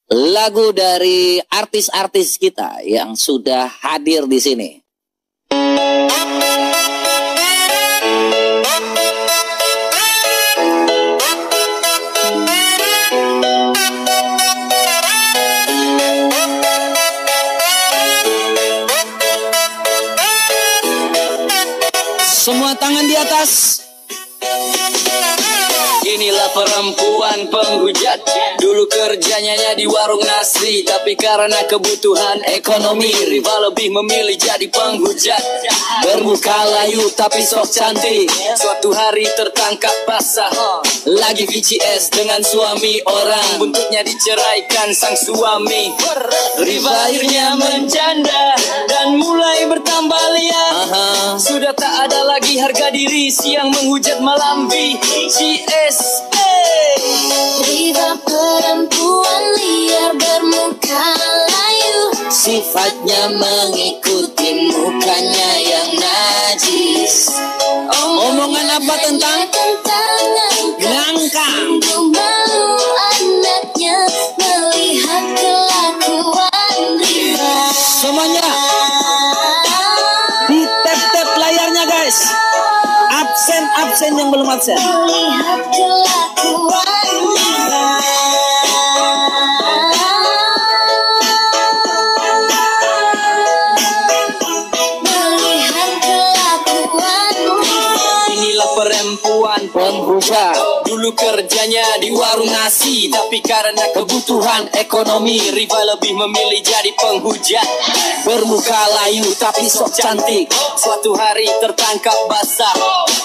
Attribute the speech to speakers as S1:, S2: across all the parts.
S1: lagu dari artis-artis kita yang sudah hadir di sini. Semua tangan di atas. Inilah perempuan penghujat. Dulu kerjanya di warung nasi, tapi karena kebutuhan ekonomi Riva lebih memilih jadi penghujat. Bermuka layu tapi sok cantik, suatu hari tertangkap basah. Lagi VCS dengan suami orang, buntutnya diceraikan sang suami. Riva akhirnya menjanda dan mulai bertambah liar. Sudah tak ada lagi harga diri, siang menghujat malam VCS.
S2: Riva perempuan liar bermuka layu,
S1: sifatnya mengikuti mukanya yang najis. Omongan apa tentang langka?
S2: Malu anaknya melihat kelakuan Riva.
S1: Semuanya di tap layarnya guys. Absen yang belum absen.
S2: Melihat kelakuan Riva. Melihat kelakuan Riva.
S1: Inilah perempuan penghujat. Dulu kerjanya di warung nasi, tapi karena kebutuhan ekonomi Riva lebih memilih jadi penghujat. Bermuka layu tapi sok cantik, suatu hari tertangkap basah.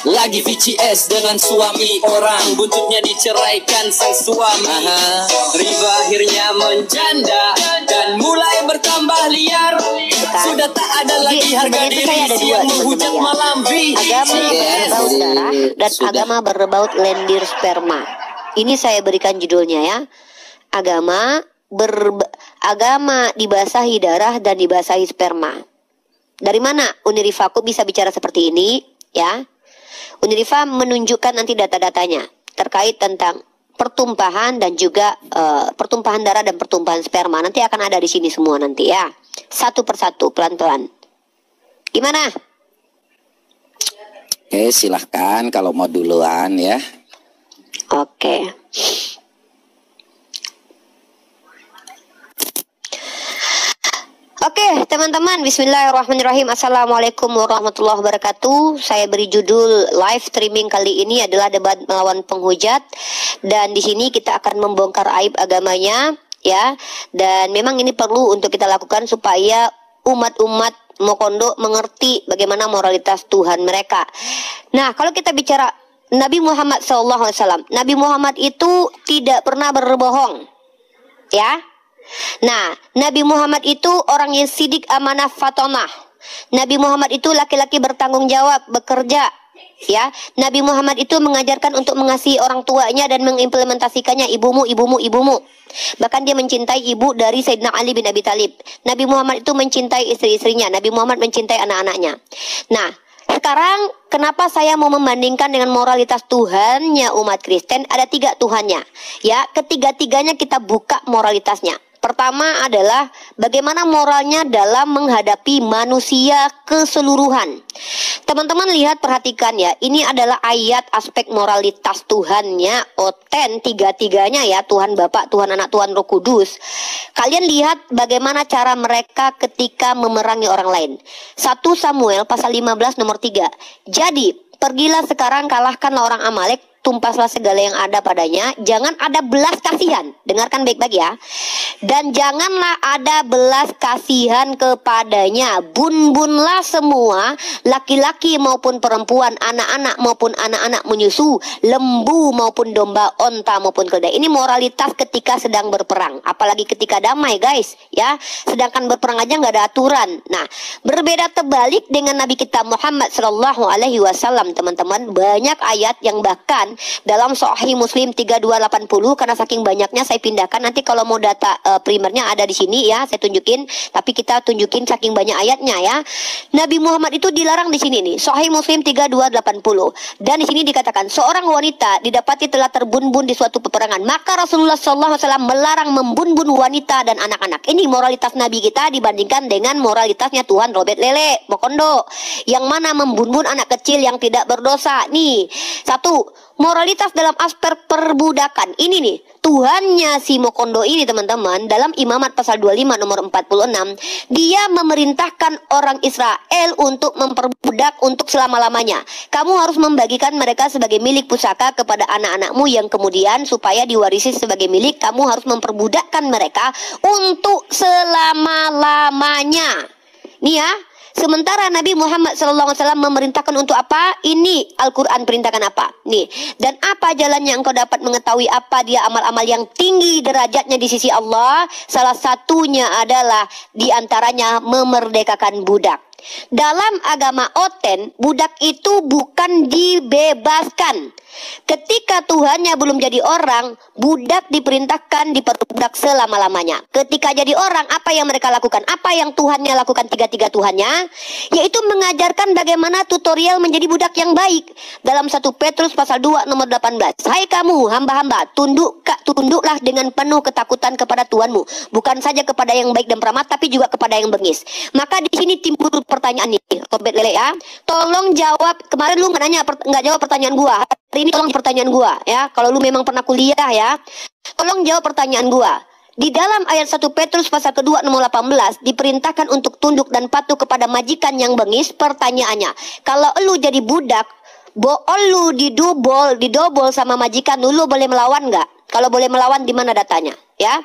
S1: Lagi VCS dengan suami orang, buntutnya diceraikan sang suami. Riva akhirnya menjanda dan mulai bertambah liar. Sudah tak ada lagi harga diri, siang menghujat malam
S3: VCS. Agama berbau darah dan agama berbaut lendir sperma. Ini saya berikan judulnya ya. Agama dibasahi darah dan dibasahi sperma. Dari mana Uniriva kok bisa bicara seperti ini ya? Uniriva menunjukkan nanti data-datanya terkait tentang pertumpahan dan juga pertumpahan darah dan pertumpahan sperma. Nanti akan ada di sini semua nanti ya. Satu persatu pelan-pelan. Gimana?
S1: Oke, silahkan kalau mau duluan ya.
S3: Oke. Oke, teman-teman, bismillahirrahmanirrahim. Assalamualaikum warahmatullahi wabarakatuh. Saya beri judul live streaming kali ini adalah debat melawan penghujat. Dan di sini kita akan membongkar aib agamanya ya. Dan memang ini perlu untuk kita lakukan supaya umat-umat Mokondo mengerti bagaimana moralitas Tuhan mereka. Nah, kalau kita bicara Nabi Muhammad SAW, Nabi Muhammad itu tidak pernah berbohong, ya. Nah, Nabi Muhammad itu orang yang sidik, amanah, fatonah. Nabi Muhammad itu laki-laki bertanggung jawab, bekerja, ya. Nabi Muhammad itu mengajarkan untuk mengasihi orang tuanya dan mengimplementasikannya, ibumu. Bahkan dia mencintai ibu dari Sayyidina Ali bin Abi Thalib. Nabi Muhammad itu mencintai istri-istrinya. Nabi Muhammad mencintai anak-anaknya. Nah, sekarang kenapa saya mau membandingkan dengan moralitas Tuhannya umat Kristen? Ada 3 Tuhannya. Ya, ketiga-tiganya kita buka moralitasnya. Pertama adalah bagaimana moralnya dalam menghadapi manusia keseluruhan. Teman-teman lihat, perhatikan ya. Ini adalah ayat aspek moralitas Tuhannya, oten tiga-tiganya ya. Tuhan Bapa, Tuhan Anak, Tuhan Roh Kudus. Kalian lihat bagaimana cara mereka ketika memerangi orang lain. 1 Samuel pasal 15 nomor 3. Jadi, pergilah sekarang kalahkanlah orang Amalek, tumpaslah segala yang ada padanya, jangan ada belas kasihan. Dengarkan baik-baik ya. Dan janganlah ada belas kasihan kepadanya. Bun-bunlah semua, laki-laki maupun perempuan, anak-anak maupun anak-anak menyusu, lembu maupun domba, onta maupun keledai. Ini moralitas ketika sedang berperang. Apalagi ketika damai guys ya. Sedangkan berperang aja nggak ada aturan. Nah, berbeda terbalik dengan Nabi kita Muhammad SAW, teman-teman. Banyak ayat yang bahkan disebutkan dalam Sahih Muslim 3280, karena saking banyaknya saya pindahkan. Nanti kalau mau data primernya ada di sini ya, saya tunjukin. Tapi kita tunjukin saking banyak ayatnya ya. Nabi Muhammad itu dilarang di sini nih. Sahih Muslim 3280. Dan di sini dikatakan seorang wanita didapati telah terbunbun di suatu peperangan, maka Rasulullah SAW melarang membunbun wanita dan anak-anak. Ini moralitas Nabi kita dibandingkan dengan moralitasnya Tuhan Robert Lele Mokondo, yang mana membunbun anak kecil yang tidak berdosa. Nih, satu, moralitas dalam aspek perbudakan. Ini nih, Tuhannya si Mokondo ini teman-teman, dalam Imamat pasal 25 nomor 46, dia memerintahkan orang Israel untuk memperbudak untuk selama-lamanya. Kamu harus membagikan mereka sebagai milik pusaka kepada anak-anakmu, yang kemudian supaya diwarisi sebagai milik, kamu harus memperbudakkan mereka untuk selama-lamanya. Nih ya. Sementara Nabi Muhammad SAW memerintahkan untuk apa? Ini Al-Quran perintahkan apa? Nih. Dan apa jalannya engkau dapat mengetahui apa dia amal-amal yang tinggi derajatnya di sisi Allah? Salah satunya adalah diantaranya memerdekakan budak. Dalam agama Oten, budak itu bukan dibebaskan. Ketika Tuhannya belum jadi orang, budak diperintahkan diperbudak selama-lamanya. Ketika jadi orang, apa yang mereka lakukan? Apa yang Tuhannya lakukan, tiga-tiga Tuhannya? Yaitu mengajarkan bagaimana tutorial menjadi budak yang baik. Dalam 1 Petrus pasal 2 nomor 18. Hai kamu hamba-hamba, tunduklah dengan penuh ketakutan kepada Tuhanmu, bukan saja kepada yang baik dan peramat, tapi juga kepada yang bengis. Maka di sini timbul pertanyaan nih, Robert Lele ya. Tolong jawab, kemarin lu nggak jawab pertanyaan gua. Hari ini tolong pertanyaan gua ya. Kalau lu memang pernah kuliah ya, tolong jawab pertanyaan gua. Di dalam ayat 1 Petrus pasal kedua nomor 18 diperintahkan untuk tunduk dan patuh kepada majikan yang bengis. Pertanyaannya, kalau lu jadi budak, lu didobol sama majikan, lu boleh melawan nggak? Kalau boleh melawan, di mana datanya? Ya.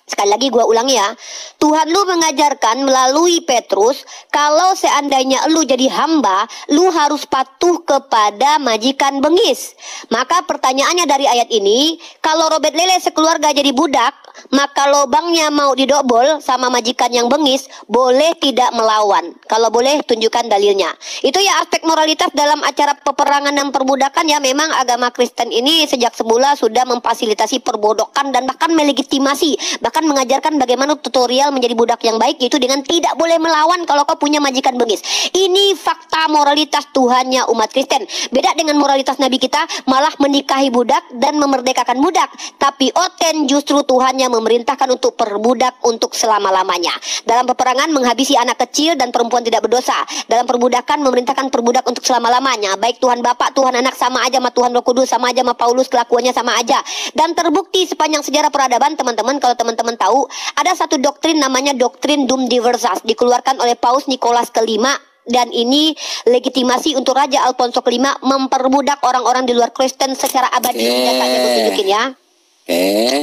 S3: Sekali lagi gue ulangi ya, Tuhan lu mengajarkan melalui Petrus, kalau seandainya lu jadi hamba, lu harus patuh kepada majikan bengis. Maka pertanyaannya dari ayat ini, kalau Robert Lele sekeluarga jadi budak, maka lobangnya mau didobol sama majikan yang bengis, boleh tidak melawan? Kalau boleh, tunjukkan dalilnya. Itu ya aspek moralitas dalam acara peperangan dan perbudakan ya. Memang agama Kristen ini sejak semula sudah memfasilitasi perbodokan dan bahkan melegitimasi, bahkan mengajarkan bagaimana tutorial menjadi budak yang baik, yaitu dengan tidak boleh melawan kalau kau punya majikan bengis. Ini fakta moralitas Tuhannya umat Kristen. Beda dengan moralitas Nabi kita, malah menikahi budak dan memerdekakan budak. Tapi Oten justru Tuhannya memerintahkan untuk perbudak untuk selama-lamanya. Dalam peperangan menghabisi anak kecil dan perempuan tidak berdosa. Dalam perbudakan memerintahkan perbudak untuk selama-lamanya. Baik Tuhan Bapa, Tuhan Anak sama aja sama Tuhan Roh Kudus, sama aja sama Paulus, kelakuannya sama aja. Dan terbukti sepanjang sejarah peradaban teman-teman, kalau teman-teman tahu, ada satu doktrin namanya doktrin Dum Diversas, dikeluarkan oleh Paus Nikolas kelima. Dan ini legitimasi untuk Raja Alfonso kelima memperbudak orang-orang di luar Kristen secara abadi. Datanya gue tunjukin ya.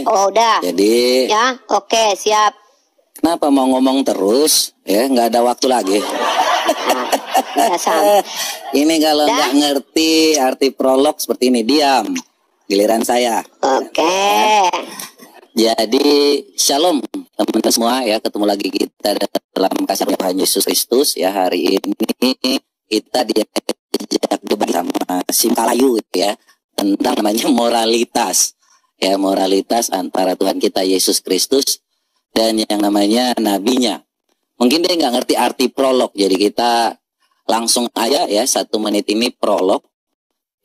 S3: Oh udah.
S1: Jadi
S3: ya, oke, siap.
S1: Kenapa mau ngomong terus? Ya, nggak ada waktu lagi. Ini kalau nggak ngerti arti prolog seperti ini, diam. Giliran saya.
S3: Oke.
S1: Jadi shalom teman-teman semua ya, ketemu lagi kita dalam kasih Tuhan Yesus Kristus ya. Hari ini kita diajak debat sama Simkalayu ya, tentang namanya moralitas ya, moralitas antara Tuhan kita Yesus Kristus dan yang namanya nabinya. Mungkin dia nggak ngerti arti prolog, jadi kita langsung aja ya, 1 menit ini prolog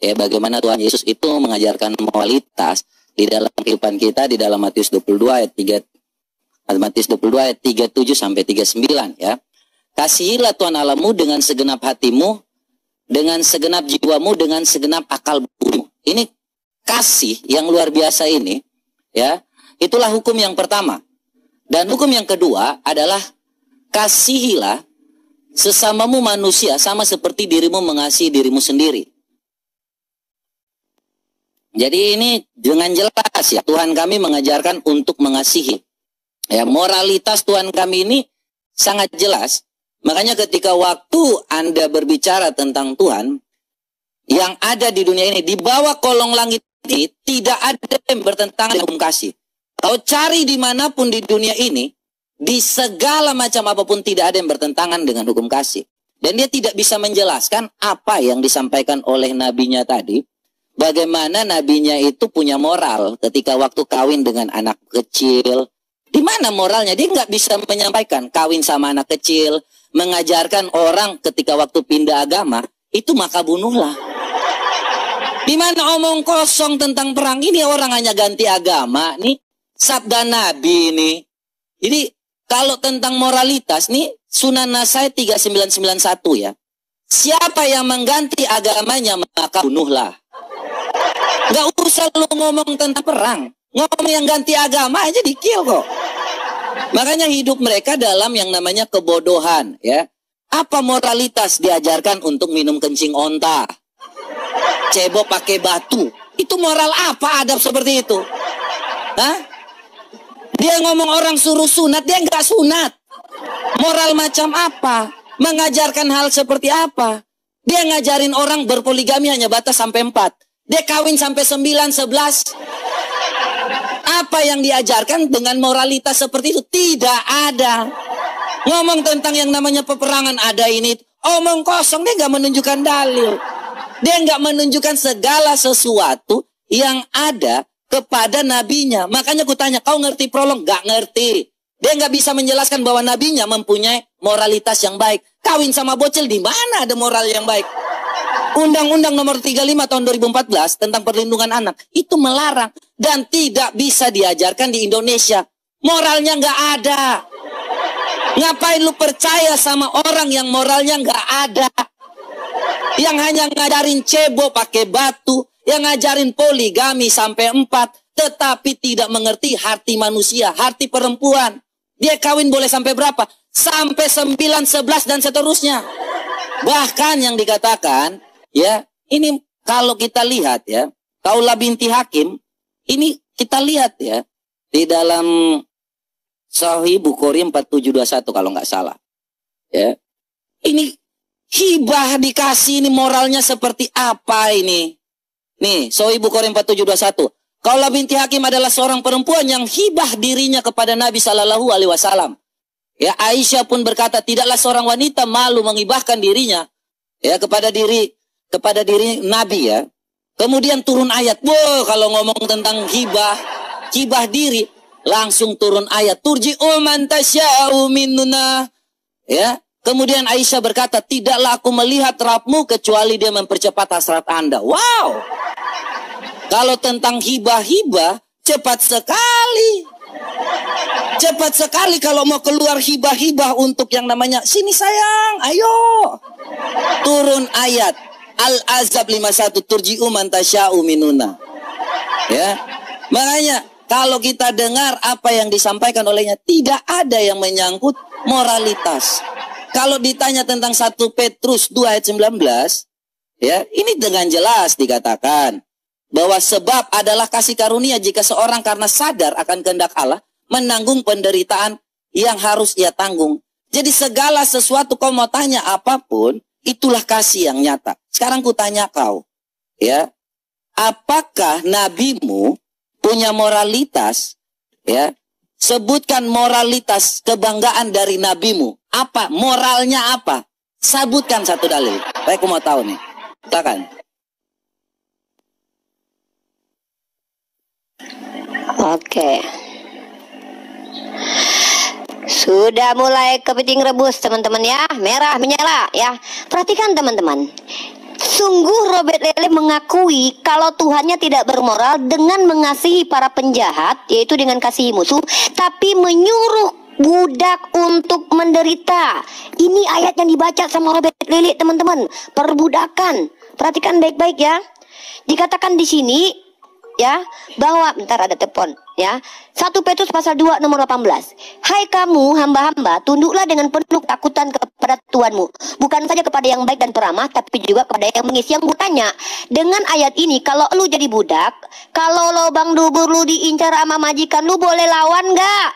S1: ya, bagaimana Tuhan Yesus itu mengajarkan moralitas di dalam kehidupan kita di dalam Matius 22 ayat 37 sampai 39 ya. Kasihilah Tuhan Allahmu dengan segenap hatimu, dengan segenap jiwamu, dengan segenap akal budimu. Ini kasih yang luar biasa ini ya. Itulah hukum yang pertama. Dan hukum yang kedua adalah kasihilah sesamamu manusia sama seperti dirimu mengasihi dirimu sendiri. Jadi ini dengan jelas ya, Tuhan kami mengajarkan untuk mengasihi. Ya, moralitas Tuhan kami ini sangat jelas. Makanya ketika waktu Anda berbicara tentang Tuhan, yang ada di dunia ini, di bawah kolong langit ini, tidak ada yang bertentangan dengan hukum kasih. Kau cari dimanapun di dunia ini, di segala macam apapun tidak ada yang bertentangan dengan hukum kasih. Dan dia tidak bisa menjelaskan apa yang disampaikan oleh nabinya tadi,
S4: bagaimana nabinya itu punya moral ketika waktu kawin dengan anak kecil. Di mana moralnya? Dia nggak bisa menyampaikan kawin sama anak kecil, mengajarkan orang ketika waktu pindah agama, itu maka bunuhlah. Di mana omong kosong tentang perang ini, orang hanya ganti agama nih, sabda Nabi nih. Jadi kalau tentang moralitas nih, Sunan Nasai 3991 ya. Siapa yang mengganti agamanya maka bunuhlah. Gak usah lu ngomong tentang perang. Ngomong yang ganti agama aja di-kill kok. Makanya hidup mereka dalam yang namanya kebodohan ya. Apa moralitas diajarkan untuk minum kencing onta? Cebok pakai batu. Itu moral apa adab seperti itu? Hah? Dia ngomong orang suruh sunat, dia nggak sunat. Moral macam apa? Mengajarkan hal seperti apa? Dia ngajarin orang berpoligami hanya batas sampai 4. Dia kawin sampai 9, 11. Apa yang diajarkan dengan moralitas seperti itu? Tidak ada. Ngomong tentang yang namanya peperangan ada ini. Omong kosong, dia nggak menunjukkan dalil. Dia nggak menunjukkan segala sesuatu yang ada kepada nabinya. Makanya aku tanya, kau ngerti prolog? Nggak ngerti. Dia nggak bisa menjelaskan bahwa nabinya mempunyai moralitas yang baik. Kawin sama bocil, di mana ada moral yang baik? Undang-Undang nomor 35 tahun 2014 tentang perlindungan anak itu melarang dan tidak bisa diajarkan di Indonesia. Moralnya nggak ada. Ngapain lu percaya sama orang yang moralnya nggak ada? Yang hanya ngajarin cebok pakai batu, yang ngajarin poligami sampai 4, tetapi tidak mengerti hati manusia, hati perempuan. Dia kawin boleh sampai berapa? Sampai 9, 11 dan seterusnya. Bahkan yang dikatakan, ya, ini kalau kita lihat ya, Khawlah binti Hakim, ini kita lihat ya, di dalam Sahih Bukhari 4721 kalau nggak salah. Ya. Ini hibah dikasih, ini moralnya seperti apa ini? Nih, Sahih Bukhari 4721. Khawlah binti Hakim adalah seorang perempuan yang hibah dirinya kepada Nabi Shallallahu Alaihi Wasallam. Ya, Aisyah pun berkata, tidaklah seorang wanita malu menghibahkan dirinya ya kepada diri Nabi ya. Kemudian turun ayat. Wow, kalau ngomong tentang hibah diri, langsung turun ayat. Turji'u man tasya'u minnuna. Ya. Kemudian Aisyah berkata, tidaklah aku melihat Rabbmu kecuali dia mempercepat hasrat Anda. Wow. Kalau tentang hibah-hibah, cepat sekali. Cepat sekali kalau mau keluar hibah-hibah untuk yang namanya, sini sayang, ayo. Turun ayat. Al-Azab 51, turji'u man tasya'u minuna. Ya. Makanya, kalau kita dengar apa yang disampaikan olehnya, tidak ada yang menyangkut moralitas. Kalau ditanya tentang 1 Petrus 2 ayat 19, ya, ini dengan jelas dikatakan bahwa sebab adalah kasih karunia jika seorang karena sadar akan kehendak Allah menanggung penderitaan yang harus ia tanggung. Jadi segala sesuatu kau mau tanya apapun, itulah kasih yang nyata. Sekarang ku tanya kau, ya, apakah nabimu punya moralitas? Ya, sebutkan moralitas kebanggaan dari nabimu. Apa moralnya apa? Sebutkan satu dalil. Baik, aku mau tahu nih. Silakan.
S3: Oke. Sudah mulai kepiting rebus teman-teman ya. Merah menyala ya. Perhatikan teman-teman. Sungguh Robert Lele mengakui kalau Tuhannya tidak bermoral dengan mengasihi para penjahat, yaitu dengan kasih musuh, tapi menyuruh budak untuk menderita. Ini ayat yang dibaca sama Robert Lele teman-teman. Perbudakan. Perhatikan baik-baik ya. Dikatakan di sini ya, bahwa bentar ada telepon ya. 1 Petrus pasal 2 nomor 18. Hai kamu hamba-hamba, tunduklah dengan penuh ketakutan kepada Tuhanmu, bukan saja kepada yang baik dan peramah, tapi juga kepada yang mengisi. Yang bertanya, dengan ayat ini kalau lu jadi budak, kalau lobang dubur lu diincar sama majikan, lu boleh lawan nggak?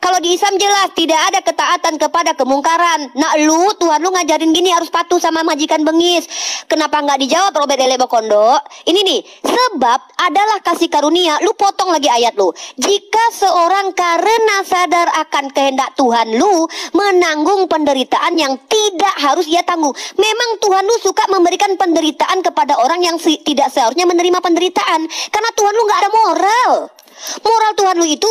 S3: Kalau di Islam jelas tidak ada ketaatan kepada kemungkaran. Nah lu, Tuhan lu ngajarin gini harus patuh sama majikan bengis. Kenapa nggak dijawab Robert Lele Bokondo? Ini nih, sebab adalah kasih karunia. Lu potong lagi ayat lu. Jika seorang karena sadar akan kehendak Tuhan lu menanggung penderitaan yang tidak harus ia tanggung. Memang Tuhan lu suka memberikan penderitaan kepada orang yang tidak seharusnya menerima penderitaan. Karena Tuhan lu nggak ada moral. Moral Tuhan lu itu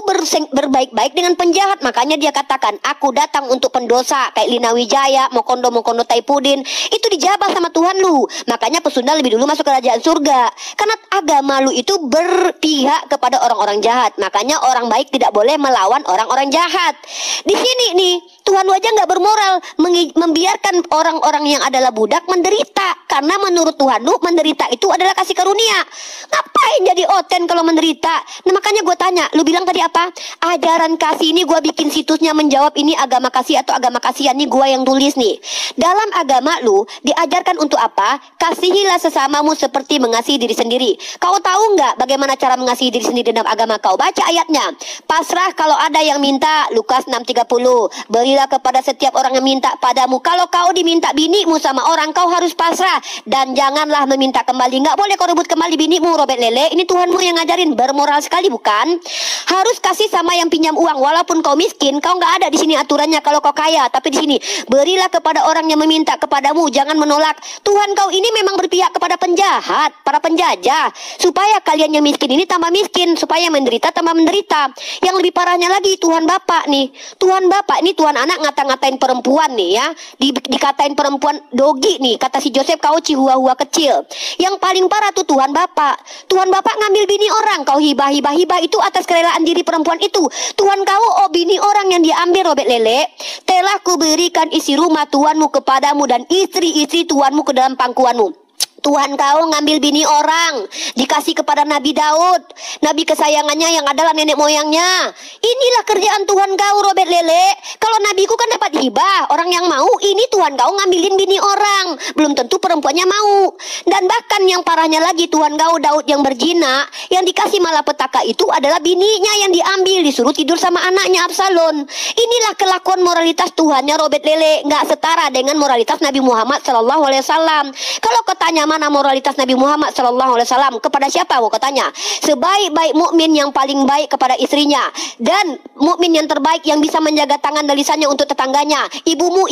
S3: berbaik-baik dengan penjahat. Makanya dia katakan, aku datang untuk pendosa. Kayak Lina Wijaya, Mokondo Taipudin, itu dijabah sama Tuhan lu. Makanya pesunda lebih dulu masuk kerajaan surga. Karena agama lu itu berpihak kepada orang-orang jahat. Makanya orang baik tidak boleh melawan orang-orang jahat. Di sini nih, Tuhan lu aja nggak bermoral, membiarkan orang-orang yang adalah budak menderita. Karena menurut Tuhan lu, menderita itu adalah kasih karunia. Ngapain jadi oten kalau menderita? Nah makanya gue tanya, lu bilang tadi apa? Ajaran kasih ini gue bikin situsnya menjawab ini agama kasih atau agama kasihan. Nih gue yang tulis nih. Dalam agama lu diajarkan untuk apa? Kasihilah sesamamu seperti mengasihi diri sendiri. Kau tahu nggak bagaimana cara mengasihi diri sendiri dalam agama kau? Baca ayatnya. Pasrah kalau ada yang minta, Lukas 6:30. Berilah kepada setiap orang yang minta padamu. Kalau kau diminta binimu sama orang, kau harus pasrah. Dan janganlah meminta kembali. Nggak boleh kau rebut kembali binimu, Robert Lele. Ini Tuhanmu yang ngajarin. Bermoral sekali bukan? Harus kasih sama yang pinjam uang. Walaupun kau miskin, kau nggak ada di sini aturannya kalau kau kaya. Tapi di sini, berilah kepada orang yang meminta kepadamu. Jangan menolak. Tuhan kau ini memang berpihak kepada penjahat, para penjajah. Supaya kalian yang miskin ini tambah miskin. Supaya menderita tambah menderita. Yang lebih parahnya lagi, Tuhan Bapak nih. Tuhan Bapak ini Tuhan anak ngata-ngatain perempuan nih ya. Dikatain perempuan dogi nih. Kata si Joseph, kau cihua-hua kecil. Yang paling parah tuh Tuhan Bapak. Tuhan Bapak ngambil bini orang. Kau hibah itu atas kerelaan diri perempuan itu. Tuhan kau, oh bini orang yang diambil, Robert Lele. Telah kuberikan isi rumah Tuhanmu kepadamu dan istri-istri Tuhanmu ke dalam pangkuanmu. Tuhan kau ngambil bini orang, dikasih kepada Nabi Daud, nabi kesayangannya yang adalah nenek moyangnya. Inilah kerjaan Tuhan kau, Robert Lele. Kalau nabiku kan dapat hibah, orang yang mau. Ini Tuhan kau ngambilin bini orang, belum tentu perempuannya mau. Dan bahkan yang parahnya lagi, Tuhan kau Daud yang berzina, yang dikasih malapetaka itu adalah bininya yang diambil, disuruh tidur sama anaknya Absalom. Inilah kelakuan moralitas Tuhannya, Robert Lele. Nggak setara dengan moralitas Nabi Muhammad SAW. Kalau katanya mana moralitas Nabi Muhammad SAW? Kepada siapa kau katanya? Sebaik-baik mukmin yang paling baik kepada istrinya, dan mukmin yang terbaik yang bisa menjaga tangan dan lisannya untuk tetangganya. Ibumu.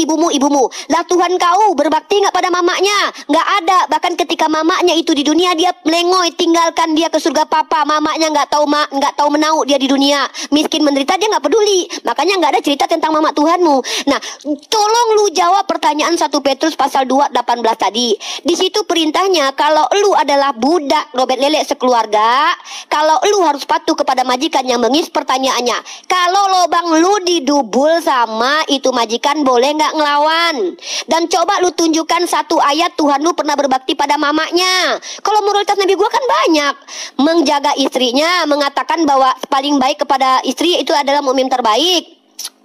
S3: Lah Tuhan kau berbakti nggak pada mamanya? Nggak ada. Bahkan ketika mamanya itu di dunia, dia melengoi, tinggalkan dia ke surga papa. Mamanya nggak tahu menau dia di dunia. Miskin menderita dia nggak peduli. Makanya nggak ada cerita tentang mama Tuhanmu. Nah, tolong lu jawab pertanyaan 1 Petrus pasal 2:18 tadi. Di situ perintahnya, kalau lu adalah budak, Robert Lele, sekeluarga, kalau lu harus patuh kepada majikan yang bengis. Pertanyaannya, kalau lobang lu didubul sama itu majikan, boleh nggak ngelawan? Dan coba lu tunjukkan 1 ayat Tuhan lu pernah berbakti pada mamanya. Kalau moralitas Nabi gua kan banyak. Menjaga istrinya, mengatakan bahwa paling baik kepada istri itu adalah mukmin terbaik.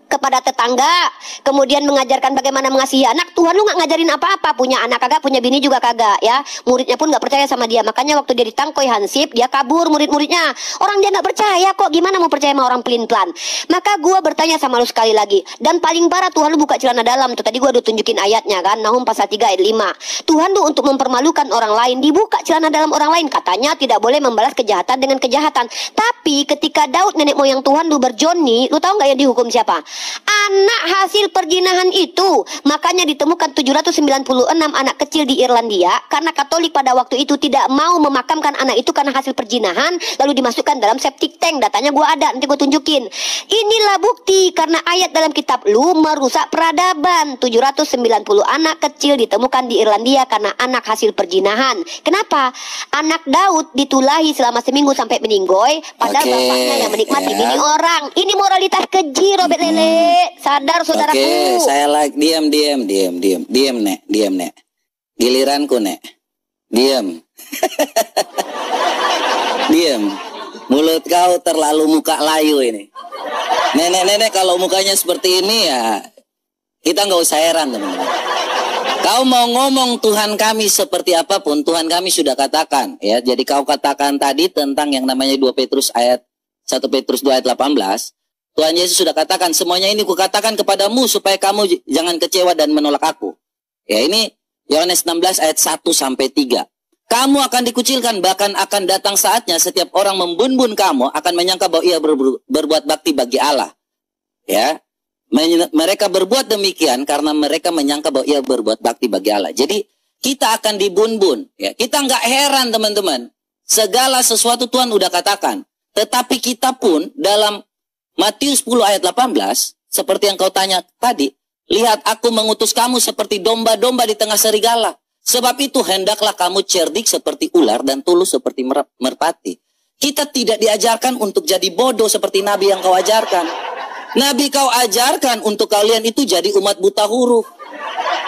S3: Kepada tetangga, kemudian mengajarkan bagaimana mengasihi anak. Tuhan lu nggak ngajarin apa-apa. Punya anak kagak, punya bini juga kagak ya. Muridnya pun nggak percaya sama dia. Makanya waktu dia ditangkoi Hansip, dia kabur murid-muridnya. Orang dia nggak percaya kok. Gimana mau percaya sama orang pelin-pelan? Maka gua bertanya sama lu sekali lagi. Dan paling parah, Tuhan lu buka celana dalam tuh. Tadi gua udah tunjukin ayatnya kan, Nahum pasal 3 ayat 5. Tuhan lu untuk mempermalukan orang lain, dibuka celana dalam orang lain. Katanya tidak boleh membalas kejahatan dengan kejahatan. Tapi ketika Daud nenek moyang Tuhan lu berjoni, lu tahu nggak yang dihukum siapa? Anak hasil perjinahan itu. Makanya ditemukan 796 anak kecil di Irlandia, karena Katolik pada waktu itu tidak mau memakamkan anak itu karena hasil perjinahan, lalu dimasukkan dalam septic tank. Datanya gue ada, nanti gue tunjukin. Inilah bukti, karena ayat dalam kitab lu merusak peradaban. 790 anak kecil ditemukan di Irlandia karena anak hasil perjinahan. Kenapa? Anak Daud ditulahi selama seminggu sampai meninggoy, padahal bapaknya yang menikmati bini orang. Ini moralitas keji, Robert Lele. Sadar saudaraku.
S4: Oke, saya diam nek. Giliranku nek. Diam. Diam. Mulut kau terlalu muka layu ini. Nenek kalau mukanya seperti ini ya kita nggak usah heran teman-teman. Kau mau ngomong Tuhan kami seperti apapun, Tuhan kami sudah katakan ya. Jadi kau katakan tadi tentang yang namanya 1 Petrus 2 ayat 18. Tuhan Yesus sudah katakan, semuanya ini kukatakan kepadamu supaya kamu jangan kecewa dan menolak aku. Ya, ini Yohanes 16 ayat 1 sampai 3. Kamu akan dikucilkan, bahkan akan datang saatnya setiap orang membun-bun kamu akan menyangka bahwa ia berbuat bakti bagi Allah. Ya, mereka berbuat demikian karena mereka menyangka bahwa ia berbuat bakti bagi Allah. Jadi kita akan dibun-bun. Ya, kita nggak heran teman-teman. Segala sesuatu Tuhan udah katakan. Tetapi kita pun dalam Matius 10 ayat 18, seperti yang kau tanya tadi, lihat aku mengutus kamu seperti domba-domba di tengah serigala. Sebab itu hendaklah kamu cerdik seperti ular dan tulus seperti merpati. Kita tidak diajarkan untuk jadi bodoh seperti Nabi yang kau ajarkan. Nabi kau ajarkan untuk kalian itu jadi umat buta huruf.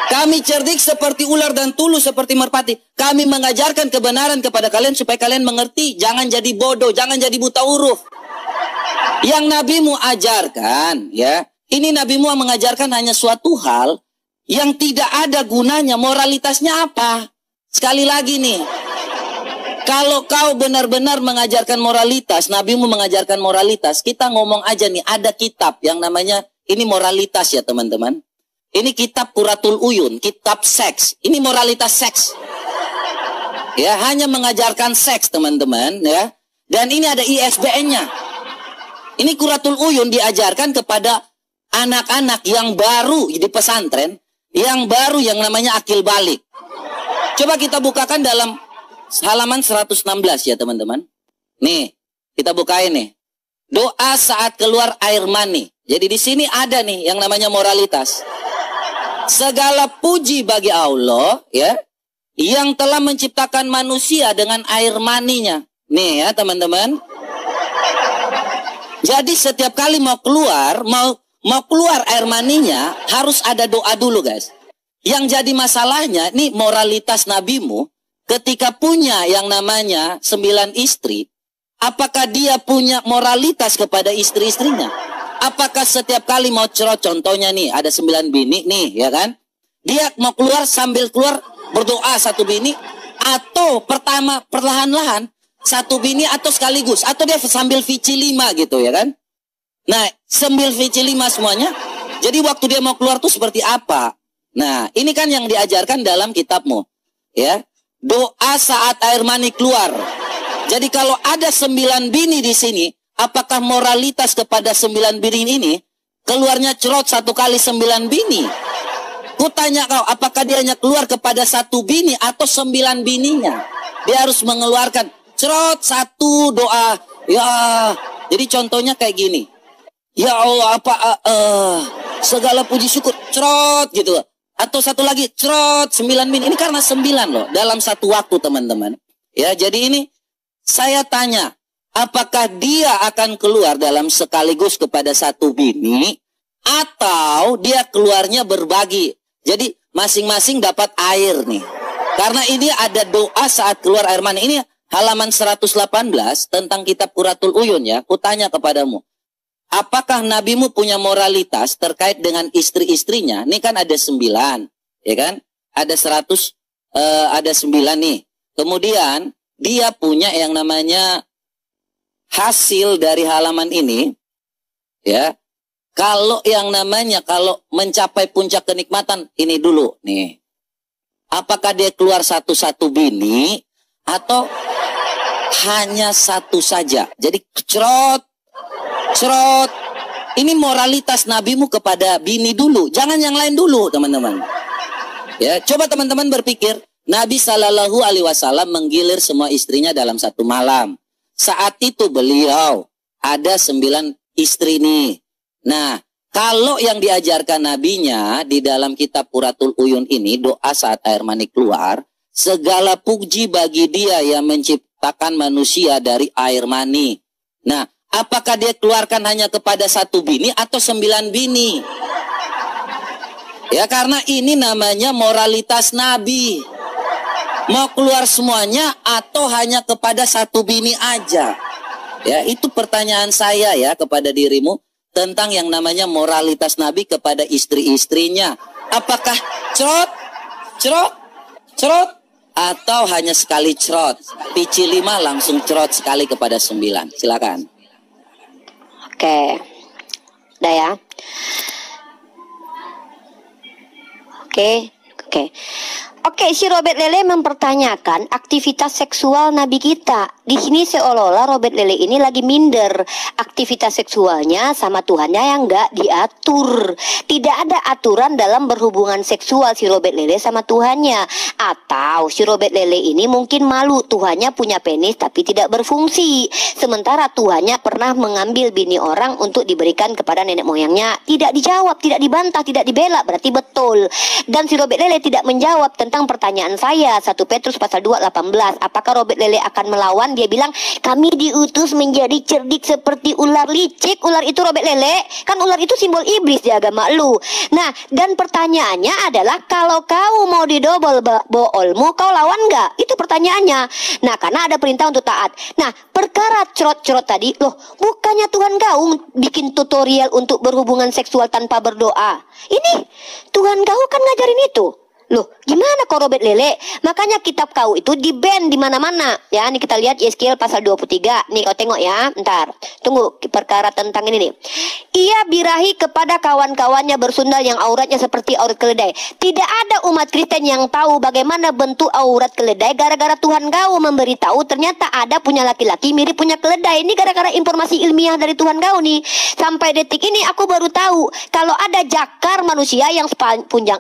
S4: Kami cerdik seperti ular dan tulus seperti merpati. Kami mengajarkan kebenaran kepada kalian supaya kalian mengerti. Jangan jadi bodoh, jangan jadi buta huruf. Yang nabimu ajarkan, ya, ini nabimu mengajarkan hanya suatu hal yang tidak ada gunanya. Moralitasnya apa? Sekali lagi nih, kalau kau benar-benar mengajarkan moralitas, nabimu mengajarkan moralitas, kita ngomong aja nih, ada kitab yang namanya, ini moralitas ya teman-teman. Ini kitab Qurratul Uyun, kitab seks. Ini moralitas seks. Ya, hanya mengajarkan seks teman-teman, ya. Dan ini ada ISBN-nya. Ini Qurratul Uyun diajarkan kepada anak-anak yang baru di pesantren, yang baru yang namanya akil balik. Coba kita bukakan dalam halaman 116 ya teman-teman. Nih, kita bukain nih. Doa saat keluar air mani. Jadi di sini ada nih yang namanya moralitas. Segala puji bagi Allah, ya, yang telah menciptakan manusia dengan air maninya. Nih ya teman-teman. Jadi setiap kali mau keluar air maninya harus ada doa dulu guys. Yang jadi masalahnya nih moralitas nabimu ketika punya yang namanya 9 istri, apakah dia punya moralitas kepada istri-istrinya? Apakah setiap kali mau cerot, contohnya nih ada 9 bini nih ya kan? Dia mau keluar sambil keluar berdoa 1 bini, atau pertama perlahan-lahan 1 bini atau sekaligus, atau dia sambil vici 5 gitu ya kan. Nah sambil vici 5 semuanya. Jadi waktu dia mau keluar tuh seperti apa? Nah ini kan yang diajarkan dalam kitabmu ya. Doa saat air mani keluar. Jadi kalau ada 9 bini di sini, apakah moralitas kepada 9 bini ini keluarnya cerot 1 kali 9 bini? Kutanya kau, apakah dia hanya keluar kepada 1 bini atau 9 bininya? Dia harus mengeluarkan cerot 1 doa. Ya, jadi contohnya kayak gini. Ya Allah, segala puji syukur, cerot gitu. Atau satu lagi, cerot 9 bini. Ini karena 9 loh, dalam satu waktu teman-teman. Ya, jadi ini saya tanya, apakah dia akan keluar dalam sekaligus kepada 1 bini, atau dia keluarnya berbagi? Jadi masing-masing dapat air nih. Karena ini ada doa saat keluar air mani. Ini halaman 118 tentang kitab Qurratul Uyun ya. Kutanya kepadamu, apakah nabimu punya moralitas terkait dengan istri-istrinya? Ini kan ada 9, ya kan? Ada 9 nih. Kemudian dia punya yang namanya hasil dari halaman ini, ya. Kalau yang namanya, kalau mencapai puncak kenikmatan, ini dulu nih. Apakah dia keluar 1 bini, atau hanya 1 saja? Jadi cerot. Ini moralitas nabimu kepada bini dulu. Jangan yang lain dulu teman-teman. Ya, coba teman-teman berpikir. Nabi Shallallahu Alaihi Wasallam menggilir semua istrinya dalam 1 malam. Saat itu beliau ada 9 istri nih. Nah, kalau yang diajarkan nabinya di dalam kitab Qurratul Uyun ini, doa saat air mani keluar, segala puji bagi dia yang menciptakan manusia dari air mani. Nah, apakah dia keluarkan hanya kepada 1 bini atau 9 bini? Ya, karena ini namanya moralitas nabi. Mau keluar semuanya atau hanya kepada 1 bini aja? Ya, itu pertanyaan saya ya kepada dirimu tentang yang namanya moralitas nabi kepada istri-istrinya. Apakah cerot, atau hanya sekali cerot? Pici 5 langsung cerot sekali kepada 9. Silakan.
S3: Oke. Dah ya. Oke, si Robert Lele mempertanyakan aktivitas seksual Nabi kita. Di sini seolah-olah Robert Lele ini lagi minder aktivitas seksualnya sama Tuhannya yang nggak diatur. Tidak ada aturan dalam berhubungan seksual si Robert Lele sama Tuhannya. Atau si Robert Lele ini mungkin malu Tuhannya punya penis tapi tidak berfungsi. Sementara Tuhannya pernah mengambil bini orang untuk diberikan kepada nenek moyangnya. Tidak dijawab, tidak dibantah, tidak dibela, berarti betul. Dan si Robert Lele tidak menjawab tentang pertanyaan saya 1 Petrus pasal 2:18. Apakah Robert Lele akan melawan? Dia bilang kami diutus menjadi cerdik seperti ular licik. Ular itu Robert Lele, kan ular itu simbol iblis di agama lu. Nah, dan pertanyaannya adalah kalau kau mau didobol boolmu, kau lawan nggak? Itu pertanyaannya. Nah, karena ada perintah untuk taat. Nah, perkara cerot-cerot tadi, loh, bukannya Tuhan kau bikin tutorial untuk berhubungan seksual tanpa berdoa? Ini Tuhan kau kan ngajarin itu. Loh, gimana kok Robert Lele? Makanya kitab kau itu di-ban di mana-mana. Ya, ini kita lihat Yeskiel pasal 23. Nih, kau tengok ya. Ntar. Tunggu perkara tentang ini nih. Ia birahi kepada kawan-kawannya bersundal yang auratnya seperti aurat keledai. Tidak ada umat Kristen yang tahu bagaimana bentuk aurat keledai gara-gara Tuhan kau memberitahu ternyata ada punya laki-laki mirip punya keledai. Ini gara-gara informasi ilmiah dari Tuhan kau nih. Sampai detik ini aku baru tahu kalau ada jakar manusia yang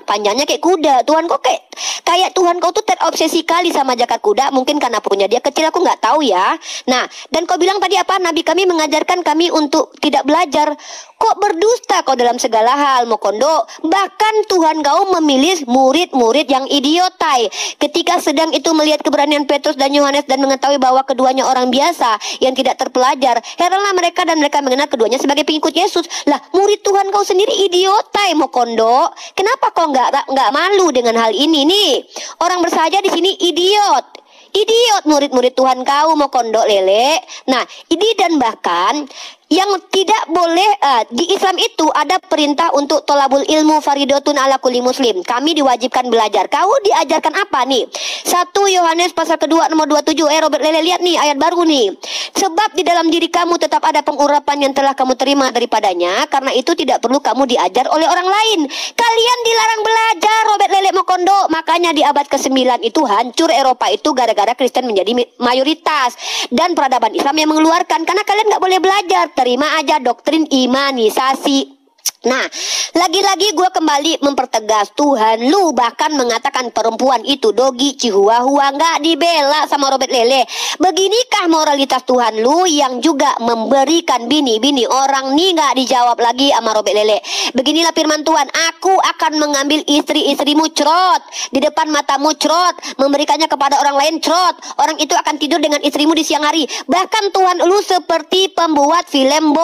S3: panjangnya kayak kuda. Tuhan kau kayak Tuhan kau tuh terobsesi kali sama jakar kuda. Mungkin karena punya dia kecil, aku nggak tahu ya. Nah, dan kau bilang tadi apa? Nabi kami mengajarkan kami untuk tidak belajar. Kok berdusta kau dalam segala hal, Mokondo? Bahkan Tuhan kau memilih murid-murid yang idiotai. Ketika sedang itu melihat keberanian Petrus dan Yohanes dan mengetahui bahwa keduanya orang biasa yang tidak terpelajar, heranlah mereka dan mereka mengenal keduanya sebagai pengikut Yesus. Lah, murid Tuhan kau sendiri idiotai, Mokondo. Kenapa kau nggak malu dengan hal ini nih? Orang bersahaja di sini idiot. Idiot murid-murid Tuhan kau, Mokondo Lele. Nah, ini dan bahkan yang tidak boleh di Islam itu ada perintah untuk tolabul ilmu faridotun ala kulli muslim. Kami diwajibkan belajar. Kau diajarkan apa nih? 1 Yohanes pasal kedua nomor 27. Robert Lele lihat nih ayat baru nih. Sebab di dalam diri kamu tetap ada pengurapan yang telah kamu terima daripadanya. Karena itu tidak perlu kamu diajar oleh orang lain. Kalian dilarang belajar, Robert Lele Mokondo. Makanya di abad ke-9 itu hancur Eropa itu gara-gara Kristen menjadi mayoritas. Dan peradaban Islam yang mengeluarkan. Karena kalian nggak boleh belajar. Terima aja doktrin imanisasi. Nah, lagi-lagi gue kembali mempertegas Tuhan lu bahkan mengatakan perempuan itu dogi cihuahua, nggak dibela sama Robert Lele. Beginikah moralitas Tuhan lu yang juga memberikan bini-bini orang nih? Nggak dijawab lagi sama Robert Lele. Beginilah firman Tuhan, aku akan mengambil istri-istrimu cerot, di depan matamu cerot, memberikannya kepada orang lain cerot. Orang itu akan tidur dengan istrimu di siang hari. Bahkan Tuhan lu seperti pembuat film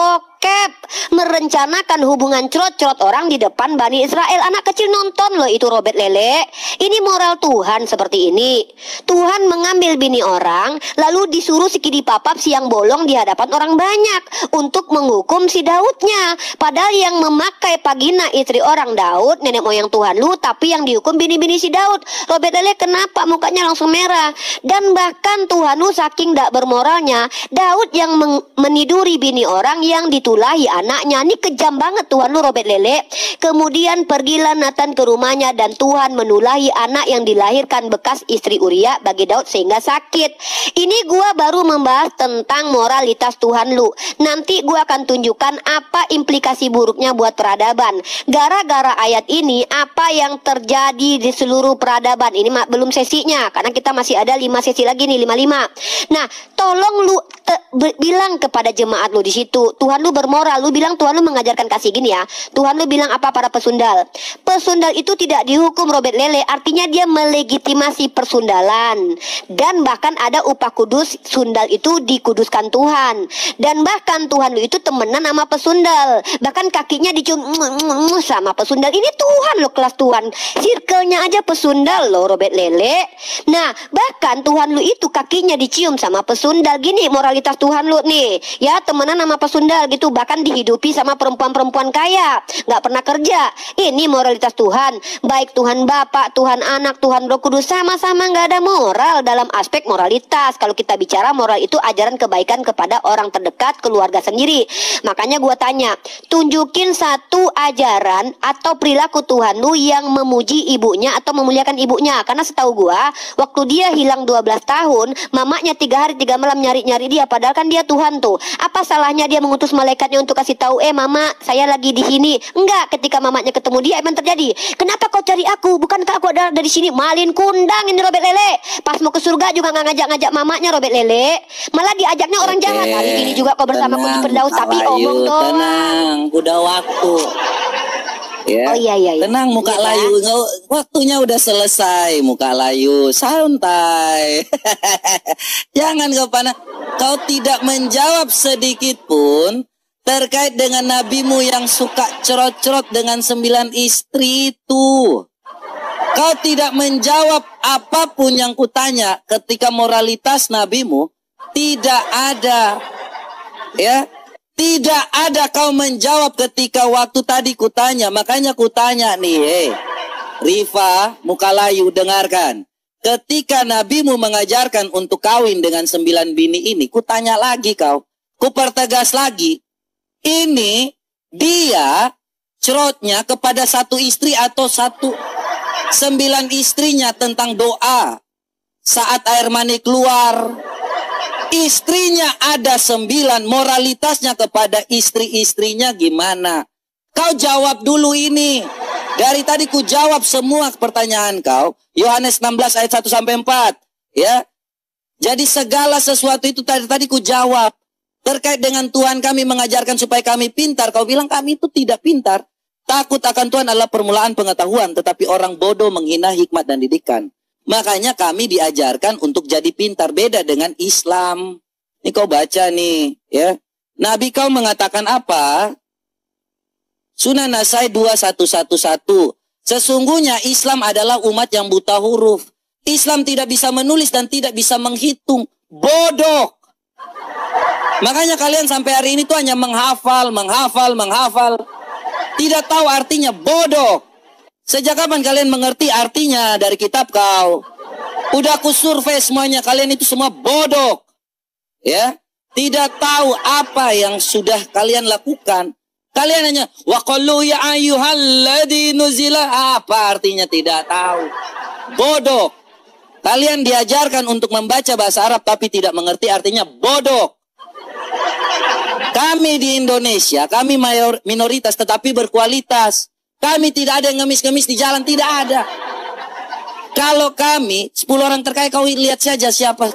S3: merencanakan hubungan cerot-cerot orang di depan Bani Israel. Anak kecil nonton loh itu, Robert Lele. Ini moral Tuhan seperti ini. Tuhan mengambil bini orang lalu disuruh sikidi papap siang bolong di hadapan orang banyak untuk menghukum si Daudnya. Padahal yang memakai pagina istri orang Daud, nenek moyang Tuhan lu, tapi yang dihukum bini-bini si Daud. Robert Lele kenapa mukanya langsung merah? Dan bahkan Tuhan lu saking tidak bermoralnya, Daud yang meniduri bini orang yang ditulahi anaknya. Ini kejam banget Tuhan lu, Robert Lele. Kemudian pergilah Nathan ke rumahnya dan Tuhan menulahi anak yang dilahirkan bekas istri Uria bagi Daud sehingga sakit. Ini gua baru membahas tentang moralitas Tuhan lu. Nanti gua akan tunjukkan apa implikasi buruknya buat peradaban. Gara-gara ayat ini apa yang terjadi di seluruh peradaban. Ini belum sesinya karena kita masih ada 5 sesi lagi nih, 55. Nah, tolong lu bilang kepada jemaat lu di situ, Tuhan lu bermoral. Lu bilang Tuhan lu mengajarkan kasih gini ya. Tuhan lu bilang apa para pesundal? Pesundal itu tidak dihukum, Robert Lele. Artinya dia melegitimasi persundalan. Dan bahkan ada upah kudus, sundal itu dikuduskan Tuhan. Dan bahkan Tuhan lu itu temenan sama pesundal. Bahkan kakinya dicium sama pesundal. Ini Tuhan lo, kelas Tuhan. Circle-nya aja pesundal lo, Robert Lele. Nah, bahkan Tuhan lu itu kakinya dicium sama pesundal. Gini moralitas Tuhan lu nih. Ya, temenan sama pesundal gitu. itu, bahkan dihidupi sama perempuan-perempuan kaya, nggak pernah kerja. Ini moralitas Tuhan. Baik Tuhan Bapa, Tuhan Anak, Tuhan Roh Kudus sama-sama nggak ada moral dalam aspek moralitas. Kalau kita bicara moral itu ajaran kebaikan kepada orang terdekat, keluarga sendiri. Makanya gua tanya, tunjukin satu ajaran atau perilaku Tuhan lu yang memuji ibunya atau memuliakan ibunya. Karena setahu gua, waktu dia hilang 12 tahun, mamanya 3 hari 3 malam nyari-nyari dia, padahal kan dia Tuhan tuh. Apa salahnya dia mengutus malaikatnya untuk kasih tahu, mama, saya lagi di sini? Enggak, ketika mamanya ketemu dia emang terjadi. Kenapa kau cari aku? Bukankah aku ada dari sini? Malin kundang ini Robert Lele. Pas mau ke surga juga nggak ngajak-ngajak mamanya Robert Lele. Malah diajaknya orang jahat. Hari ini juga kau bersama Kunci Firdaus, tapi omong doang.
S4: Tenang, udah waktu. Ya.
S3: Oh iya.
S4: Tenang Muka
S3: Iya,
S4: Layu, waktunya udah selesai Muka Layu, santai. Jangan kau panas. Kau tidak menjawab sedikit pun terkait dengan nabimu yang suka cerot-cerot dengan 9 istri itu. Kau tidak menjawab apapun yang kutanya ketika moralitas nabimu tidak ada. Ya. Tidak ada kau menjawab ketika waktu tadi kutanya. Makanya kutanya nih, Rifa, Muka Layu, dengarkan. Ketika nabimu mengajarkan untuk kawin dengan 9 bini ini, kutanya lagi kau. Kupertegas lagi. Ini dia cerotnya kepada satu istri atau 9 istrinya tentang doa. Saat air mani keluar. Istrinya ada 9, moralitasnya kepada istri-istrinya gimana? Kau jawab dulu ini. Dari tadi ku jawab semua pertanyaan kau. Yohanes 16 ayat 1 sampai 4, ya. Jadi segala sesuatu itu tadi ku jawab. Terkait dengan Tuhan kami mengajarkan supaya kami pintar, kau bilang kami itu tidak pintar. Takut akan Tuhan adalah permulaan pengetahuan, tetapi orang bodoh menghina hikmat dan didikan. Makanya kami diajarkan untuk jadi pintar, beda dengan Islam. Ini kau baca nih, ya. Nabi kau mengatakan apa? Sunan Nasai 2111. Sesungguhnya Islam adalah umat yang buta huruf. Islam tidak bisa menulis dan tidak bisa menghitung. Bodoh. Makanya kalian sampai hari ini tuh hanya menghafal. Tidak tahu artinya, bodoh. Sejak kapan kalian mengerti artinya dari kitab kau? Udah aku survei semuanya, kalian itu semua bodoh. Ya, tidak tahu apa yang sudah kalian lakukan. Kalian hanya wa qalu ya ayyuhalladzi nuzila, apa artinya tidak tahu. Bodoh. Kalian diajarkan untuk membaca bahasa Arab tapi tidak mengerti artinya, bodoh. Kami di Indonesia, kami minoritas tetapi berkualitas. Kami tidak ada yang ngemis-ngemis di jalan, tidak ada. Kalau kami 10 orang terkaya, kau lihat saja siapa.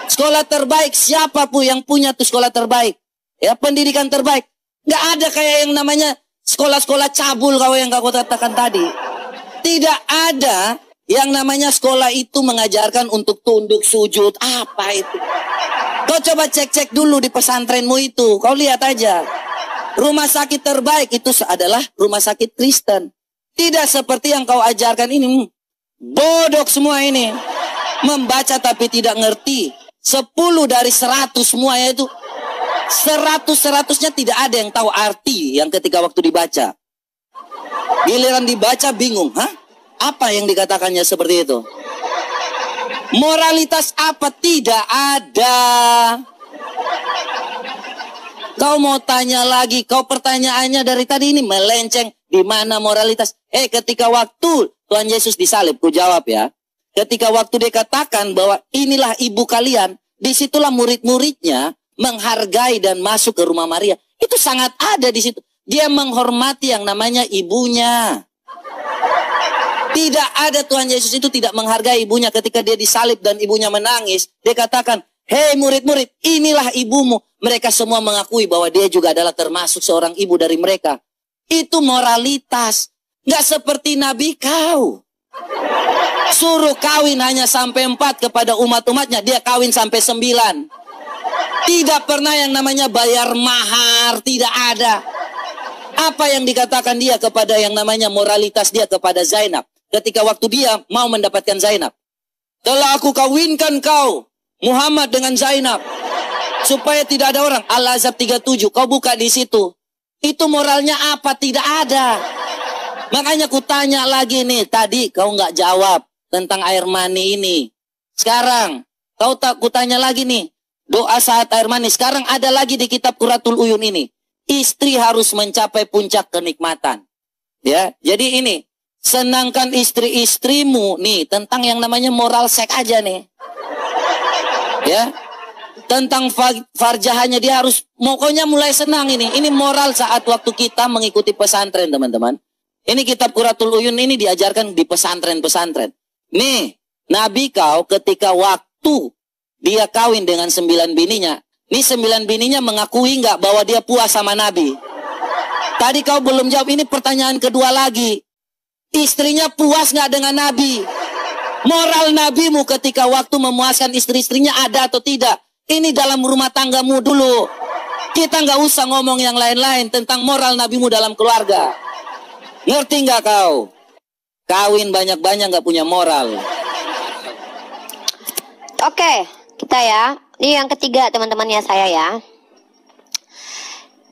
S4: Sekolah terbaik, siapa pun yang punya tuh sekolah terbaik. Ya, pendidikan terbaik. Nggak ada kayak yang namanya sekolah-sekolah cabul kau yang kau katakan tadi. Tidak ada yang namanya sekolah itu mengajarkan untuk tunduk sujud. Apa itu? Kau coba cek-cek dulu di pesantrenmu itu. Kau lihat aja. Rumah sakit terbaik itu adalah rumah sakit Kristen. Tidak seperti yang kau ajarkan ini. Bodoh semua ini. Membaca tapi tidak ngerti. 10 dari 100 semuanya itu. 100-100-nya tidak ada yang tahu arti yang ketika waktu dibaca. Giliran dibaca bingung. Hah? Apa yang dikatakannya seperti itu? Moralitas apa? Tidak ada. Kau mau tanya lagi, kau pertanyaannya dari tadi ini melenceng. Di mana moralitas? Ketika waktu Tuhan Yesus disalib, ku jawab ya. Ketika waktu dia katakan bahwa inilah ibu kalian, disitulah murid-muridnya menghargai dan masuk ke rumah Maria. Itu sangat ada di situ. Dia menghormati yang namanya ibunya. Tidak ada Tuhan Yesus itu tidak menghargai ibunya ketika dia disalib dan ibunya menangis. Dia katakan, hei murid-murid, inilah ibumu. Mereka semua mengakui bahwa dia juga adalah termasuk seorang ibu dari mereka. Itu moralitas. Nggak seperti Nabi kau. Suruh kawin hanya sampai 4 kepada umat-umatnya. Dia kawin sampai 9. Tidak pernah yang namanya bayar mahar. Tidak ada. Apa yang dikatakan dia kepada yang namanya moralitas dia kepada Zainab. Ketika waktu dia mau mendapatkan Zainab. Telah aku kawinkan kau, Muhammad dengan Zainab. Supaya tidak ada orang. Al-Ahzab 37, kau buka di situ. Itu moralnya apa? Tidak ada. Makanya kutanya lagi nih, tadi kau nggak jawab tentang air mani ini. Sekarang, kau tak kutanya lagi nih, doa saat air mani. Sekarang ada lagi di kitab Qurratul Uyun ini. Istri harus mencapai puncak kenikmatan. Ya, jadi ini, senangkan istri-istrimu nih, tentang yang namanya moral seks aja nih. Ya, tentang farjahannya dia harus, pokoknya mulai senang ini. Ini moral saat waktu kita mengikuti pesantren, teman-teman. Ini kitab Qurratul Uyun ini diajarkan di pesantren-pesantren. Nih, Nabi kau ketika waktu dia kawin dengan 9 bininya. Nih 9 bininya mengakui nggak bahwa dia puas sama Nabi? Tadi kau belum jawab, ini pertanyaan kedua lagi. Istrinya puas nggak dengan Nabi? Moral nabimu ketika waktu memuaskan istri-istrinya ada atau tidak? Ini dalam rumah tanggamu dulu. Kita nggak usah ngomong yang lain-lain tentang moral nabimu dalam keluarga. Ngerti nggak kau? Kawin banyak-banyak nggak punya moral.
S3: Oke, kita ya. Ini yang ketiga teman-temannya saya ya.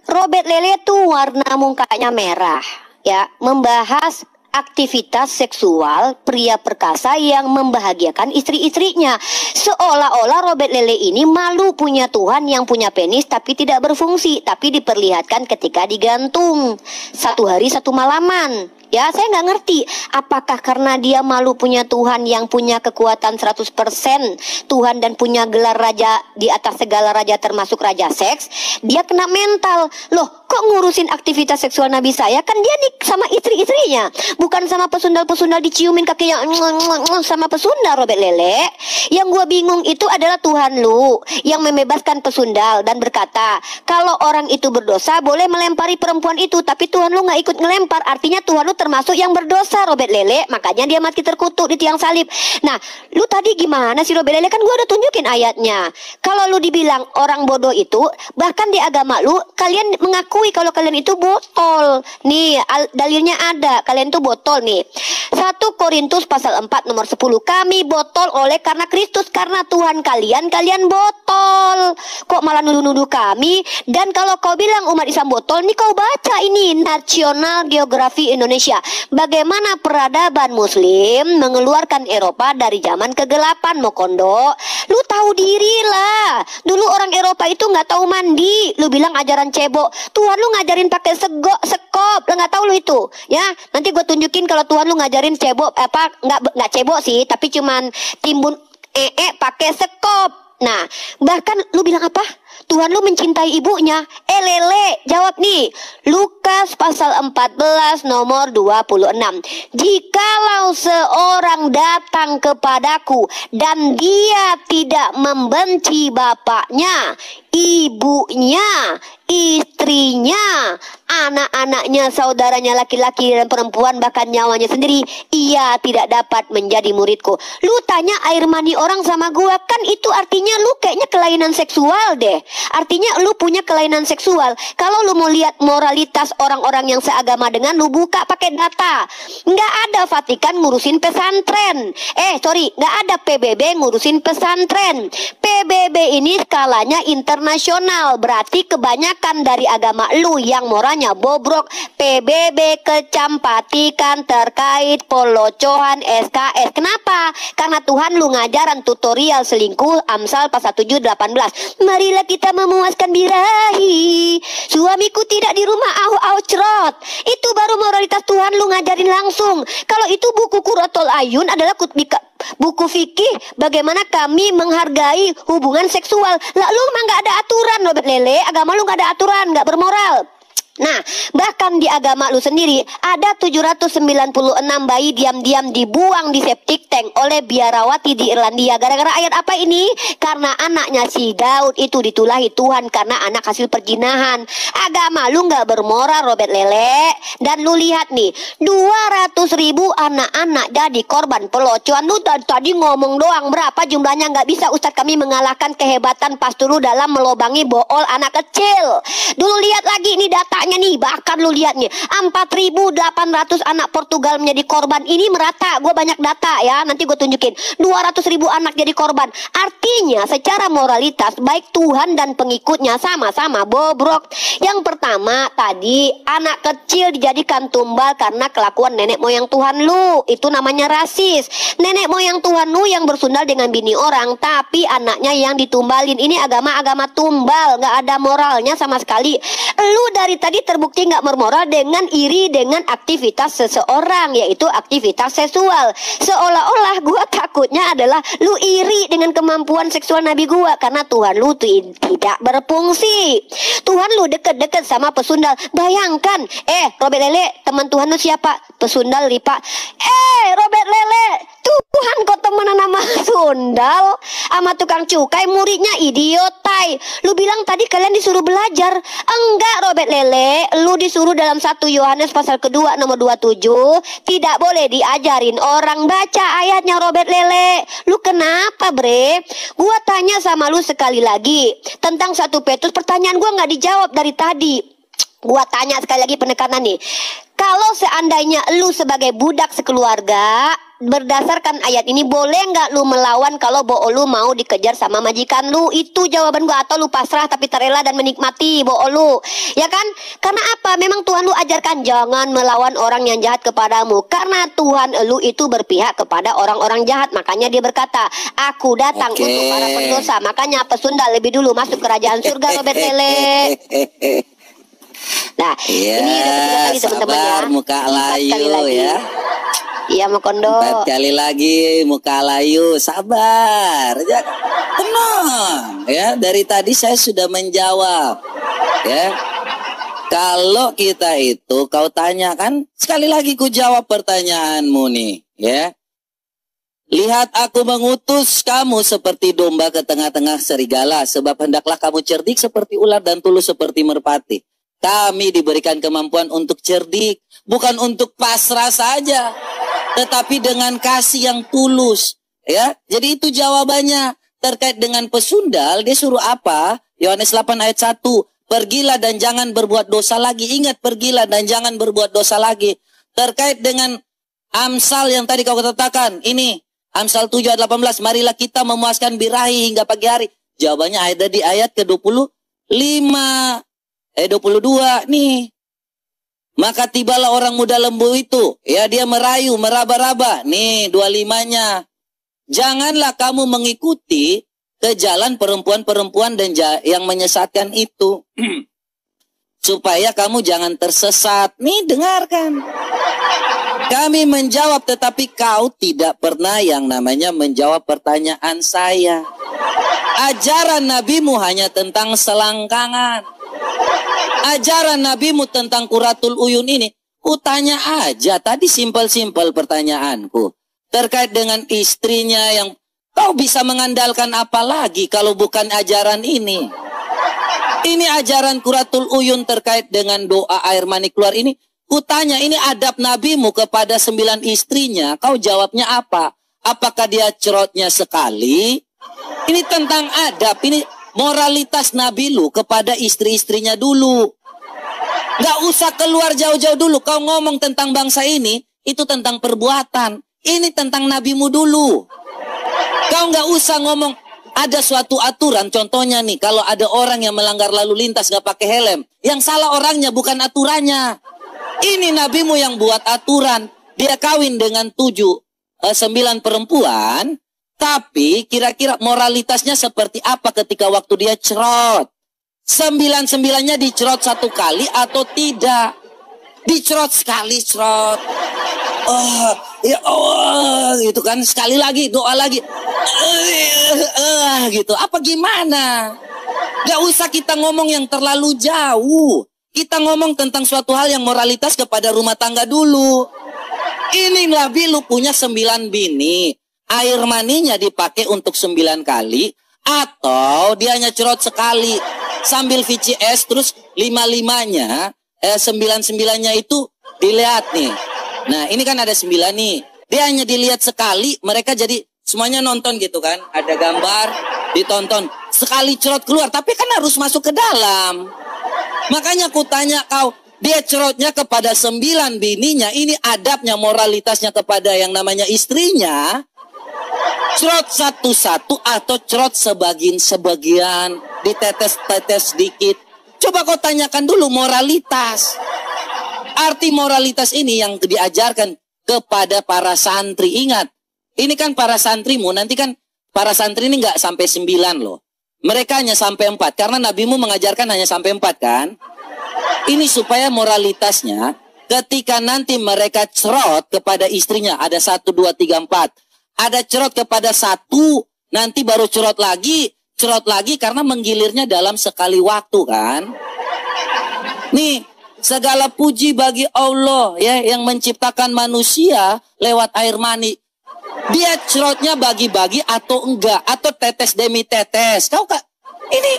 S3: Robert Lele tuh warna mukanya merah. Ya, membahas aktivitas seksual pria perkasa yang membahagiakan istri-istrinya. Seolah-olah Robert Lele ini malu punya Tuhan yang punya penis tapi tidak berfungsi, tapi diperlihatkan ketika digantung 1 hari 1 malaman. Ya, saya nggak ngerti apakah karena dia malu punya Tuhan yang punya kekuatan 100% Tuhan dan punya gelar raja di atas segala raja termasuk raja seks, dia kena mental. Loh, kok ngurusin aktivitas seksual Nabi saya? Kan dia nih sama istri-istrinya, bukan sama pesundal-pesundal diciumin kakinya sama pesundal. Robert Lele, yang gua bingung itu adalah Tuhan lu yang membebaskan pesundal dan berkata kalau orang itu berdosa boleh melempari perempuan itu, tapi Tuhan lu nggak ikut ngelempar, artinya Tuhan lu termasuk yang berdosa. Robert Lele, makanya dia mati terkutuk di tiang salib. Nah, lu tadi gimana sih Robert Lele? Kan gua udah tunjukin ayatnya. Kalau lu dibilang orang bodoh itu, bahkan di agama lu, kalian mengakui kalau kalian itu botol. Nih, dalilnya ada, kalian itu botol nih. 1 Korintus pasal 4 nomor 10. Kami botol oleh karena Kristus, karena Tuhan kalian botol. Kok malah nuduh-nuduh kami? Dan kalau kau bilang umat Islam botol, nih kau baca ini National Geography Indonesia. Bagaimana peradaban Muslim mengeluarkan Eropa dari zaman kegelapan, Mokondo. Lu tahu diri lah. Dulu orang Eropa itu nggak tahu mandi. Lu bilang ajaran cebok. Tuhan lu ngajarin pakai sekop. Lu nggak tahu lu itu. Ya, nanti gue tunjukin kalau Tuhan lu ngajarin cebok apa nggak cebok sih, tapi cuman timbun pakai sekop. Nah, bahkan lu bilang apa? Tuhan lu mencintai ibunya. Lele, jawab nih. Lukas pasal 14 nomor 26. Jikalau seorang datang kepadaku dan dia tidak membenci bapaknya, ibunya, istrinya, anak-anaknya, saudaranya laki-laki dan perempuan, bahkan nyawanya sendiri, ia tidak dapat menjadi muridku. Lu tanya air mani orang sama gua, kan itu artinya lu kayaknya kelainan seksual deh. Artinya lu punya kelainan seksual. Kalau lu mau lihat moralitas orang-orang yang seagama dengan lu, buka pakai data. Nggak ada Vatikan ngurusin pesantren. Nggak ada PBB ngurusin pesantren. PBB ini skalanya internasional. Berarti kebanyakan dari agama lu yang moralnya bobrok. PBB kecampatikan terkait polocohan SKS. Kenapa? Karena Tuhan lu ngajaran tutorial selingkuh, Amsal pasal 7:18. Marilah kita memuaskan birahi, suamiku tidak di rumah cerot. Itu baru moralitas Tuhan lu ngajarin langsung. Kalau itu buku Qurratul Ayun adalah buku fikih bagaimana kami menghargai hubungan seksual. Lah lu mah nggak ada aturan, Robert Lele. Agama lu nggak ada aturan, nggak bermoral. Nah, bahkan di agama lu sendiri ada 796 bayi diam-diam dibuang di septic tank oleh biarawati di Irlandia. Gara-gara ayat apa ini? Karena anaknya si Daud itu ditulahi Tuhan karena anak hasil perjinahan. Agama lu nggak bermoral, Robert Lele. Dan lu lihat nih, 200.000 anak-anak jadi korban pelecehan. Lu tadi ngomong doang, berapa jumlahnya nggak bisa Ustadz kami mengalahkan kehebatan pastor lu dalam melobangi bool anak kecil. Dulu lihat lagi ini data Beritanya nih, bahkan lu lihat nih, 4.800 anak Portugal menjadi korban. Ini merata, gue banyak data ya, nanti gue tunjukin. 200.000 anak jadi korban. Artinya secara moralitas baik Tuhan dan pengikutnya sama-sama bobrok. Yang pertama tadi, anak kecil dijadikan tumbal karena kelakuan nenek moyang Tuhan lu. Itu namanya rasis. Nenek moyang Tuhan lu yang bersundal dengan bini orang, tapi anaknya yang ditumbalin. Ini agama tumbal, nggak ada moralnya sama sekali. Lu dari tadi terbukti nggak bermoral dengan iri dengan aktivitas seseorang, yaitu aktivitas seksual. Seolah-olah gua takutnya adalah lu iri dengan kemampuan seksual Nabi gua, karena Tuhan lu tidak berfungsi. Tuhan lu deket-deket sama pesundal. Bayangkan, Robert Lele, teman Tuhan lu siapa? Pesundal Ripa. Robert Lele, Tuhan kok temenan sama sundal, sama tukang cukai, muridnya idiot tai. Lu bilang tadi kalian disuruh belajar. Enggak Robert Lele, lu disuruh dalam 1 Yohanes pasal kedua nomor 27, tidak boleh diajarin orang baca ayatnya Robert Lele. Lu kenapa bre? Gua tanya sama lu sekali lagi tentang 1 Petrus, pertanyaan gua nggak dijawab dari tadi. Gua tanya sekali lagi, penekanan nih. Kalau seandainya lu sebagai budak sekeluarga, berdasarkan ayat ini boleh nggak lu melawan kalau bo'o lu mau dikejar sama majikan lu? Itu jawaban gua. Atau lu pasrah tapi terela dan menikmati bo'o lu, ya kan? Karena apa? Memang Tuhan lu ajarkan jangan melawan orang yang jahat kepadamu, karena Tuhan lu itu berpihak kepada orang-orang jahat. Makanya dia berkata, aku datang untuk para pendosa. Makanya pesundal lebih dulu masuk kerajaan surga, Robert Lele. Nah, ini udah ketiga kali teman-teman ya.
S4: Muka layu ya.
S3: Iya, mau kondo.
S4: 4 kali lagi muka layu. Sabar. Ya, tenang. Ya, dari tadi saya sudah menjawab. Ya. Kalau kita itu kau tanya kan, sekali lagi ku jawab pertanyaanmu nih, ya. Lihat aku mengutus kamu seperti domba ke tengah-tengah serigala, sebab hendaklah kamu cerdik seperti ular dan tulus seperti merpati. Kami diberikan kemampuan untuk cerdik, bukan untuk pasrah saja, tetapi dengan kasih yang tulus. Ya, jadi itu jawabannya. Terkait dengan pesundal, dia suruh apa? Yohanes 8 ayat 1. Pergilah dan jangan berbuat dosa lagi. Ingat, pergilah dan jangan berbuat dosa lagi. Terkait dengan Amsal yang tadi kau katakan, ini Amsal 7 ayat 18. Marilah kita memuaskan birahi hingga pagi hari. Jawabannya ada di ayat ke-25. 22 nih. Maka tibalah orang muda lembu itu, ya, dia merayu, meraba-raba. Nih 25-nya. Janganlah kamu mengikuti ke jalan perempuan-perempuan dan yang menyesatkan itu. Supaya kamu jangan tersesat. Nih dengarkan. Kami menjawab, tetapi kau tidak pernah yang namanya menjawab pertanyaan saya. Ajaran nabimu hanya tentang selangkangan. Ajaran nabimu tentang Qurratul Uyun ini, ku tanya aja, tadi simpel-simpel pertanyaanku. Terkait dengan istrinya yang kau bisa mengandalkan apa lagi kalau bukan ajaran ini? Ini ajaran Qurratul Uyun terkait dengan doa air mani keluar ini. Ku tanya, ini adab nabimu kepada 9 istrinya, kau jawabnya apa? Apakah dia cerotnya sekali? Ini tentang adab, ini moralitas Nabi lu kepada istri-istrinya dulu. Gak usah keluar jauh-jauh dulu. Kau ngomong tentang bangsa ini, itu tentang perbuatan. Ini tentang nabimu dulu. Kau gak usah ngomong ada suatu aturan. Contohnya nih, kalau ada orang yang melanggar lalu lintas gak pakai helm, yang salah orangnya bukan aturannya. Ini nabimu yang buat aturan. Dia kawin dengan 9 perempuan. Tapi kira-kira moralitasnya seperti apa ketika waktu dia cerot? 9-9-nya dicerot 1 kali atau tidak? Dicerot sekali, cerot. Gitu kan. Sekali lagi, doa lagi. Gitu. Apa gimana? Gak usah kita ngomong yang terlalu jauh. Kita ngomong tentang suatu hal yang moralitas kepada rumah tangga dulu. Ini Nabi lu punya 9 bini. Air maninya dipakai untuk 9 kali, atau dia hanya cerot sekali sambil VCS, terus 5-5-nya 9-9-nya itu dilihat nih. Nah ini kan ada 9 nih, dia hanya dilihat sekali, mereka jadi semuanya nonton gitu kan, ada gambar ditonton sekali cerot keluar, tapi kan harus masuk ke dalam. Makanya ku tanya kau, dia cerotnya kepada 9 bininya, ini adabnya, moralitasnya kepada yang namanya istrinya. Cerot satu-satu atau cerot sebagian, ditetes-tetes sedikit. Coba kau tanyakan dulu moralitas. Arti moralitas ini yang diajarkan kepada para santri. Ingat, ini kan para santrimu, nanti kan para santri ini nggak sampai 9 loh. Mereka hanya sampai 4, karena nabimu mengajarkan hanya sampai 4 kan. Ini supaya moralitasnya, ketika nanti mereka cerot kepada istrinya, ada 1, 2, 3, 4. Ada cerot kepada 1, nanti baru cerot lagi karena menggilirnya dalam sekali waktu kan. Nih, segala puji bagi Allah ya yang menciptakan manusia lewat air mani. Dia cerotnya bagi-bagi atau enggak, atau tetes demi tetes. Kau kak, ini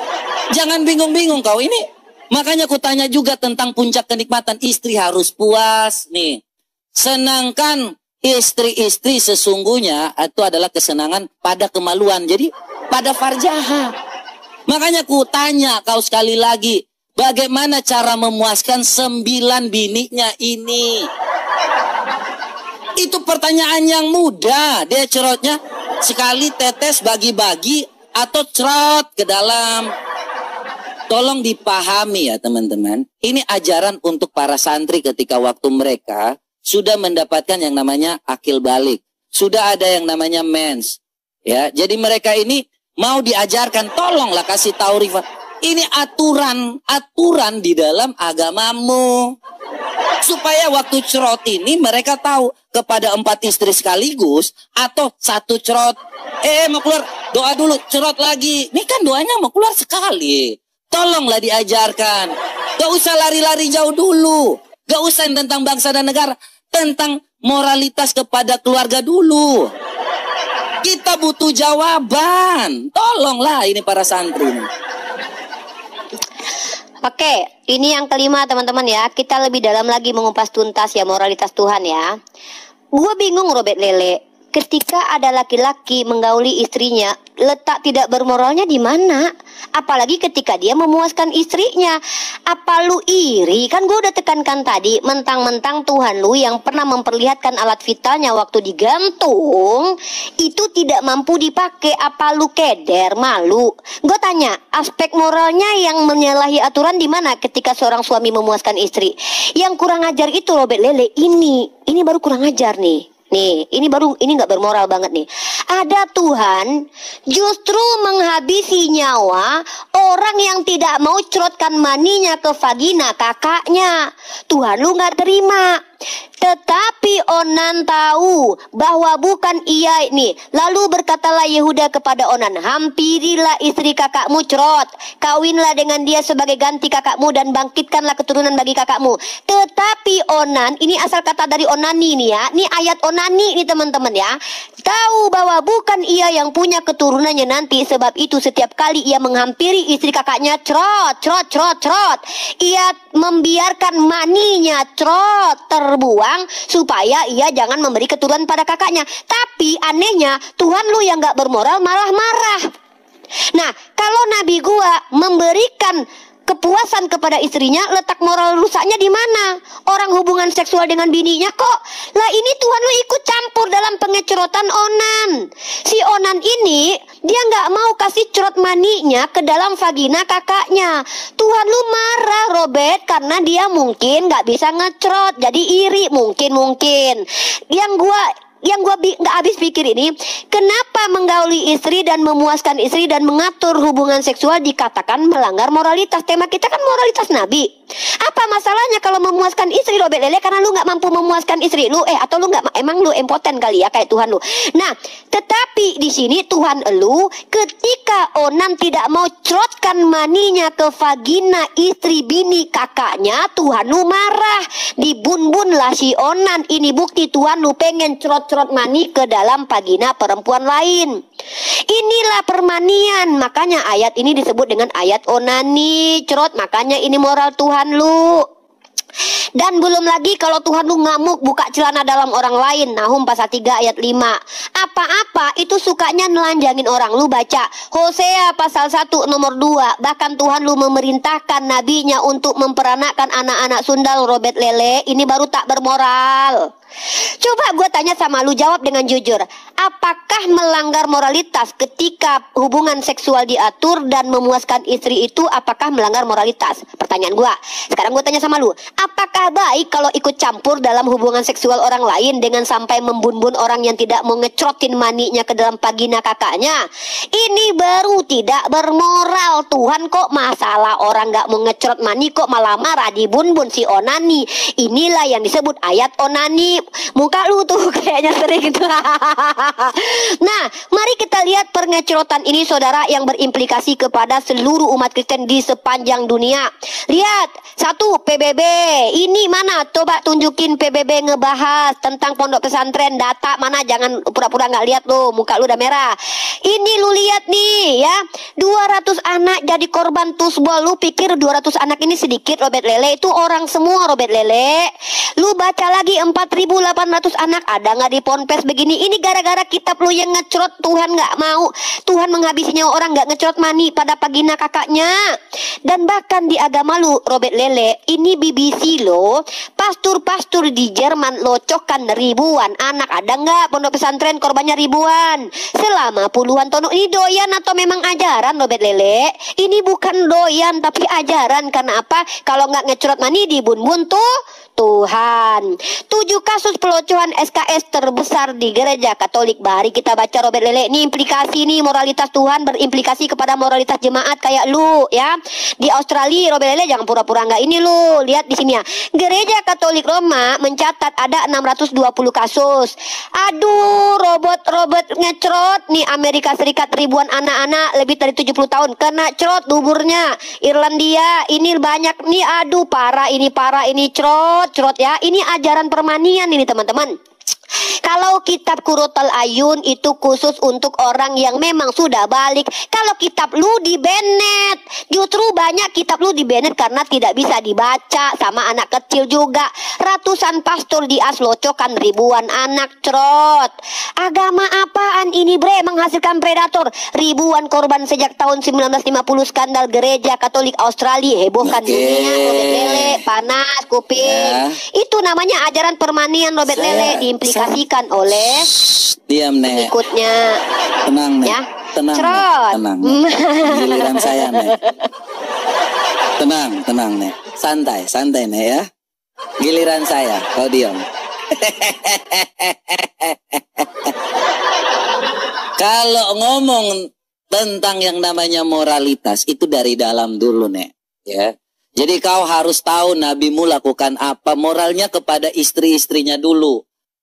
S4: jangan bingung-bingung kau ini. Makanya aku tanya juga tentang puncak kenikmatan. Istri harus puas nih. Senangkan istri-istri sesungguhnya itu adalah kesenangan pada kemaluan. Jadi pada farjaha. Makanya ku tanya kau sekali lagi, bagaimana cara memuaskan 9 bininya ini? Itu pertanyaan yang mudah. Dia cerotnya sekali tetes bagi-bagi atau cerot ke dalam. Tolong dipahami ya teman-teman. Ini ajaran untuk para santri ketika waktu mereka sudah mendapatkan yang namanya akil balik. Sudah ada yang namanya mens. Ya, jadi mereka ini mau diajarkan, tolonglah kasih tahu Rifa. Ini aturan di dalam agamamu. Supaya waktu cerot ini mereka tahu kepada 4 istri sekaligus atau 1 cerot. Mau keluar, doa dulu, cerot lagi. Ini kan doanya mau keluar sekali. Tolonglah diajarkan. Gak usah lari-lari jauh dulu. Gak usah tentang bangsa dan negara. Tentang moralitas kepada keluarga dulu. Kita butuh jawaban. Tolonglah ini para santri.
S3: Oke, ini yang kelima teman-teman ya. Kita lebih dalam lagi mengupas tuntas ya moralitas Tuhan ya. Gua bingung Robert Lele. Ketika ada laki-laki menggauli istrinya, letak tidak bermoralnya di mana? Apalagi ketika dia memuaskan istrinya. Apa lu iri? Kan gue udah tekankan tadi, mentang-mentang Tuhan lu yang pernah memperlihatkan alat vitalnya waktu digantung, itu tidak mampu dipakai. Apa lu keder, malu? Gue tanya, aspek moralnya yang menyalahi aturan di mana ketika seorang suami memuaskan istri? Yang kurang ajar itu Robert Lele, ini baru kurang ajar nih. Nih, ini nggak bermoral banget nih. Ada Tuhan justru menghabisi nyawa orang yang tidak mau cerotkan maninya ke vagina kakaknya. Tuhan lu nggak terima. Tetapi Onan tahu bahwa bukan ia ini. Lalu berkatalah Yehuda kepada Onan, hampirilah istri kakakmu cerot, kawinlah dengan dia sebagai ganti kakakmu dan bangkitkanlah keturunan bagi kakakmu. Tetapi Onan, ini asal kata dari onani nih ya. Ini ayat onani nih teman-teman ya. Tahu bahwa bukan ia yang punya keturunannya nanti, sebab itu setiap kali ia menghampiri istri kakaknya cerot. Ia membiarkan maninya cerot terbuang supaya ia jangan memberi keturunan pada kakaknya. Tapi anehnya Tuhan lu yang gak bermoral malah marah. Nah, kalau Nabi gua memberikan kepuasan kepada istrinya, letak moral rusaknya di mana? Orang hubungan seksual dengan bininya kok. Lah ini Tuhan lu ikut campur dalam pengecerotan Onan. Si Onan ini dia nggak mau kasih cerot maninya ke dalam vagina kakaknya. Tuhan lu marah Robert karena dia mungkin nggak bisa ngecerot, jadi iri mungkin. Yang gua nggak habis pikir ini, kenapa menggauli istri dan memuaskan istri dan mengatur hubungan seksual dikatakan melanggar moralitas? Tema kita kan moralitas Nabi. Apa masalahnya kalau memuaskan istri Robert Lele? Karena lu nggak mampu memuaskan istri lu, atau lu nggak, emang lu impoten kali ya kayak Tuhan lu. Nah, tetapi di sini Tuhan lu ketika Onan tidak mau cerotkan maninya ke vagina istri bini kakaknya, Tuhan lu marah. Dibun-bunlah si Onan. Ini bukti Tuhan lu pengen cerot mani ke dalam vagina perempuan lain. Inilah permanian. Makanya ayat ini disebut dengan ayat onani, cerot. Makanya ini moral Tuhan lu. Dan belum lagi kalau Tuhan lu ngamuk buka celana dalam orang lain. Nahum pasal 3 ayat 5. Apa-apa itu sukanya nelanjangin orang. Lu baca Hosea pasal 1 nomor 2. Bahkan Tuhan lu memerintahkan nabinya untuk memperanakkan anak-anak sundal robet lele. Ini baru tak bermoral. Coba gue tanya sama lu, jawab dengan jujur. Apakah melanggar moralitas ketika hubungan seksual diatur dan memuaskan istri itu? Apakah melanggar moralitas? Pertanyaan gue. Sekarang gue tanya sama lu, apakah baik kalau ikut campur dalam hubungan seksual orang lain dengan sampai membun-bun orang yang tidak mau ngecrotin maninya ke dalam vagina kakaknya? Ini baru tidak bermoral. Tuhan kok masalah orang gak mau ngecrot mani kok malah marah dibun-bun si onani. Inilah yang disebut ayat onani. Muka lu tuh kayaknya sering gitu. Nah, mari kita lihat pengecrotan ini saudara, yang berimplikasi kepada seluruh umat Kristen di sepanjang dunia. Lihat, satu, PBB. Ini mana? Coba tunjukin PBB ngebahas tentang pondok pesantren. Data mana? Jangan pura-pura nggak lihat lu, muka lu udah merah. Ini lu lihat nih ya, 200 anak jadi korban tusbol. Lu pikir 200 anak ini sedikit robet lele? Itu orang semua robet lele. Lu baca lagi 4.800 anak ada nggak di ponpes begini? Ini gara-gara kitab lu yang ngecrot. Tuhan nggak mau. Tuhan menghabisi nyawa orang nggak ngecrot mani pada vagina kakaknya. Dan bahkan di agama lu robet lele, ini BBC lo, pastor-pastor di Jerman locokkan ribuan anak. Ada nggak pondok pesantren korbannya ribuan selama puluhan tahun? Ini doyan atau memang ajaran robet lele? Ini bukan doyan tapi ajaran. Karena apa? Kalau nggak ngecrot mani dibun-bun tuh Tuhan. 7 kasus pelocohan SKS terbesar di gereja Katolik. Mari kita baca robet lele. Ini implikasi nih, moralitas Tuhan berimplikasi kepada moralitas jemaat kayak lu ya. Di Australia robet lele jangan pura-pura nggak. Ini lu lihat di sini ya. Gereja Katolik Roma mencatat ada 620 kasus. Aduh, robot ngecrot nih. Amerika Serikat ribuan anak-anak lebih dari 70 tahun kena cerot duburnya. Irlandia ini banyak nih. Aduh, parah ini cerot ya. Ini ajaran permanian ini teman-teman. Kalau kitab Kurotal Ayun itu khusus untuk orang yang memang sudah balik. Kalau kitab lu di banned. Justru banyak kitab lu di banned karena tidak bisa dibaca sama anak kecil juga. Ratusan pastor di aslocokan ribuan anak cerot. Agama apaan ini bre? Menghasilkan predator. Ribuan korban sejak tahun 1950. Skandal gereja Katolik Australia hebohkan dunia. Robet lele, panas kuping ya. Itu namanya ajaran permanian robet lele diimplikasikan oleh
S4: diam nek
S3: ikutnya.
S4: Tenang nek ya? Tenang nek. Tenang nek. Giliran saya nek. Tenang nek. Santai nek ya. Giliran saya, kau diam. Kalau ngomong tentang yang namanya moralitas itu dari dalam dulu nek ya. Jadi kau harus tahu nabimu lakukan apa, moralnya kepada istri-istrinya dulu.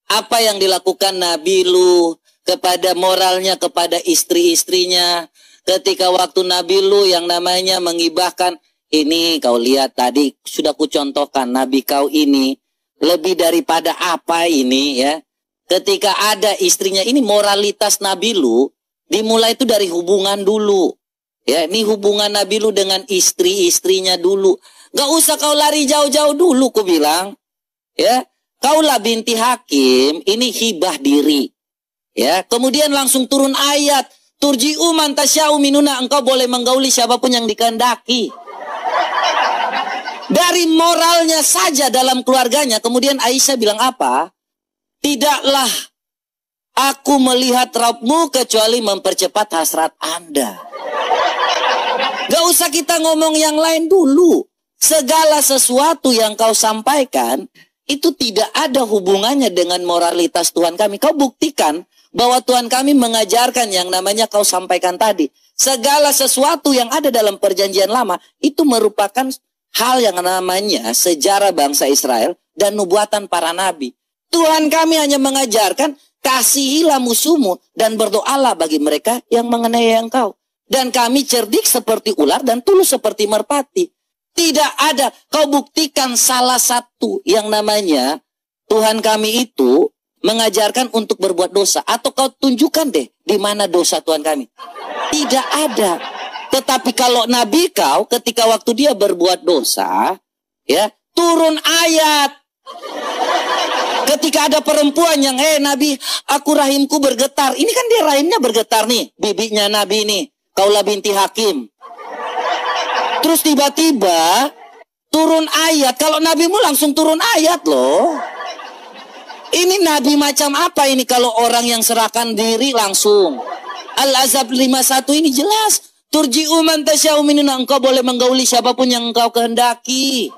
S4: Apa yang dilakukan Nabi lu kepada moralnya kepada istri-istrinya. Ketika waktu Nabi lu yang namanya mengibahkan, ini kau lihat tadi sudah kucontohkan Nabi kau ini lebih daripada apa ini ya. Ketika ada istrinya, ini moralitas Nabi lu dimulai itu dari hubungan dulu. Ya, ini hubungan Nabi lu dengan istri-istrinya dulu. Gak usah kau lari jauh-jauh dulu ku bilang. Ya. Kaulah binti hakim, ini hibah diri. Ya, kemudian langsung turun ayat, turji'u man tasya'u minuna, engkau boleh menggauli siapapun yang dikehendaki. Dari moralnya saja dalam keluarganya, kemudian Aisyah bilang apa? Tidaklah aku melihat Rabbmu kecuali mempercepat hasrat Anda. Gak usah kita ngomong yang lain dulu. Segala sesuatu yang kau sampaikan itu tidak ada hubungannya dengan moralitas Tuhan kami. Kau buktikan bahwa Tuhan kami mengajarkan yang namanya kau sampaikan tadi. Segala sesuatu yang ada dalam perjanjian lama itu merupakan hal yang namanya sejarah bangsa Israel dan nubuatan para nabi. Tuhan kami hanya mengajarkan kasihilah musuhmu dan berdoalah bagi mereka yang menganiaya engkau. Dan kami cerdik seperti ular dan tulus seperti merpati. Tidak ada, kau buktikan salah satu yang namanya Tuhan kami itu mengajarkan untuk berbuat dosa. Atau kau tunjukkan deh di mana dosa Tuhan kami. Tidak ada. Tetapi kalau Nabi kau ketika waktu dia berbuat dosa, ya turun ayat. Ketika ada perempuan yang, Nabi, aku rahimku bergetar. Ini kan dia rahimnya bergetar nih, bibinya Nabi nih, Khawlah binti Hakim. Terus tiba-tiba turun ayat. Kalau Nabimu langsung turun ayat loh. Ini Nabi macam apa ini kalau orang yang serahkan diri langsung? Al-Azab 51 ini jelas. Turji'u man tasya'u minna, engkau boleh menggauli siapapun yang engkau kehendaki.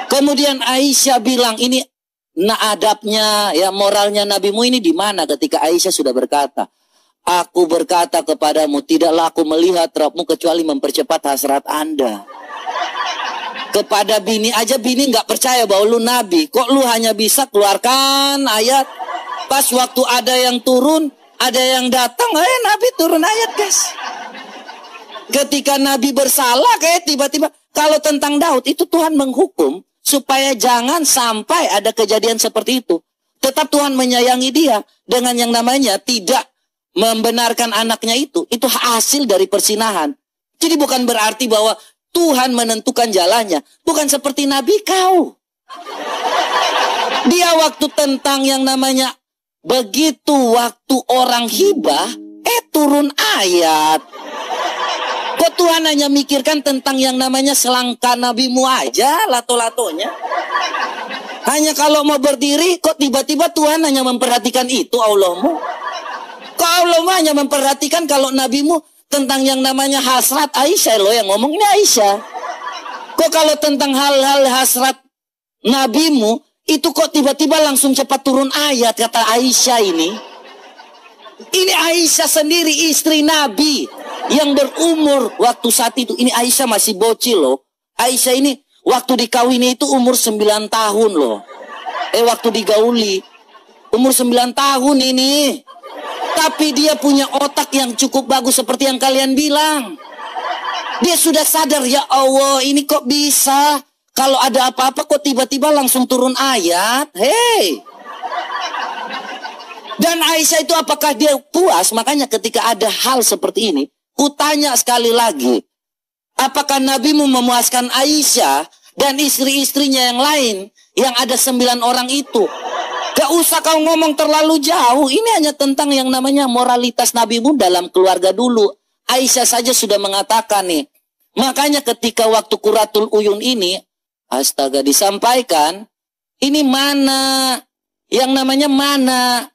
S4: Kemudian Aisyah bilang, ini adabnya, ya moralnya Nabimu ini di mana ketika Aisyah sudah berkata, aku berkata kepadamu, tidaklah aku melihat Rabbmu kecuali mempercepat hasrat Anda. Kepada bini aja, bini nggak percaya bahwa lu Nabi. Kok lu hanya bisa keluarkan ayat? Pas waktu ada yang turun, ada yang datang, Nabi turun ayat, guys. Ketika Nabi bersalah, kayak tiba-tiba, kalau tentang Daud, itu Tuhan menghukum supaya jangan sampai ada kejadian seperti itu. Tetap Tuhan menyayangi dia dengan yang namanya tidak membenarkan anaknya itu hasil dari persinahan. Jadi bukan berarti bahwa Tuhan menentukan jalannya. Bukan seperti Nabi kau. Dia waktu tentang yang namanya begitu waktu orang hibah, turun ayat. Kok Tuhan hanya mikirkan tentang yang namanya selangkah Nabimu aja, lato-latonya? Hanya kalau mau berdiri, kok tiba-tiba Tuhan hanya memperhatikan itu Allahmu? Kok Allahmu hanya memperhatikan kalau Nabimu tentang yang namanya hasrat? Aisyah loh yang ngomong, ini Aisyah. Kok kalau tentang hal-hal hasrat Nabimu, itu kok tiba-tiba langsung cepat turun ayat, kata Aisyah ini? Ini Aisyah sendiri, istri Nabi yang berumur waktu saat itu. Ini Aisyah masih bocil loh. Aisyah ini waktu dikawini itu umur 9 tahun loh. Waktu digauli umur 9 tahun ini. Tapi dia punya otak yang cukup bagus seperti yang kalian bilang. Dia sudah sadar, ya Allah, ini kok bisa kalau ada apa-apa kok tiba-tiba langsung turun ayat. Hei. Dan Aisyah itu apakah dia puas? Makanya ketika ada hal seperti ini, kutanya sekali lagi, apakah Nabimu memuaskan Aisyah dan istri-istrinya yang lain yang ada 9 orang itu? Gak usah kau ngomong terlalu jauh. Ini hanya tentang yang namanya moralitas Nabimu dalam keluarga dulu. Aisyah saja sudah mengatakan nih. Makanya ketika waktu Qurratul Uyun ini, astaga, disampaikan, ini mana? Yang namanya mana?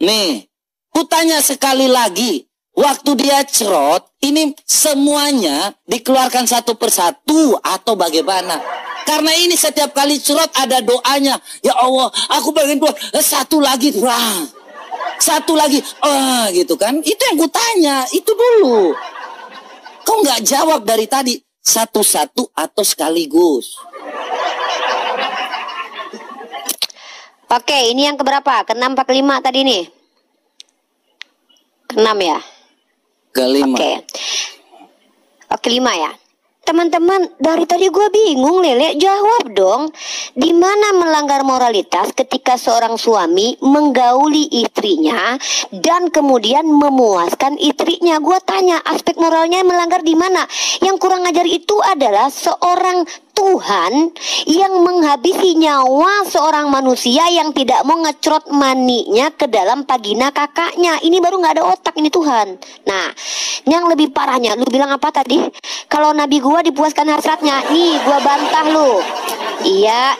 S4: Nih, kutanya sekali lagi. Waktu dia cerot, ini semuanya dikeluarkan satu persatu atau bagaimana? Karena ini setiap kali cerot ada doanya. Ya Allah, aku pengen keluar. Satu lagi. Wah. Satu lagi. Gitu kan. Itu yang kutanya. Itu dulu. Kau nggak jawab dari tadi. Satu-satu atau sekaligus.
S3: Oke, ini yang keberapa? Ke-6 apa ke-5 tadi nih? Ke-6 ya?
S4: Ke-5.
S3: Oke, 5 ya. Teman-teman, dari tadi gue bingung, Lele. Jawab dong. Di mana melanggar moralitas ketika seorang suami menggauli istrinya dan kemudian memuaskan istrinya? Gue tanya, aspek moralnya melanggar di mana? Yang kurang ajar itu adalah seorang Tuhan yang menghabisi nyawa seorang manusia yang tidak mau ngecrot maninya ke dalam vagina kakaknya. Ini baru nggak ada otak, ini Tuhan. Nah, yang lebih parahnya, lu bilang apa tadi? Kalau Nabi gua dipuaskan hasratnya, nih gua bantah lu. Iya,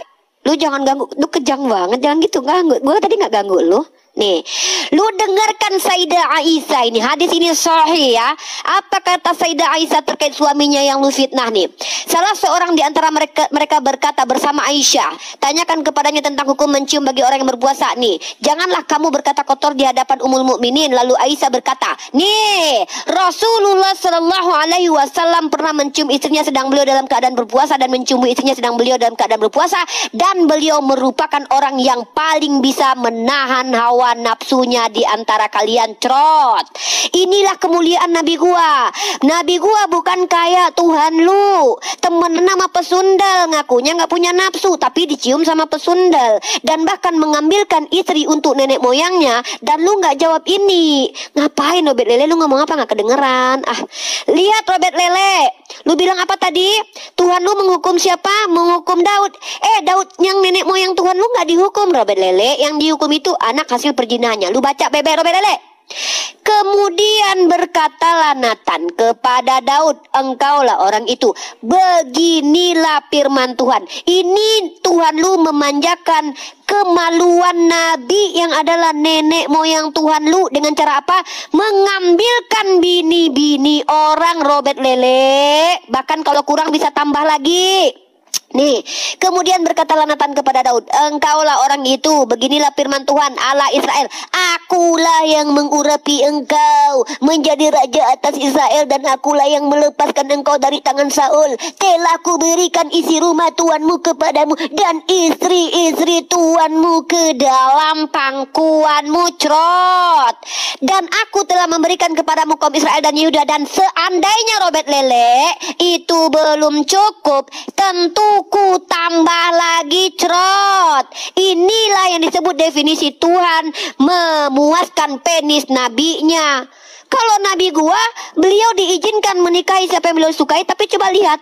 S3: lu jangan ganggu, lu kejang banget, jangan gitu ganggu. Gua tadi nggak ganggu lu. Nih, lu dengarkan Sayyidah Aisyah ini. Hadis ini sahih ya. Apa kata Sayyidah Aisyah terkait suaminya yang lu fitnah nih? Salah seorang di antara mereka berkata bersama Aisyah, tanyakan kepadanya tentang hukum mencium bagi orang yang berpuasa nih. Janganlah kamu berkata kotor di hadapan Ummul Mukminin. Lalu Aisyah berkata, nih, Rasulullah Shallallahu Alaihi Wasallam pernah mencium istrinya sedang beliau dalam keadaan berpuasa dan mencium istrinya sedang beliau dalam keadaan berpuasa, dan beliau merupakan orang yang paling bisa menahan hawa hawa nafsunya di antara kalian. Trot. Inilah kemuliaan Nabi gua. Nabi gua bukan kayak Tuhan lu. Temen nama pesundal, ngakunya nggak punya nafsu tapi dicium sama pesundal, dan bahkan mengambilkan istri untuk nenek moyangnya. Dan lu nggak jawab ini. Ngapain Robert Lele, lu ngomong apa nggak kedengeran? Lihat Robert Lele, lu bilang apa tadi? Tuhan lu menghukum siapa? Menghukum Daud. Daud yang nenek moyang Tuhan lu nggak dihukum Robert Lele. Yang dihukum itu anak hasil perjinahannya. Lu baca bebek Robert Lele. Kemudian berkatalah Nathan kepada Daud, engkaulah orang itu. Beginilah firman Tuhan. Ini Tuhan lu memanjakan kemaluan Nabi yang adalah nenek moyang Tuhan lu dengan cara apa? Mengambilkan bini-bini orang Robert Lele. Bahkan kalau kurang bisa tambah lagi. Nih, kemudian berkatalah Nathan kepada Daud, engkaulah orang itu, beginilah firman Tuhan Allah Israel, akulah yang mengurapi engkau menjadi raja atas Israel, dan akulah yang melepaskan engkau dari tangan Saul. Telah kuberikan isi rumah Tuanmu kepadamu, dan istri-istri Tuanmu ke dalam pangkuanmu. Trot. Dan aku telah memberikan kepadamu kaum Israel dan Yehuda. Dan seandainya Robert Lele itu belum cukup, tentu ku tambah lagi. Trot. Inilah yang disebut definisi Tuhan memuaskan penis nabinya. Kalau nabi gua, beliau diizinkan menikahi siapa yang beliau sukai, tapi coba lihat,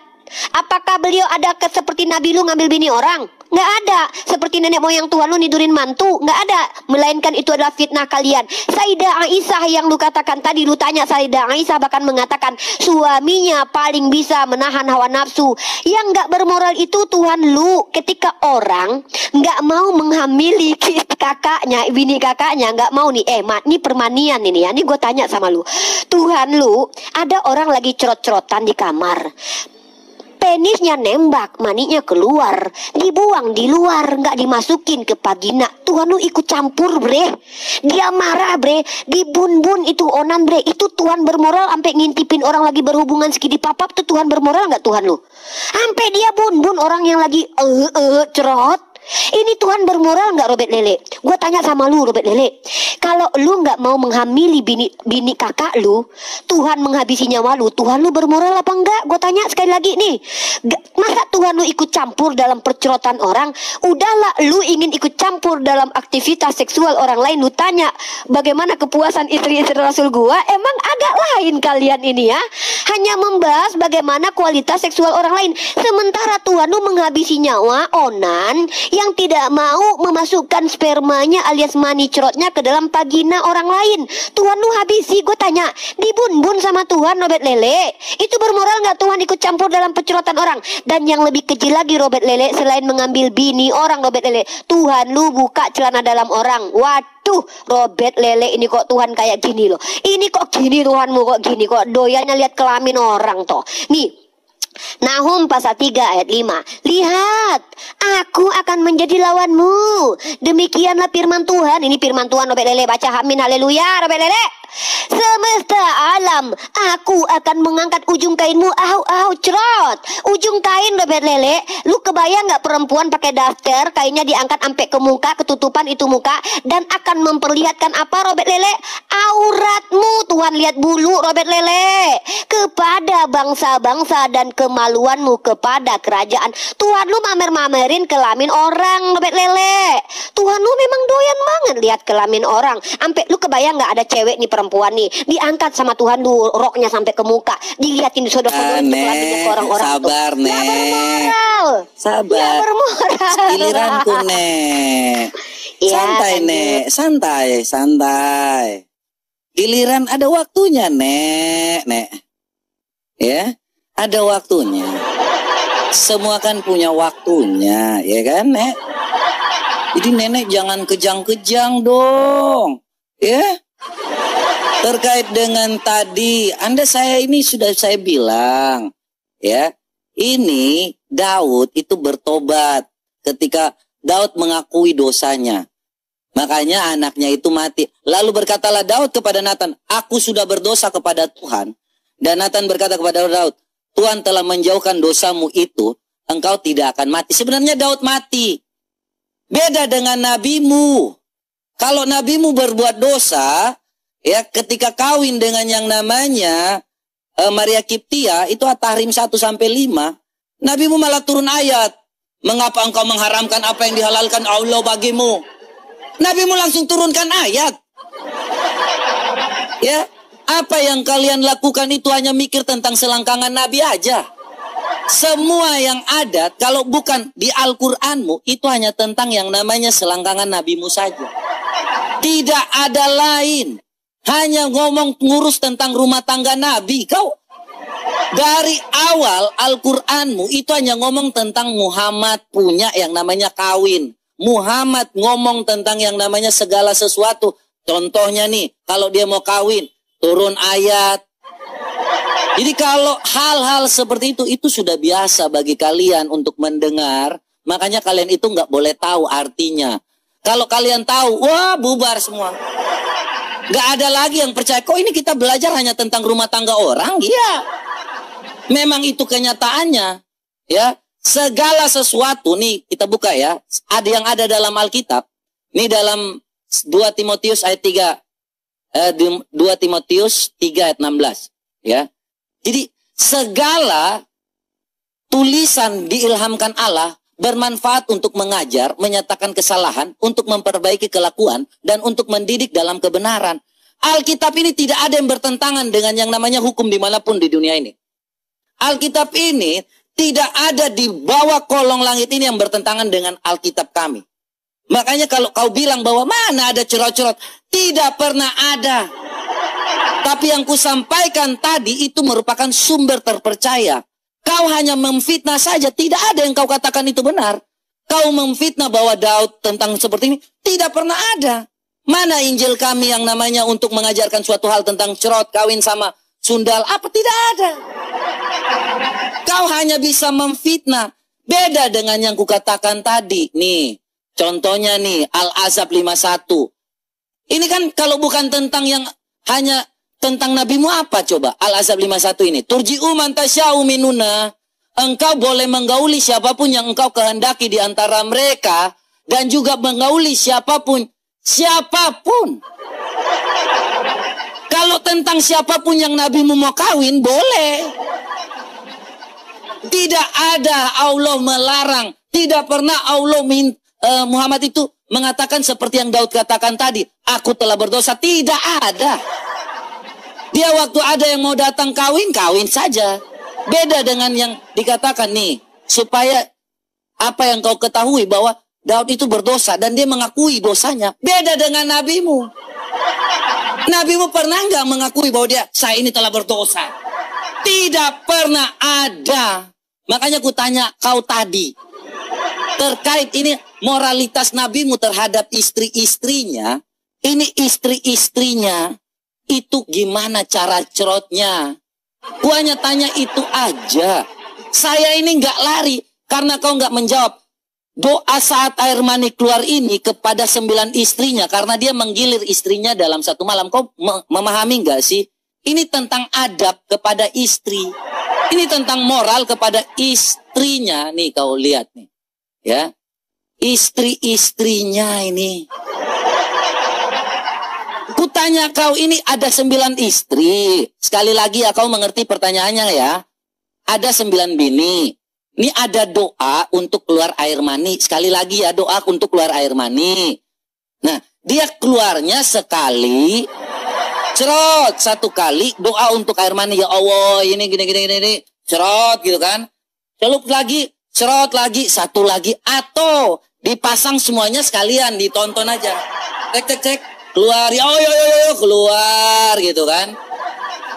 S3: apakah beliau ada seperti nabi lu ngambil bini orang? Nggak ada. Seperti nenek moyang Tuhan lu nidurin mantu? Nggak ada. Melainkan itu adalah fitnah kalian. Sayyidah Aisyah yang lu katakan tadi, lu tanya Sayyidah Aisyah bahkan mengatakan suaminya paling bisa menahan hawa nafsu. Yang nggak bermoral itu Tuhan lu. Ketika orang nggak mau menghamili kakaknya, bini kakaknya nggak mau nih. Ini permanian ini ya. Ini gue tanya sama lu. Tuhan lu, ada orang lagi cerot-cerotan di kamar. Penisnya nembak, maninya keluar, dibuang di luar, nggak dimasukin ke vagina. Tuhan lu ikut campur bre. Dia marah bre. Dibun-bun itu onan bre. Itu Tuhan bermoral sampai ngintipin orang lagi berhubungan sekidi papap. Tuh Tuhan bermoral nggak Tuhan lu? Sampai dia bun-bun orang yang lagi cerot. Ini Tuhan bermoral nggak Robert Lele? Gue tanya sama lu Robert Lele, kalau lu nggak mau menghamili bini kakak lu, Tuhan menghabisi nyawa lu, Tuhan lu bermoral apa enggak? Gue tanya sekali lagi nih, masa Tuhan lu ikut campur dalam percerotan orang? Udahlah, lu ingin ikut campur dalam aktivitas seksual orang lain, lu tanya bagaimana kepuasan istri-istri Rasul gua? Emang agak lain kalian ini ya, hanya membahas bagaimana kualitas seksual orang lain, sementara Tuhan lu menghabisi nyawa onan yang tidak mau memasukkan spermanya alias mani cerotnya ke dalam vagina orang lain. Tuhan lu habisi. Gue tanya, dibun-bun sama Tuhan Robert Lele, itu bermoral nggak Tuhan ikut campur dalam pencerotan orang? Dan yang lebih kecil lagi Robert Lele, selain mengambil bini orang Robert Lele, Tuhan lu buka celana dalam orang. Waduh Robert Lele, ini kok Tuhan kayak gini loh. Ini kok gini Tuhanmu, kok gini, kok doyannya lihat kelamin orang toh. Nih Nahum pasal 3 ayat 5. Lihat, aku akan menjadi lawanmu. Demikianlah firman Tuhan. Ini firman Tuhan Robert Lele. Baca amin haleluya Robert Lele. Semesta alam, aku akan mengangkat ujung kainmu. Cerot. Ujung kain Robert Lele. Lu kebayang gak perempuan pakai daster, kainnya diangkat sampai ke muka, ketutupan itu muka, dan akan memperlihatkan apa Robert Lele? Auratmu. Tuhan lihat bulu Robert Lele. Kepada bangsa-bangsa dan kemaluanmu kepada kerajaan. Tuhan lu mamer-mamerin kelamin orang Robert Lele. Tuhan lu memang doyan banget lihat kelamin orang. Sampai lu kebayang gak ada cewek nih perempuan nih diangkat sama Tuhan lu, roknya sampai ke muka, dilihatin saudara-saudara kelaminnya ke orang-orang.
S4: Sabar
S3: tuh.
S4: Nek. Sabar.
S3: Ya bermoral.
S4: Giliranku Nek.
S3: Ya,
S4: Santai Nek, santai. Giliran ada waktunya Nek. Ya, ada waktunya. Semua kan punya waktunya, ya kan Nek? Jadi nenek jangan kejang-kejang dong. Ya. Terkait dengan tadi, saya ini sudah saya bilang, ya. Ini Daud itu bertobat ketika Daud mengakui dosanya. Makanya anaknya itu mati. Lalu berkatalah Daud kepada Nathan, aku sudah berdosa kepada Tuhan. Dan Nathan berkata kepada Daud, Tuhan telah menjauhkan dosamu itu, engkau tidak akan mati. Sebenarnya Daud mati. Beda dengan nabimu. Kalau nabimu berbuat dosa, ya ketika kawin dengan yang namanya Maria Kiptia, itu At-Tahrim 1 sampai 5, nabimu malah turun ayat. Mengapa engkau mengharamkan apa yang dihalalkan Allah bagimu? Nabimu langsung turunkan ayat. Ya, apa yang kalian lakukan itu hanya mikir tentang selangkangan Nabi aja. Semua yang ada, kalau bukan di Al-Quranmu, itu hanya tentang yang namanya selangkangan Nabimu saja. Tidak ada lain. Hanya ngurus tentang rumah tangga Nabi. Kau dari awal Al-Quranmu itu hanya ngomong tentang Muhammad punya yang namanya kawin. Muhammad ngomong tentang yang namanya segala sesuatu. Contohnya nih, kalau dia mau kawin, turun ayat. Jadi kalau hal-hal seperti itu sudah biasa bagi kalian untuk mendengar. Makanya kalian itu nggak boleh tahu artinya. Kalau kalian tahu, wah bubar semua. Nggak ada lagi yang percaya. Kok ini kita belajar hanya tentang rumah tangga orang? Iya. Memang itu kenyataannya. Ya, segala sesuatu nih kita buka ya. Ada yang ada dalam Alkitab. Ini dalam 2 Timotius ayat 3. 2 Timotius 3 ayat 16. Ya. Jadi segala tulisan diilhamkan Allah bermanfaat untuk mengajar, menyatakan kesalahan, untuk memperbaiki kelakuan, dan untuk mendidik dalam kebenaran. Alkitab ini tidak ada yang bertentangan dengan yang namanya hukum dimanapun di dunia ini. Alkitab ini tidak ada di bawah kolong langit ini yang bertentangan dengan Alkitab kami. Makanya kalau kau bilang bahwa mana ada cerot-cerot, tidak pernah ada. Tapi yang kusampaikan tadi itu merupakan sumber terpercaya. Kau hanya memfitnah saja, tidak ada yang kau katakan itu benar. Kau memfitnah bahwa Daud tentang seperti ini, tidak pernah ada. Mana Injil kami yang namanya untuk mengajarkan suatu hal tentang cerot, kawin sama sundal, apa tidak ada. Kau hanya bisa memfitnah. Beda dengan yang kukatakan tadi. Nih, contohnya nih, Al-Ahzab 51. Ini kan kalau bukan tentang yang hanya tentang nabimu apa coba? Al-Ahzab 51 ini. Turji'u man tasya'u minuna. Engkau boleh menggauli siapapun yang engkau kehendaki di antara mereka. Dan juga menggauli siapapun. Siapapun. Kalau tentang siapapun yang nabimu mau kawin, boleh. Tidak ada Allah melarang. Tidak pernah Allah Muhammad itu mengatakan seperti yang Daud katakan tadi. Aku telah berdosa. Tidak ada. Dia waktu ada yang mau datang kawin, kawin saja. Beda dengan yang dikatakan nih. Supaya apa yang kau ketahui bahwa Daud itu berdosa dan dia mengakui dosanya. Beda dengan nabimu. Nabimu pernah nggak mengakui bahwa saya ini telah berdosa? Tidak pernah ada. Makanya ku tanya kau tadi. Terkait ini moralitas nabimu terhadap istri-istrinya. Ini istri-istrinya. Itu gimana cara cerotnya? Ku hanya tanya itu aja. Saya ini nggak lari karena kau nggak menjawab. Doa saat air mani keluar ini kepada 9 istrinya karena dia menggilir istrinya dalam satu malam. Kau memahami nggak sih? Ini tentang adab kepada istri. Ini tentang moral kepada istrinya. Nih kau lihat nih. Ya. Istri-istrinya ini. Kutanya kau ini ada 9 istri. Sekali lagi ya kau mengerti pertanyaannya ya. Ada 9 bini. Ini ada doa untuk keluar air mani. Sekali lagi ya doa untuk keluar air mani. Nah dia keluarnya sekali. Cerot 1 kali doa untuk air mani. Ya Allah ini gini. Cerot gitu kan. Celup lagi. Cerot lagi. 1 lagi. Atau dipasang semuanya sekalian. Ditonton aja. Cek. Keluar, yo, keluar gitu kan.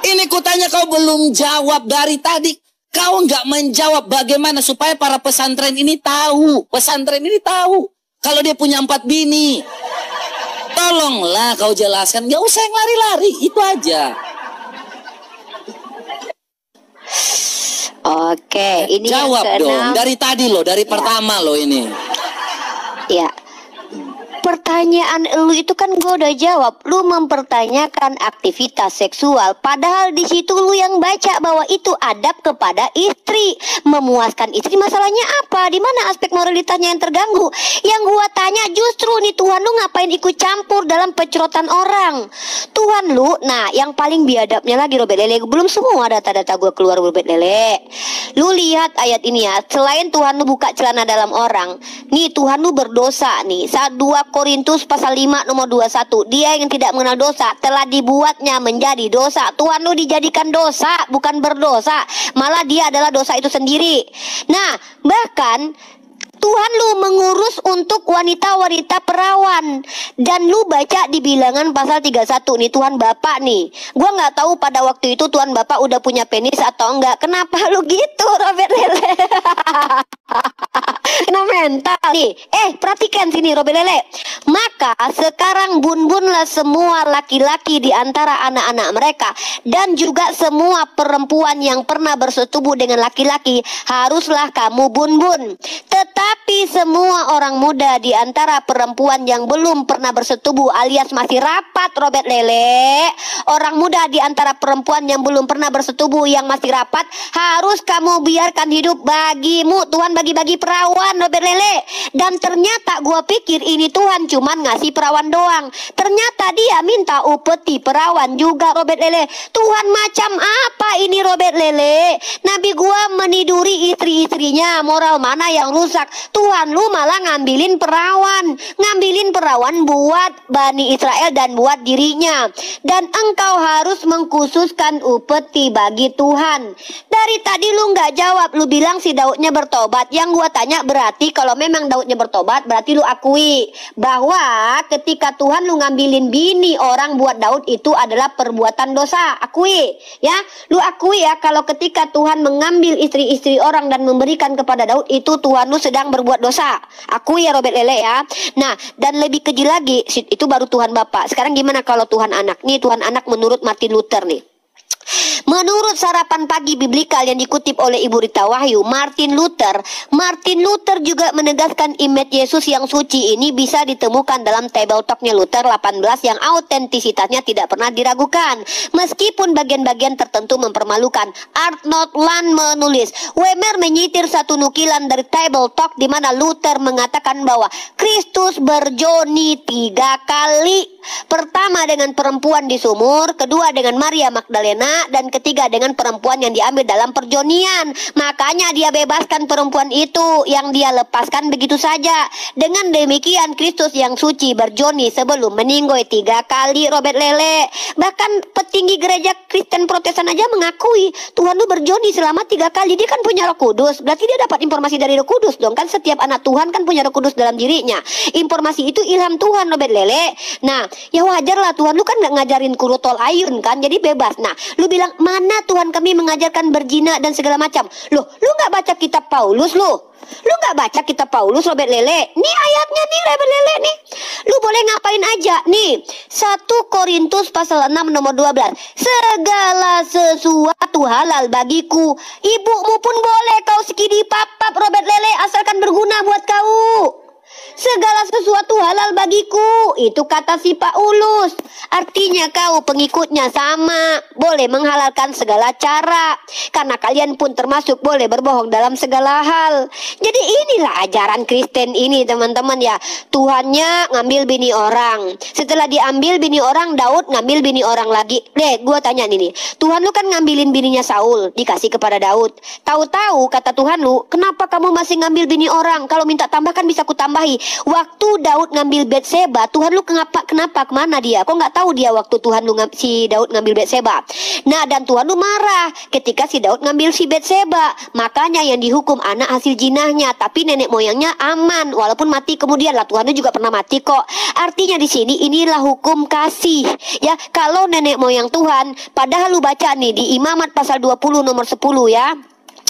S4: Ini kutanya kau belum jawab dari tadi. Kau nggak menjawab bagaimana supaya para pesantren ini tahu. Pesantren ini tahu. Kalau dia punya 4 bini. Tolonglah kau jelaskan. Gak usah yang lari-lari. Itu aja.
S3: Oke, ini
S4: jawab
S3: yang
S4: dong. Dari tadi loh. Dari pertama loh ini.
S3: Ya. pertanyaan lu itu kan gue udah jawab. Lu mempertanyakan aktivitas seksual, padahal di situ lu yang baca bahwa itu adab kepada istri, memuaskan istri. Masalahnya apa? Di mana aspek moralitasnya yang terganggu? Yang gua tanya justru nih, Tuhan lu ngapain ikut campur dalam pecorotan orang? Tuhan lu, nah yang paling biadabnya lagi Robert Lele, belum semua data-data gua keluar Robert Lele. Lu lihat ayat ini ya, selain Tuhan lu buka celana dalam orang, nih Tuhan lu berdosa nih. Saat 2 Korintus pasal 5 nomor 21, dia yang tidak mengenal dosa telah dibuatnya menjadi dosa. Tuhan lu dijadikan dosa, bukan berdosa, malah dia adalah dosa itu sendiri. Nah, bahkan Tuhan lu mengurus untuk wanita-wanita perawan. Dan lu baca di Bilangan pasal 31 nih, Tuhan Bapak nih. Gua nggak tahu pada waktu itu Tuhan Bapak udah punya penis atau enggak. Kenapa lu gitu Robert Lele? Kena mental nih. Perhatikan sini Robert Lele. Maka sekarang bun-bunlah semua laki-laki di antara anak-anak mereka, dan juga semua perempuan yang pernah bersetubuh dengan laki-laki, haruslah kamu bun-bun. Tetapi semua orang muda di antara perempuan yang belum pernah bersetubuh alias masih rapat Robert Lele, orang muda di antara perempuan yang belum pernah bersetubuh yang masih rapat, harus kamu biarkan hidup bagimu. Tuhan bagi-bagi perawan Robert Lele. Dan ternyata gua pikir ini Tuhan cuman ngasih perawan doang, ternyata dia minta upeti perawan juga Robert Lele. Tuhan macam apa ini Robert Lele? Nabi gua meniduri istri-istrinya, moral mana yang rusak? Tuhan lu malah ngambilin perawan buat Bani Israel dan buat dirinya. Dan engkau harus mengkhususkan upeti bagi Tuhan. Dari tadi lu nggak jawab, lu bilang si Daudnya bertobat. Yang gua tanya, berarti kalau memang Daudnya bertobat, berarti lu akui bahwa ketika Tuhan lu ngambilin bini orang buat Daud itu adalah perbuatan dosa. Akui ya, lu akui ya kalau ketika Tuhan mengambil istri-istri orang dan memberikan kepada Daud, itu Tuhan lu sedang berbuat dosa. Akui ya Robert Lele ya. Nah, dan lebih keji lagi, itu baru Tuhan Bapak. Sekarang gimana kalau Tuhan Anak? Nih Tuhan Anak menurut Martin Luther nih. Menurut Sarapan Pagi Biblikal yang dikutip oleh Ibu Rita Wahyu, Martin Luther juga menegaskan image Yesus yang suci ini bisa ditemukan dalam Table Talk-nya Luther 18 yang autentisitasnya tidak pernah diragukan, meskipun bagian-bagian tertentu mempermalukan. Arnold Land menulis, Wemer menyitir satu nukilan dari Table Talk di mana Luther mengatakan bahwa Kristus berjoni 3 kali. Pertama dengan perempuan di sumur, kedua dengan Maria Magdalena, dan ketiga dengan perempuan yang diambil dalam perjonian. Makanya dia bebaskan perempuan itu, yang dia lepaskan begitu saja. Dengan demikian Kristus yang suci berjoni sebelum meninggoy 3 kali Robert Lele. Bahkan petinggi gereja Kristen Protestan aja mengakui Tuhan lu berjoni selama 3 kali. Dia kan punya Roh Kudus, berarti dia dapat informasi dari Roh Kudus dong. Kan setiap anak Tuhan kan punya Roh Kudus dalam dirinya. Informasi itu ilham Tuhan Robert Lele. Nah, ya wajar lah, Tuhan lu kan gak ngajarin kurutol ayun kan, jadi bebas. Nah, lu bilang mana Tuhan kami mengajarkan berzina dan segala macam. Loh, lu gak baca kitab Paulus lu? Lu gak baca kitab Paulus Robert Lele? Nih ayatnya nih Robert Lele nih. Lu boleh ngapain aja nih. 1 Korintus pasal 6 nomor 12. Segala sesuatu halal bagiku. Ibumu pun boleh kau sikidi papap Robert Lele, asalkan berguna buat kau. Segala sesuatu halal bagiku, itu kata si Paulus. Artinya kau pengikutnya sama, boleh menghalalkan segala cara, karena kalian pun termasuk boleh berbohong dalam segala hal. Jadi inilah ajaran Kristen ini teman-teman ya. Tuhannya ngambil bini orang, setelah diambil bini orang, Daud ngambil bini orang lagi. Gue tanya nih, Tuhan lu kan ngambilin bininya Saul, dikasih kepada Daud. Tahu-tahu kata Tuhan lu, kenapa kamu masih ngambil bini orang? Kalau minta tambahkan bisa kutambahi. Waktu Daud ngambil Betseba, Tuhan lu kenapa kemana dia? Kok nggak tahu dia waktu Tuhan lu si Daud ngambil Betseba? Nah, dan Tuhan lu marah ketika si Daud ngambil si Betseba. Makanya yang dihukum anak hasil jinahnya, tapi nenek moyangnya aman walaupun mati kemudian lah. Tuhan lu juga pernah mati kok. Artinya di sini inilah hukum kasih. Ya, kalau nenek moyang Tuhan, padahal lu baca nih di Imamat pasal 20 nomor 10 ya.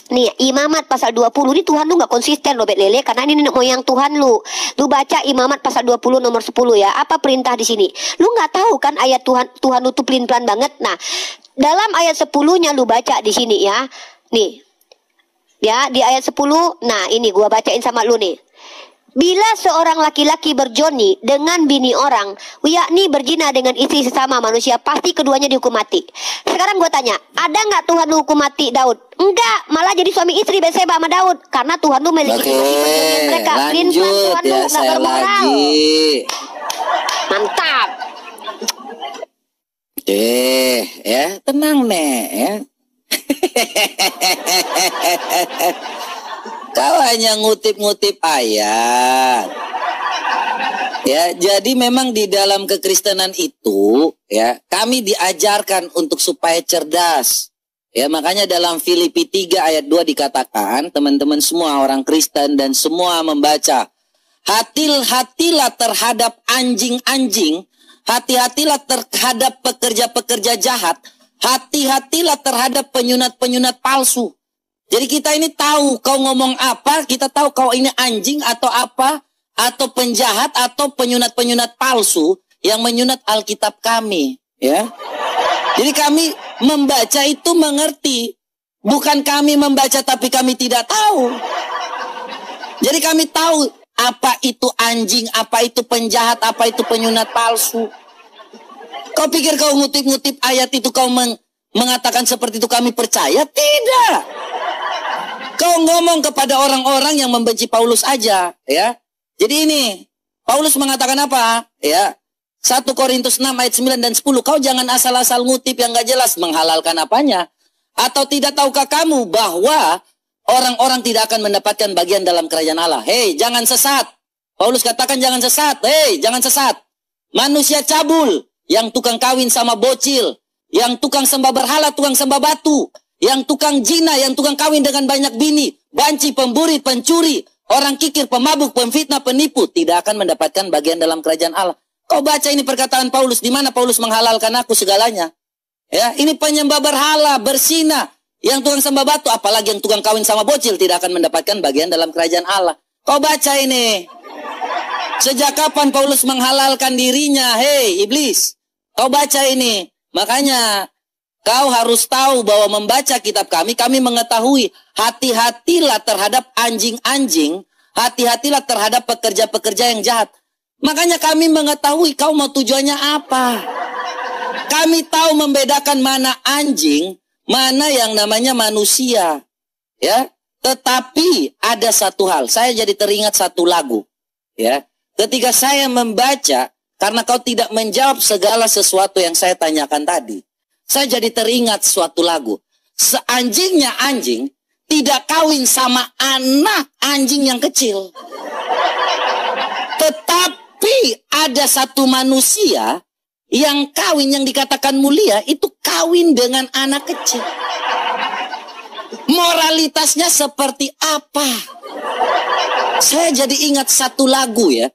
S3: Nih, Imamat pasal 20 ini Tuhan lu gak konsisten Robert Lele, karena ini nenek moyang Tuhan lu. Lu baca Imamat pasal 20 nomor 10 ya. Apa perintah di sini? Lu gak tahu kan ayat Tuhan lu tuh pelin-pelan banget. Nah, dalam ayat 10-nya lu baca di sini ya. Nih. Ya, di ayat 10. Nah, ini gua bacain sama lu nih. Bila seorang laki-laki berjoni dengan bini orang, yakni berzina dengan istri sesama manusia, pasti keduanya dihukum mati. Sekarang gue tanya, ada nggak Tuhan hukum mati Daud? Enggak, malah jadi suami istri Betseba sama Daud. Karena Tuhan tuh memiliki perjanjian mereka.
S4: Lanjut
S3: Tuhan
S4: ya,
S3: nggak
S4: saya
S3: bermoral.
S4: lagi.
S3: Mantap.
S4: Ya, tenang nih ya. Kau hanya ngutip-ngutip ayat. Ya, jadi memang di dalam kekristenan itu ya, kami diajarkan untuk supaya cerdas. Ya, makanya dalam Filipi 3 ayat 2 dikatakan, teman-teman semua orang Kristen dan semua membaca, hati-hatilah terhadap anjing-anjing, hati-hatilah terhadap pekerja-pekerja jahat, hati-hatilah terhadap penyunat-penyunat palsu. Jadi kita ini tahu kau ngomong apa, kita tahu kau ini anjing atau apa, atau penjahat atau penyunat-penyunat palsu yang menyunat Alkitab kami, ya. Jadi kami membaca itu mengerti, bukan kami membaca tapi kami tidak tahu. Jadi kami tahu apa itu anjing, apa itu penjahat, apa itu penyunat palsu. Kau pikir kau ngutip-ngutip ayat itu kau mengatakan seperti itu kami percaya? Tidak. Kau ngomong kepada orang-orang yang membenci Paulus aja, ya. Jadi ini, Paulus mengatakan apa? Ya, 1 Korintus 6 ayat 9 dan 10. Kau jangan asal-asal ngutip yang gak jelas, menghalalkan apanya? Atau tidak tahukah kamu bahwa orang-orang tidak akan mendapatkan bagian dalam kerajaan Allah? Hei, jangan sesat. Paulus katakan jangan sesat. Hei, jangan sesat. Manusia cabul, yang tukang kawin sama bocil, yang tukang sembah berhala, tukang sembah batu, yang tukang zina, yang tukang kawin dengan banyak bini, banci, pemburi, pencuri, orang kikir, pemabuk, pemfitnah, penipu, tidak akan mendapatkan bagian dalam kerajaan Allah. Kau baca ini perkataan Paulus, di mana Paulus menghalalkan aku segalanya. Ya, ini penyembah berhala, bersina, yang tukang sembah batu, apalagi yang tukang kawin sama bocil, tidak akan mendapatkan bagian dalam kerajaan Allah. Kau baca ini. Sejak kapan Paulus menghalalkan dirinya? Hei, iblis. Kau baca ini. Makanya kau harus tahu bahwa membaca kitab kami mengetahui hati-hatilah terhadap anjing-anjing, hati-hatilah terhadap pekerja-pekerja yang jahat. Makanya kami mengetahui kau mau tujuannya apa. Kami tahu membedakan mana anjing, mana yang namanya manusia. Ya, tetapi ada satu hal, saya jadi teringat satu lagu. Ya, ketika saya membaca, karena kau tidak menjawab segala sesuatu yang saya tanyakan tadi, saya jadi teringat suatu lagu. Seanjingnya anjing tidak kawin sama anak anjing yang kecil. Tetapi ada satu manusia yang kawin, yang dikatakan mulia, itu kawin dengan anak kecil. Moralitasnya seperti apa? Saya jadi ingat satu lagu ya.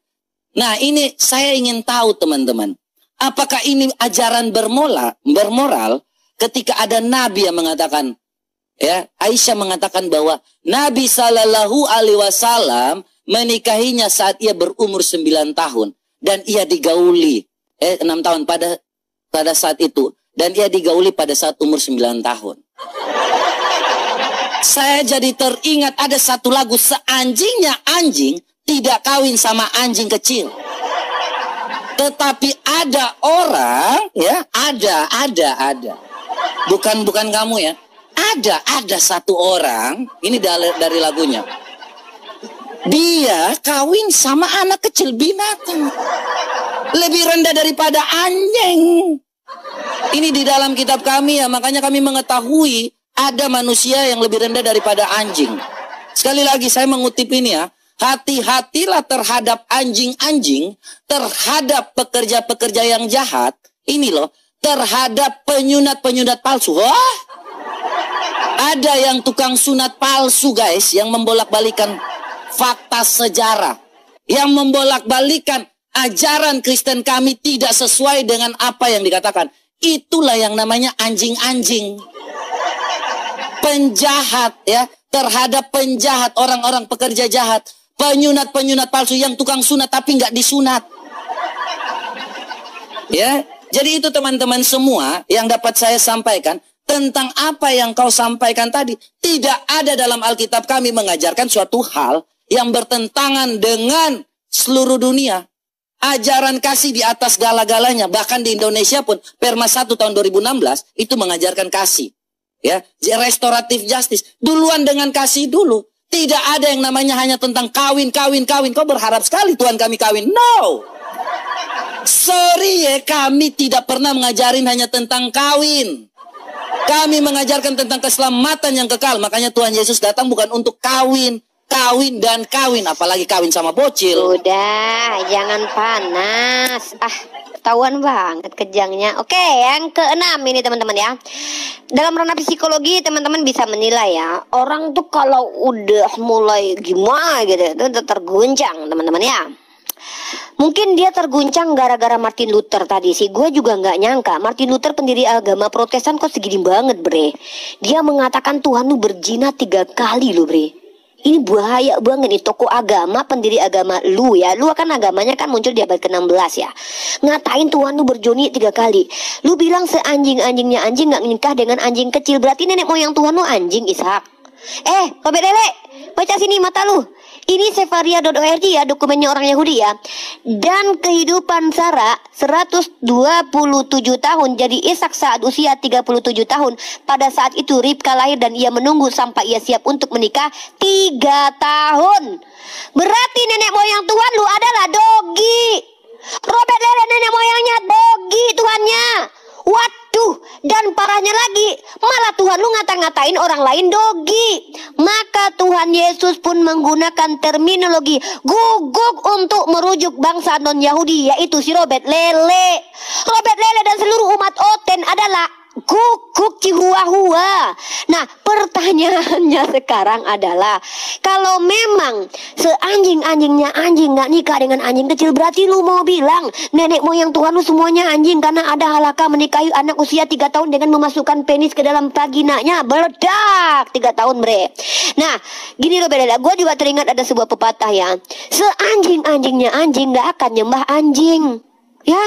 S4: Nah ini saya ingin tahu teman-teman. Apakah ini ajaran bermoral ketika ada Nabi yang mengatakan, ya, Aisyah mengatakan bahwa Nabi Sallallahu Alaihi Wasallam menikahinya saat ia berumur 9 tahun dan ia digauli 6 tahun pada saat itu, dan ia digauli pada saat umur 9 tahun. Saya jadi teringat ada satu lagu, seanjingnya anjing tidak kawin sama anjing kecil. Tetapi ada orang, ya, ada. Bukan kamu ya. Ada satu orang, ini dari lagunya. Dia kawin sama anak kecil, binatang. Lebih rendah daripada anjing. Ini di dalam kitab kami ya, makanya kami mengetahui ada manusia yang lebih rendah daripada anjing. Sekali lagi saya mengutip ini ya. Hati-hatilah terhadap anjing-anjing, terhadap pekerja-pekerja yang jahat. Ini loh, terhadap penyunat-penyunat palsu. Wah, ada yang tukang sunat palsu guys, yang membolak-balikan fakta sejarah. Yang membolak-balikan ajaran Kristen kami tidak sesuai dengan apa yang dikatakan. Itulah yang namanya anjing-anjing. Penjahat ya, terhadap penjahat, orang-orang pekerja jahat. Penyunat-penyunat palsu yang tukang sunat tapi nggak disunat. Ya, jadi itu teman-teman semua yang dapat saya sampaikan tentang apa yang kau sampaikan tadi. Tidak ada dalam Alkitab kami mengajarkan suatu hal yang bertentangan dengan seluruh dunia. Ajaran kasih di atas segala-galanya. Bahkan di Indonesia pun Perma 1 tahun 2016 itu mengajarkan kasih. Ya, restoratif justice. Duluan dengan kasih dulu. Tidak ada yang namanya hanya tentang kawin. Kau berharap sekali Tuhan kami kawin. No. Sorry ya, kami tidak pernah mengajarin hanya tentang kawin. Kami mengajarkan tentang keselamatan yang kekal. Makanya Tuhan Yesus datang bukan untuk kawin. Kawin dan kawin, apalagi kawin sama bocil.
S3: Udah, jangan panas. Ketahuan banget kejangnya. Oke, yang keenam ini teman-teman ya. Dalam ranah psikologi teman-teman bisa menilai ya. Orang tuh kalau udah mulai gimana gitu, itu terguncang teman-teman ya. Mungkin dia terguncang gara-gara Martin Luther tadi sih. Gue juga nggak nyangka Martin Luther pendiri agama Protestan kok segini banget bre. Dia mengatakan Tuhan lu berzina 3 kali lu bre. Ini bahaya banget nih, tokoh agama, pendiri agama lu ya. Lu kan agamanya kan muncul di abad ke-16 ya. Ngatain Tuhan lu berjoni 3 kali. Lu bilang seanjing-anjingnya anjing gak nikah dengan anjing kecil. Berarti nenek moyang Tuhan lu anjing, Ishak. Robert Lele, baca sini mata lu. Ini sefaria.org ya, dokumennya orang Yahudi ya. Dan kehidupan Sarah 127 tahun. Jadi Ishak saat usia 37 tahun. Pada saat itu Ribka lahir dan ia menunggu sampai ia siap untuk menikah 3 tahun. Berarti nenek moyang Tuhan lu adalah dogi. Robert Lele nenek moyangnya dogi Tuhannya. Waduh, dan parahnya lagi, malah Tuhan lu ngata-ngatain orang lain dogi. Maka Tuhan Yesus pun menggunakan terminologi guguk untuk merujuk bangsa non-Yahudi, yaitu si Robert Lele. Robert Lele dan seluruh umat Oten adalah guguk cihua-hua. Nah, pertanyaannya sekarang adalah, kalau memang seanjing-anjingnya anjing gak nikah dengan anjing kecil, berarti lu mau bilang nenek moyang Tuhan lu semuanya anjing karena ada halakah menikahi anak usia 3 tahun dengan memasukkan penis ke dalam vaginanya. Meledak 3 tahun bre. Nah, gini loh beda. Gue juga teringat ada sebuah pepatah ya. Seanjing-anjingnya anjing gak akan nyembah anjing. Ya,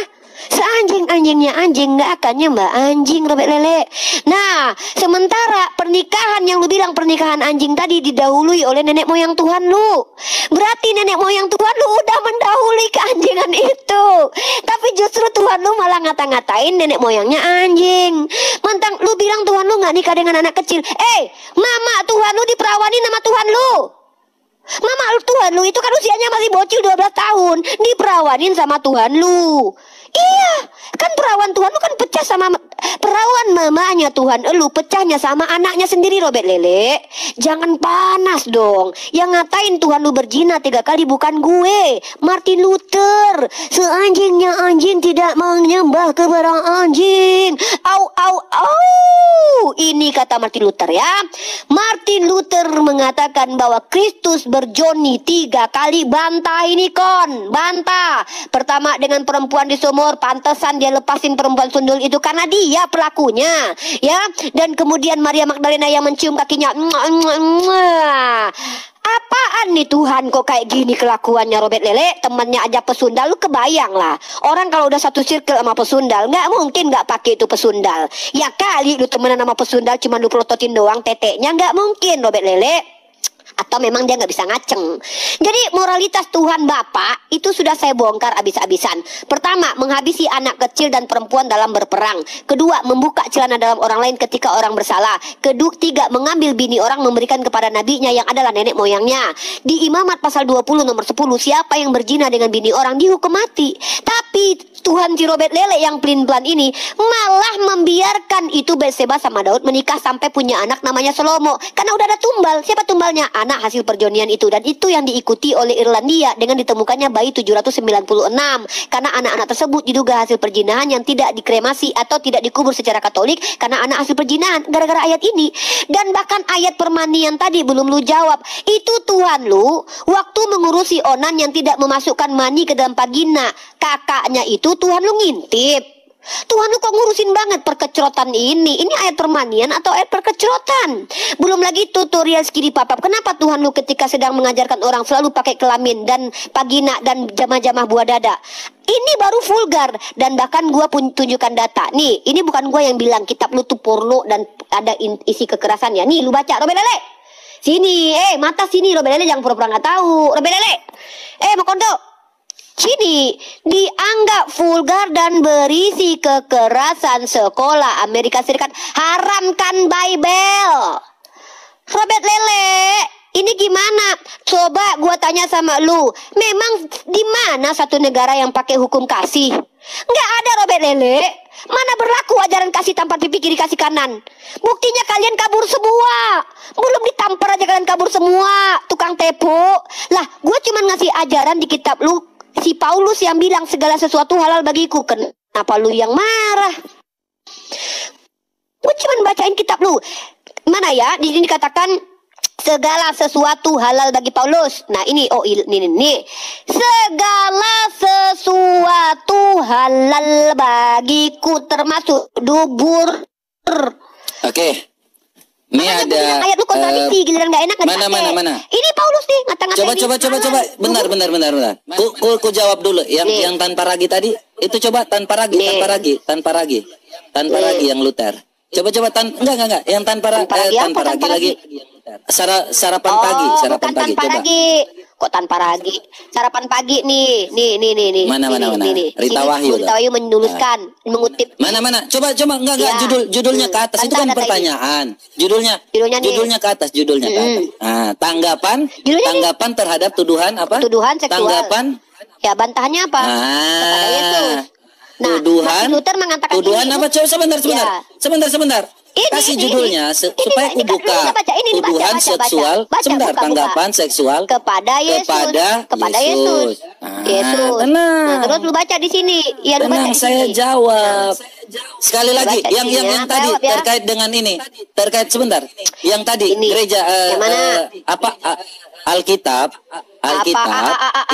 S3: seanjing-anjingnya anjing gak akan nyembah anjing, Robert Lele. Nah, sementara pernikahan yang lu bilang pernikahan anjing tadi didahului oleh nenek moyang Tuhan lu. Berarti nenek moyang Tuhan lu udah mendahului keanjingan itu. Tapi justru Tuhan lu malah ngata-ngatain nenek moyangnya anjing. Mantang lu bilang Tuhan lu gak nikah dengan anak kecil. Mama Tuhan lu diperawanin sama Tuhan lu. Mama Tuhan lu itu kan usianya masih bocil 12 tahun. Diperawanin sama Tuhan lu. Iya, kan perawan Tuhan lu kan pecah sama perawan mamanya Tuhan lu pecahnya sama anaknya sendiri, Robert Lele. Jangan panas dong. Yang ngatain Tuhan lu berzina 3 kali bukan gue, Martin Luther. Seanjingnya anjing tidak menyembah kepada anjing. Ini kata Martin Luther ya. Martin Luther mengatakan bahwa Kristus berjoni 3 kali. Bantah ini kon, bantah. Pertama dengan perempuan di sumur, pantesan dia lepasin perempuan sundul itu karena dia pelakunya ya. Dan kemudian Maria Magdalena yang mencium kakinya. Apaan nih Tuhan kok kayak gini kelakuannya Robert Lele. Temannya aja pesundal, lu kebayang lah. Orang kalau udah satu circle sama pesundal, nggak mungkin nggak pakai itu pesundal. Ya kali lu temenan sama pesundal cuma lu pelototin doang teteknya, nggak mungkin Robert Lele. Atau memang dia nggak bisa ngaceng. Jadi moralitas Tuhan Bapa itu sudah saya bongkar abis-abisan. Pertama, menghabisi anak kecil dan perempuan dalam berperang. Kedua, membuka celana dalam orang lain ketika orang bersalah. Ketiga, mengambil bini orang memberikan kepada nabinya yang adalah nenek moyangnya. Di Imamat pasal 20 nomor 10, siapa yang berzina dengan bini orang dihukum mati. Tapi Tuhan si Robert Lele yang pelin-pelan ini malah membiarkan itu Batseba sama Daud menikah sampai punya anak namanya Salomo. Karena udah ada tumbal. Siapa tumbalnya? Anak hasil perjonian itu. Dan itu yang diikuti oleh Irlandia dengan ditemukannya bayi 796. Karena anak-anak tersebut diduga hasil perzinahan yang tidak dikremasi atau tidak dikubur secara Katolik karena anak hasil perzinahan. Gara-gara ayat ini. Dan bahkan ayat permandian tadi belum lu jawab. Itu Tuhan lu waktu mengurusi Onan yang tidak memasukkan mani ke dalam vagina kakaknya itu, Tuhan lu ngintip. Tuhan lu kok ngurusin banget perkecrotan ini. Ini ayat permanian atau ayat perkecrotan. Belum lagi tutorial skidi papap. Kenapa Tuhan lu ketika sedang mengajarkan orang selalu pakai kelamin dan vagina dan jamah-jamah buah dada? Ini baru vulgar. Dan bahkan gua pun tunjukkan data. Nih, ini bukan gua yang bilang kitab lu tuh porno dan ada isi kekerasan ya. Nih lu baca Robert Lele. Sini, mata sini, Robert Lele jangan pura-pura nggak tahu. Robert Lele, Makondo, sini dianggap vulgar dan berisi kekerasan sekolah Amerika Serikat. Haramkan Bible. Robert Lele, ini gimana? Coba gua tanya sama lu, memang di mana satu negara yang pakai hukum kasih? Nggak ada, Robert Lele. Mana berlaku ajaran kasih tanpa pipi kiri kasih kanan? Buktinya kalian kabur semua. Belum ditampar aja kalian kabur semua. Tukang tepo. Lah, gue cuma ngasih ajaran di kitab lu. Si Paulus yang bilang segala sesuatu halal bagiku. Kenapa lu yang marah? Gue cuma bacain kitab lu. Mana ya? Di sini dikatakan segala sesuatu halal bagi Paulus. Nah ini, ini. Segala sesuatu halal bagiku termasuk dubur.
S4: Oke. Ini ada
S3: ayat lu kontradiksi, giliran gak enak.
S4: Mana.
S3: Ini Paulus nih ngata-ngatain.
S4: Coba. Benar. Ku jawab dulu. Yang tanpa ragi tadi itu coba tanpa ragi yang Luther. Coba enggak. Yang tanpa ragi lagi. Sarapan pagi. Coba.
S3: Kok tanpa ragi? Sarapan pagi nih.
S4: Mana. Rita Wahyu
S3: menuliskan, mengutip.
S4: Mana. Coba enggak ya. Judulnya ke atas. Itu kan pertanyaan. Judulnya ke atas. Nah, tanggapan terhadap tuduhan apa?
S3: Tuduhan seksual.
S4: Tanggapan.
S3: Ya, bantahannya apa? Kepada Yesus. Nah,
S4: tuduhan.
S3: Luther mengatakan
S4: tuduhan
S3: ini.
S4: Apa? Coba sebentar. Kasih judulnya supaya aku buka. Tuduhan seksual. Tanggapan seksual
S3: kepada Yesus. Yesus.
S4: Tenang.
S3: Nah, terus lu baca di sini. Ya, lu
S4: tenang,
S3: baca
S4: saya
S3: sini.
S4: jawab. Sekali lagi yang tadi
S3: ya.
S4: terkait dengan ini. Terkait sebentar. Yang tadi
S3: ini.
S4: gereja Alkitab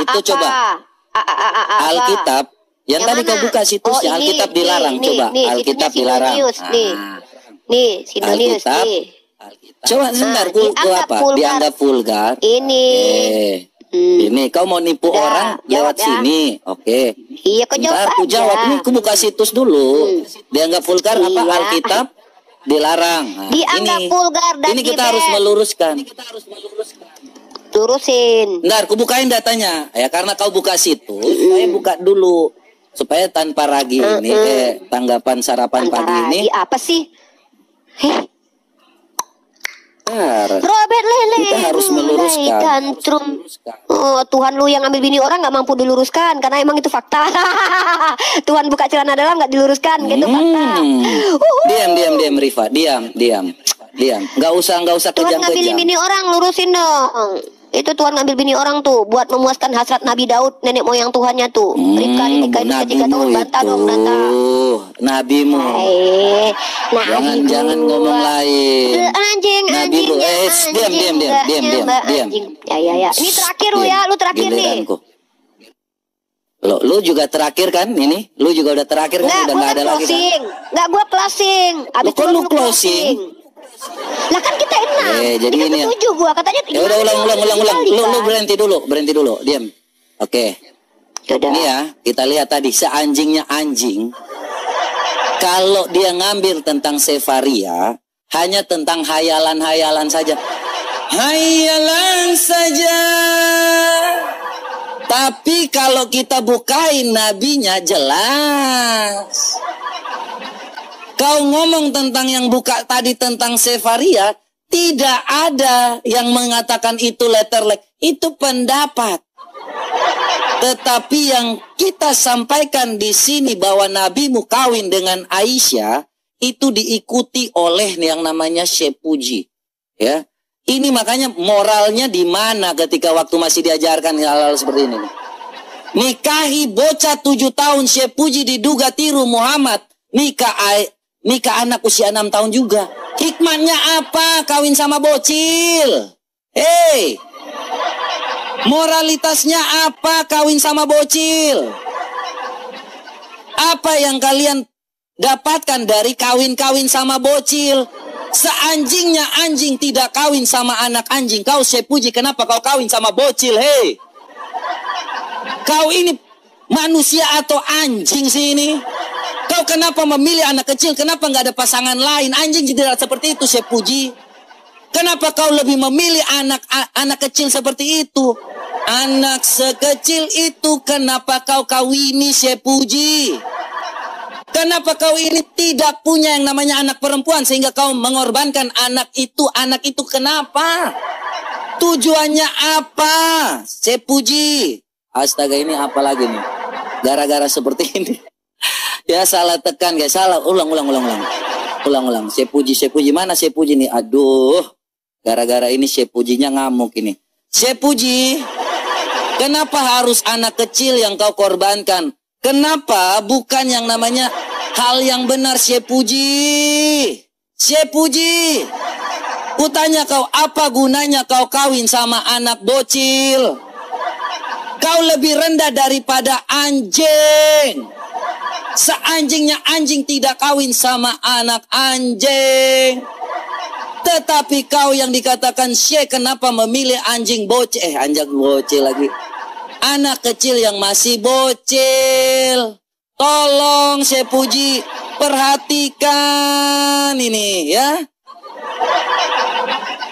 S4: itu coba. Alkitab yang tadi kau buka situsnya Alkitab dilarang. Coba Alkitab dilarang.
S3: Nih, Sidonius nih.
S4: Coba sebentar, dianggap vulgar.
S3: Ini.
S4: Ini kau mau nipu orang lewat sini. Oke.
S3: Iya, kau jawab.
S4: Aku jawab. Ini aku buka situs dulu. Dianggap vulgar apa? Alkitab dilarang.
S3: Dianggap vulgar dan
S4: ini kita harus meluruskan.
S3: Lurusin.
S4: Bentar, aku bukain datanya. Ya karena kau buka situs, saya buka dulu supaya tanpa ragi ini tanggapan sarapan pagi ini.
S3: Apa sih?
S4: Robert
S3: Lele,
S4: kita harus meluruskan.
S3: Oh, Tuhan lu yang ambil bini orang nggak mampu diluruskan karena emang itu fakta. Tuhan buka celana dalam nggak diluruskan, gitu fakta.
S4: Diam Rifa, diam. Nggak usah
S3: Tuhan ngambil bini orang, lurusin dong. Itu Tuhan ngambil bini orang tuh buat memuaskan hasrat Nabi Daud, nenek moyang Tuhannya tuh. Ribka nikah 3 tahun, bantah dong.
S4: Nabimu. Jangan ngomong lain.
S3: Anjing.
S4: Diam.
S3: Ya. Ini terakhir lu ya, lu terakhir nih.
S4: Lu juga terakhir kan ini? Lu juga udah terakhir kan? Udah nggak ada lagi kan?
S3: Nggak, gua closing. Abis
S4: kok lu closing?
S3: Lah kan kita 6.
S4: Jadi ini
S3: 7 gua katanya.
S4: Ya udah ulang. Lu berhenti dulu. Diam. Oke. Ini ya, kita lihat tadi seanjingnya anjing. Kalau dia ngambil tentang Sefaria, hanya tentang hayalan-hayalan saja. Hayalan saja. Tapi kalau kita bukain nabinya jelas. Kau ngomong tentang yang buka tadi tentang Sefaria, tidak ada yang mengatakan itu letterlek. Itu pendapat. Tetapi yang kita sampaikan di sini bahwa nabimu kawin dengan Aisyah, itu diikuti oleh yang namanya Shepuji. Ya. Ini makanya moralnya di mana ketika waktu masih diajarkan hal-hal seperti ini. Nikahi bocah 7 tahun, Shepuji diduga tiru Muhammad. Nikah anak usia 6 tahun juga. Hikmahnya apa kawin sama bocil? Moralitasnya apa kawin sama bocil? Apa yang kalian dapatkan dari kawin-kawin sama bocil? Seanjingnya anjing tidak kawin sama anak anjing. Kau Shepuji, kenapa kau kawin sama bocil? Kau ini manusia atau anjing sih ini? Kau kenapa memilih anak kecil? Kenapa nggak ada pasangan lain? Anjing tidak seperti itu, Shepuji. Kenapa kau lebih memilih anak kecil seperti itu? Anak sekecil itu kenapa kau kawini, Sepuji? Kenapa kau ini tidak punya yang namanya anak perempuan sehingga kau mengorbankan anak itu? Anak itu kenapa? Tujuannya apa? Sepuji. Astaga, ini apa lagi nih? Gara-gara seperti ini. Ya salah tekan guys, salah. Ulang. Sepuji mana Sepuji nih? Aduh. Gara-gara ini Sepujinya ngamuk ini. Sepuji, kenapa harus anak kecil yang kau korbankan? Kenapa bukan yang namanya hal yang benar, Sepuji? Sepuji, kutanya kau, apa gunanya kau kawin sama anak bocil? Kau lebih rendah daripada anjing. Seanjingnya anjing tidak kawin sama anak anjing. Tetapi kau yang dikatakan Syekh, kenapa memilih anjing bocil? Anjing bocil lagi. Anak kecil yang masih bocil. Tolong Sepuji, perhatikan ini ya.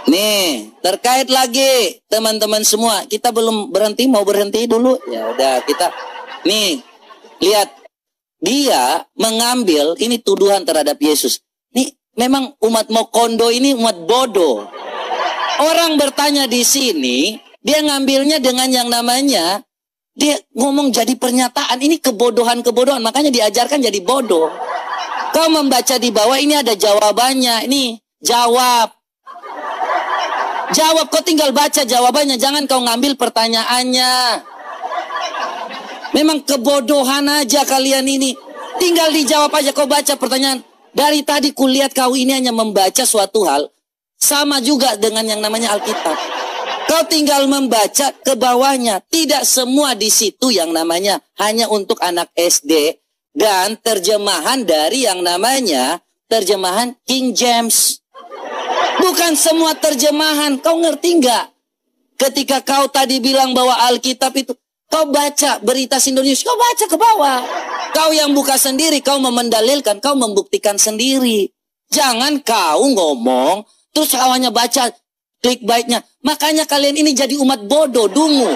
S4: Nih, terkait lagi teman-teman semua, kita belum berhenti, mau berhenti dulu. Ya udah, kita nih lihat, dia mengambil ini tuduhan terhadap Yesus. Nih, memang umat Mokondo ini umat bodoh. Orang bertanya di sini, dia ngambilnya dengan yang namanya, dia ngomong jadi pernyataan, ini kebodohan-kebodohan, makanya diajarkan jadi bodoh. Kau membaca di bawah, ini ada jawabannya, ini jawab. Jawab, kau tinggal baca jawabannya, jangan kau ngambil pertanyaannya. Memang kebodohan aja kalian ini. Tinggal dijawab aja, kau baca pertanyaan. Dari tadi kulihat kau ini hanya membaca suatu hal, sama juga dengan yang namanya Alkitab. Kau tinggal membaca ke bawahnya. Tidak semua di situ yang namanya hanya untuk anak SD. Dan terjemahan dari yang namanya terjemahan King James. Bukan semua terjemahan. Kau ngerti nggak? Ketika kau tadi bilang bahwa Alkitab itu, kau baca berita Indonesia, kau baca ke bawah. Kau yang buka sendiri, kau memendalilkan, kau membuktikan sendiri. Jangan kau ngomong, terus kau hanya baca clickbaitnya. Makanya kalian ini jadi umat bodoh, dungu.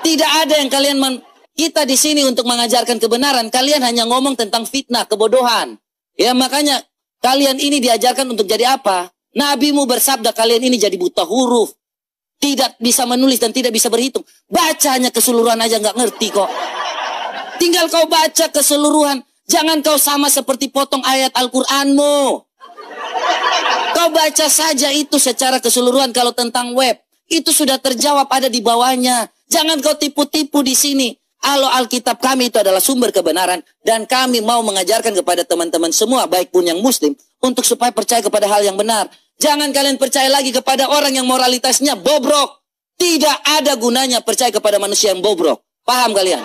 S4: Tidak ada yang kalian kita di sini untuk mengajarkan kebenaran. Kalian hanya ngomong tentang fitnah, kebodohan. Ya makanya kalian ini diajarkan untuk jadi apa? Nabimu bersabda kalian ini jadi buta huruf. Tidak bisa menulis dan tidak bisa berhitung. Bacanya keseluruhan aja nggak ngerti kok. Tinggal kau baca keseluruhan. Jangan kau sama seperti potong ayat Al-Quranmu. Kau baca saja itu secara keseluruhan. Kalau tentang web, itu sudah terjawab ada di bawahnya. Jangan kau tipu-tipu di sini. Kalau Alkitab kami itu adalah sumber kebenaran. Dan kami mau mengajarkan kepada teman-teman semua, baik pun yang muslim, untuk supaya percaya kepada hal yang benar. Jangan kalian percaya lagi kepada orang yang moralitasnya bobrok. Tidak ada gunanya percaya kepada manusia yang bobrok. Paham kalian?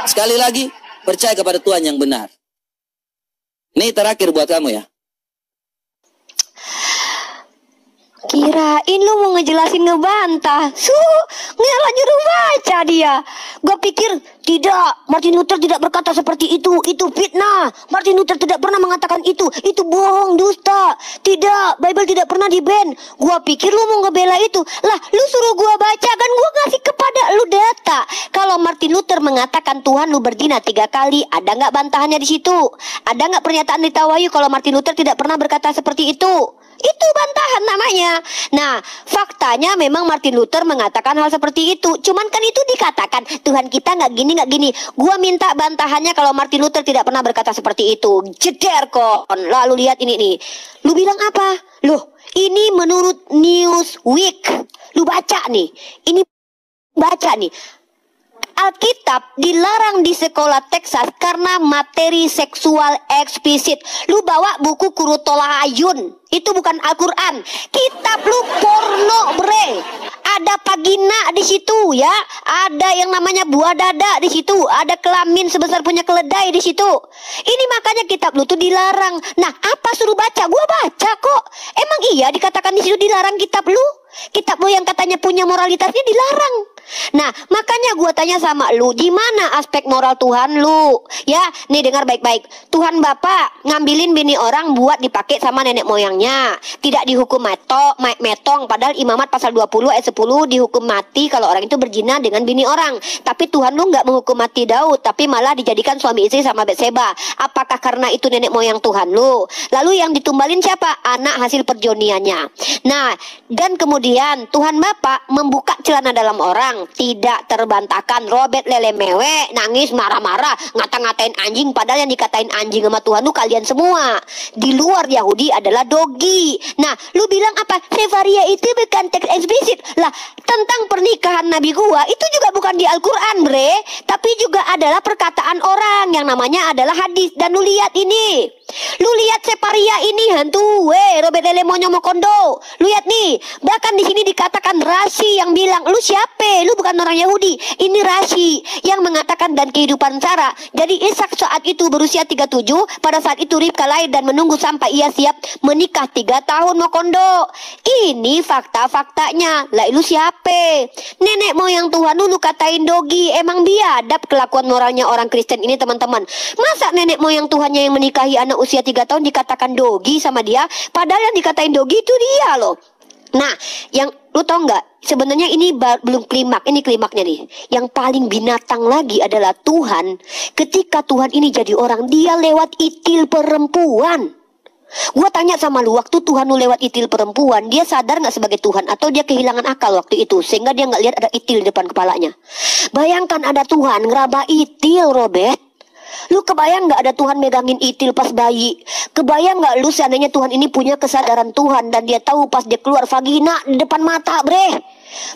S4: Sekali lagi, percaya kepada Tuhan yang benar. Ini terakhir buat kamu ya.
S3: Kirain lu mau ngejelasin ngebantah. Ngalah nyuruh baca dia. Gue pikir tidak, Martin Luther tidak berkata seperti itu fitnah. Martin Luther tidak pernah mengatakan itu bohong, dusta. Tidak, Bible tidak pernah di-ban. Gue pikir lu mau ngebela itu. Lah, lu suruh gue baca, kan gue ngasih kepada lu data. Kalau Martin Luther mengatakan Tuhan lu berzina 3 kali, ada nggak bantahannya di situ? Ada nggak pernyataan di Tawahyu kalau Martin Luther tidak pernah berkata seperti itu? Itu bantahan namanya. Nah, faktanya memang Martin Luther mengatakan hal seperti itu. Cuman kan itu dikatakan Tuhan kita nggak gini. Gua minta bantahannya kalau Martin Luther tidak pernah berkata seperti itu. Jeder kok. Lalu lihat ini nih. Lu bilang apa? Loh, ini menurut Newsweek. Lu baca nih. Ini baca nih. Alkitab dilarang di sekolah Texas karena materi seksual eksplisit. Lu bawa buku Kurutola Ayun, itu bukan Al-Quran. Kitab lu porno, bre. Ada vagina di situ ya. Ada yang namanya buah dada di situ. Ada kelamin sebesar punya keledai di situ. Ini makanya kitab lu tuh dilarang. Nah, apa suruh baca? Gua baca kok. Emang iya dikatakan di situ dilarang kitab lu? Kitab lu yang katanya punya moralitasnya dilarang. Nah, makanya gua tanya sama lu, di mana aspek moral Tuhan lu? Ya, nih dengar baik-baik. Tuhan Bapak ngambilin bini orang buat dipakai sama nenek moyangnya. Tidak dihukum metong, padahal Imamat pasal 20 ayat 10 dihukum mati kalau orang itu berzina dengan bini orang. Tapi Tuhan lu nggak menghukum mati Daud, tapi malah dijadikan suami istri sama Betseba. Apakah karena itu nenek moyang Tuhan lu? Lalu yang ditumbalin siapa? Anak hasil perjoniannya. Nah, dan kemudian Tuhan Bapak membuka celana dalam orang, tidak terbantahkan. Robert lele mewe, nangis marah-marah, ngata-ngatain anjing, padahal yang dikatain anjing sama Tuhan lu kalian semua. Di luar Yahudi adalah dogi. Nah, lu bilang apa? Sefaria itu bukan teks eksplisit. Lah, tentang pernikahan Nabi gua itu juga bukan di Al-Quran, bre, tapi juga adalah perkataan orang yang namanya adalah hadis. Dan lu lihat ini, lu lihat Sefaria ini hantu, Robert lele monyo mokondo. Lu lihat nih, bahkan di sini dikatakan Rashi yang bilang, lu siapa? Lu bukan orang Yahudi. Ini Rashi yang mengatakan dan kehidupan Sarah. Jadi Ishak saat itu berusia 37. Pada saat itu Ribka lahir dan menunggu sampai ia siap menikah 3 tahun mokondo. Ini fakta-faktanya. Lah lu siapa? Nenek moyang Tuhan lu katain dogi. Emang biadab kelakuan moralnya orang Kristen ini, teman-teman. Masa nenek moyang Tuhannya yang menikahi anak usia 3 tahun dikatakan dogi sama dia? Padahal yang dikatain dogi itu dia loh. Nah, yang lu tau nggak? Sebenarnya ini belum klimaks. Ini klimaknya nih. Yang paling binatang lagi adalah Tuhan. Ketika Tuhan ini jadi orang, dia lewat itil perempuan. Gua tanya sama lu, waktu Tuhan lu lewat itil perempuan, dia sadar nggak sebagai Tuhan atau dia kehilangan akal waktu itu sehingga dia nggak lihat ada itil di depan kepalanya? Bayangkan ada Tuhan ngeraba itil, Robert. Lu kebayang nggak ada Tuhan megangin itil pas bayi? Kebayang nggak lu seandainya Tuhan ini punya kesadaran Tuhan dan dia tahu pas dia keluar vagina di depan mata, bre.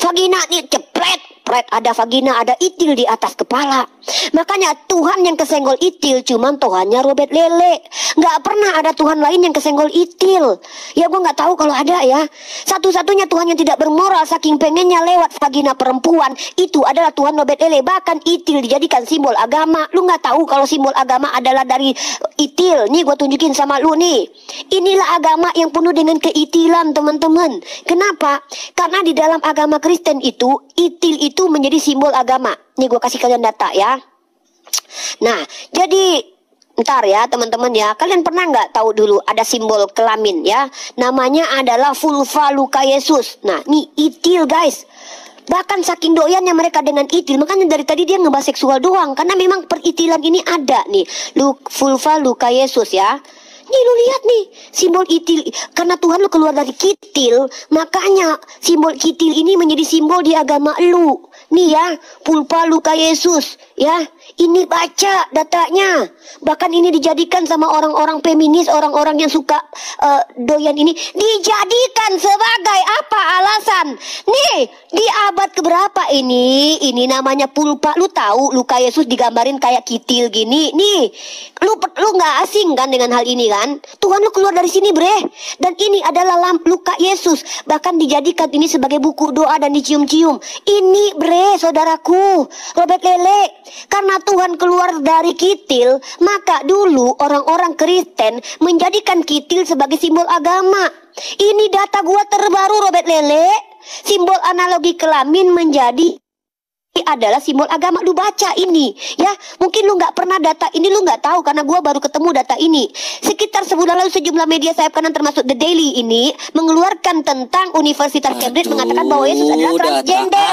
S3: Vagina nih cepret, ada vagina, ada itil di atas kepala. Makanya Tuhan yang kesenggol itil cuman Tuhannya Robert Lele. Nggak pernah ada Tuhan lain yang kesenggol itil. Ya gua nggak tahu kalau ada ya. Satu-satunya Tuhan yang tidak bermoral saking pengennya lewat vagina perempuan itu adalah Tuhan Robert Lele. Bahkan itil dijadikan simbol agama. Lu nggak tahu kalau simbol agama adalah dari itil. Nih gua tunjukin sama lu nih. Inilah agama yang penuh dengan keitilan, teman-teman. Kenapa? Karena di dalam agama Kristen itu itil itu menjadi simbol agama. Nih gue kasih kalian data ya. Nah, jadi ntar ya teman-teman ya, kalian pernah nggak tahu dulu ada simbol kelamin ya? Namanya adalah vulva Luka Yesus. Nah, nih itil guys. Bahkan saking doyannya mereka dengan itil, makanya dari tadi dia ngebahas seksual doang, karena memang peritilan ini ada nih. Vulva Luka Yesus ya. Nih lu lihat nih simbol itil. Karena Tuhan lu keluar dari kitil, makanya simbol kitil ini menjadi simbol di agama lu. Nih ya, pulpa Luka Yesus ya. Ini baca datanya. Bahkan ini dijadikan sama orang-orang feminis, orang-orang yang suka doyan ini, dijadikan sebagai apa alasan? Nih, di abad keberapa ini? Ini namanya pulpa. Lu tahu Luka Yesus digambarin kayak kitil gini. Nih, lu nggak asing kan dengan hal ini kan? Tuhan lu keluar dari sini, bre. Dan ini adalah Luka Yesus. Bahkan dijadikan ini sebagai buku doa dan dicium-cium. Ini, bre, saudaraku, Robert Lele. Karena Tuhan keluar dari kitil, maka dulu orang-orang Kristen menjadikan kitil sebagai simbol agama. Ini data gua terbaru, Robert Lele. Simbol analogi kelamin menjadi adalah simbol agama. Lu baca ini ya, mungkin lu nggak pernah data ini, lu nggak tahu karena gua baru ketemu data ini. Sekitar sebulan lalu sejumlah media sayap kanan termasuk The Daily ini mengeluarkan tentang Universitas Cambridge mengatakan bahwa Yesus adalah transgender.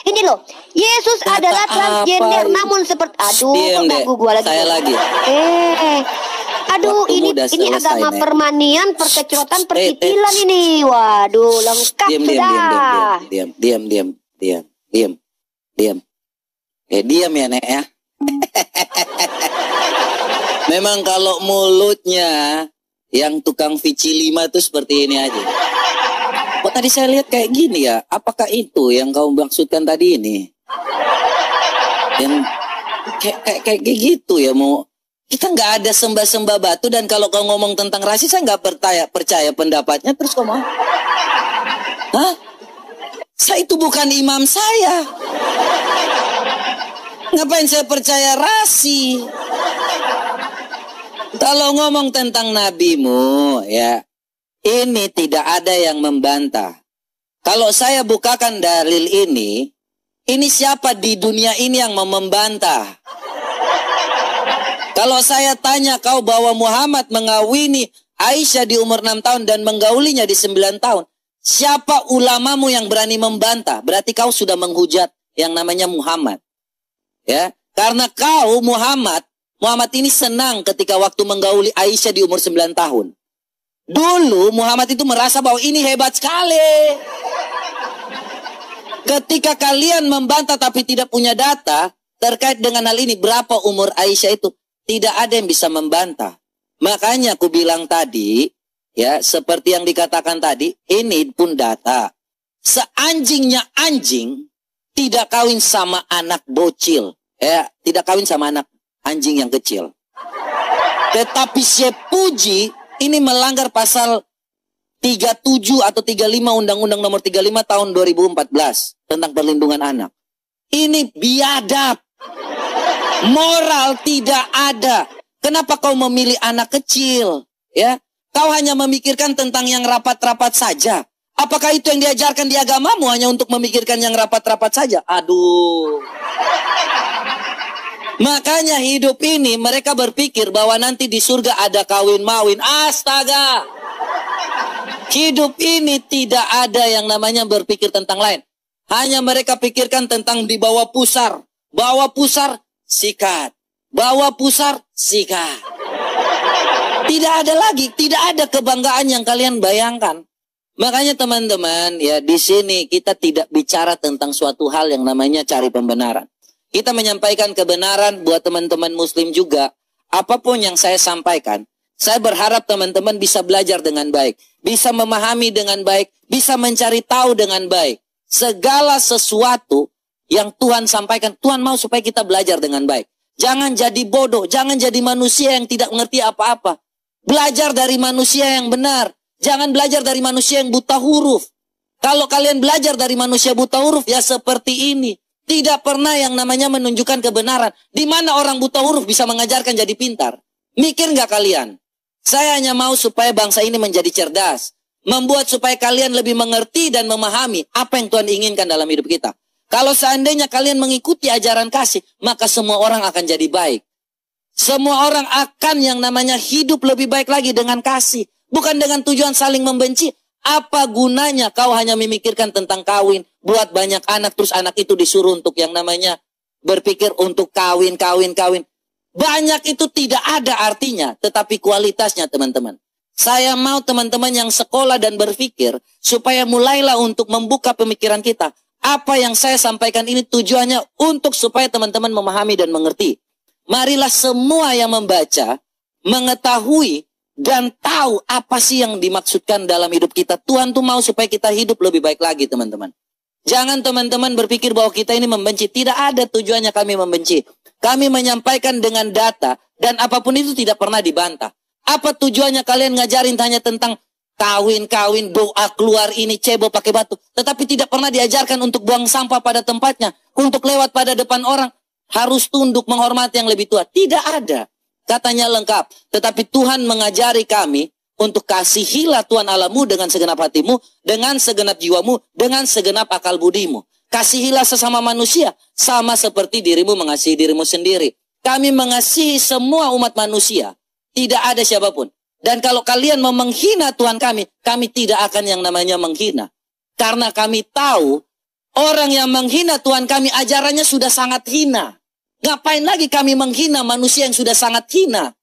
S3: Ini loh, Yesus adalah transgender. Namun seperti ganggu gua lagi.
S4: Saya lagi.
S3: Aduh, ini agama permanian, perkecrotan, perkitilan ini. Waduh, lengkap sudah.
S4: Diam. Diam ya, Nek ya. Memang kalau mulutnya yang tukang Vici 5 itu seperti ini aja. Kok tadi saya lihat kayak gini ya? Apakah itu yang kau maksudkan tadi ini? Yang kayak gitu ya, mau kita nggak ada sembah-sembah batu, dan kalau kau ngomong tentang rasis saya nggak percaya pendapatnya, terus kau mau? Hah? Saya itu bukan imam saya. Ngapain saya percaya rasi? Kalau ngomong tentang nabimu ya, ini tidak ada yang membantah. Kalau saya bukakan dalil ini Ini siapa di dunia ini yang mau membantah? Kalau saya tanya kau bahwa Muhammad mengawini Aisyah di umur 6 tahun dan menggaulinya di 9 tahun. Siapa ulamamu yang berani membantah? Berarti kau sudah menghujat yang namanya Muhammad. Ya, karena kau Muhammad ini senang ketika waktu menggauli Aisyah di umur 9 tahun. Dulu Muhammad itu merasa bahwa ini hebat sekali. Ketika kalian membantah tapi tidak punya data terkait dengan hal ini, berapa umur Aisyah itu, tidak ada yang bisa membantah. Makanya aku bilang tadi, ya, seperti yang dikatakan tadi, ini pun data. Seanjingnya anjing tidak kawin sama anak bocil, ya, tidak kawin sama anak anjing yang kecil. Tetapi Sepuji ini melanggar pasal 37 atau 35 Undang-Undang Nomor 35 tahun 2014 tentang perlindungan anak. Ini biadab. Moral tidak ada. Kenapa kau memilih anak kecil? Ya, kau hanya memikirkan tentang yang rapat-rapat saja. Apakah itu yang diajarkan di agamamu hanya untuk memikirkan yang rapat-rapat saja? Aduh. Makanya hidup ini mereka berpikir bahwa nanti di surga ada kawin-mawin. Astaga. Hidup ini tidak ada yang namanya berpikir tentang lain. Hanya mereka pikirkan tentang di bawah pusar. Bawa pusar, sikat. Bawa pusar, sikat. Tidak ada lagi, tidak ada kebanggaan yang kalian bayangkan. Makanya teman-teman, ya di sini kita tidak bicara tentang suatu hal yang namanya cari pembenaran. Kita menyampaikan kebenaran buat teman-teman muslim juga. Apapun yang saya sampaikan, saya berharap teman-teman bisa belajar dengan baik. Bisa memahami dengan baik. Bisa mencari tahu dengan baik. Segala sesuatu yang Tuhan sampaikan, Tuhan mau supaya kita belajar dengan baik. Jangan jadi bodoh. Jangan jadi manusia yang tidak mengerti apa-apa. Belajar dari manusia yang benar. Jangan belajar dari manusia yang buta huruf. Kalau kalian belajar dari manusia buta huruf, ya seperti ini. Tidak pernah yang namanya menunjukkan kebenaran. Di mana orang buta huruf bisa mengajarkan jadi pintar? Mikir nggak kalian? Saya hanya mau supaya bangsa ini menjadi cerdas. Membuat supaya kalian lebih mengerti dan memahami apa yang Tuhan inginkan dalam hidup kita. Kalau seandainya kalian mengikuti ajaran kasih, maka semua orang akan jadi baik. Semua orang akan yang namanya hidup lebih baik lagi dengan kasih. Bukan dengan tujuan saling membenci. Apa gunanya kau hanya memikirkan tentang kawin, buat banyak anak, terus anak itu disuruh untuk yang namanya berpikir untuk kawin. Banyak itu tidak ada artinya, tetapi kualitasnya teman-teman. Saya mau teman-teman yang sekolah dan berpikir, supaya mulailah untuk membuka pemikiran kita. Apa yang saya sampaikan ini tujuannya untuk supaya teman-teman memahami dan mengerti. Marilah semua yang membaca, mengetahui, dan tahu apa sih yang dimaksudkan dalam hidup kita. Tuhan tuh mau supaya kita hidup lebih baik lagi teman-teman. Jangan teman-teman berpikir bahwa kita ini membenci. Tidak ada tujuannya kami membenci. Kami menyampaikan dengan data dan apapun itu tidak pernah dibantah. Apa tujuannya kalian ngajarin hanya tentang kawin, doa keluar ini, cebok pakai batu. Tetapi tidak pernah diajarkan untuk buang sampah pada tempatnya. Untuk lewat pada depan orang. Harus tunduk menghormati yang lebih tua. Tidak ada. Katanya lengkap. Tetapi Tuhan mengajari kami untuk kasihilah Tuhan Allahmu dengan segenap hatimu, dengan segenap jiwamu, dengan segenap akal budimu. Kasihilah sesama manusia, sama seperti dirimu mengasihi dirimu sendiri. Kami mengasihi semua umat manusia. Tidak ada siapapun. Dan kalau kalian mau menghina Tuhan kami tidak akan yang namanya menghina. Karena kami tahu, orang yang menghina Tuhan kami ajarannya sudah sangat hina. Ngapain lagi kami menghina manusia yang sudah sangat hina?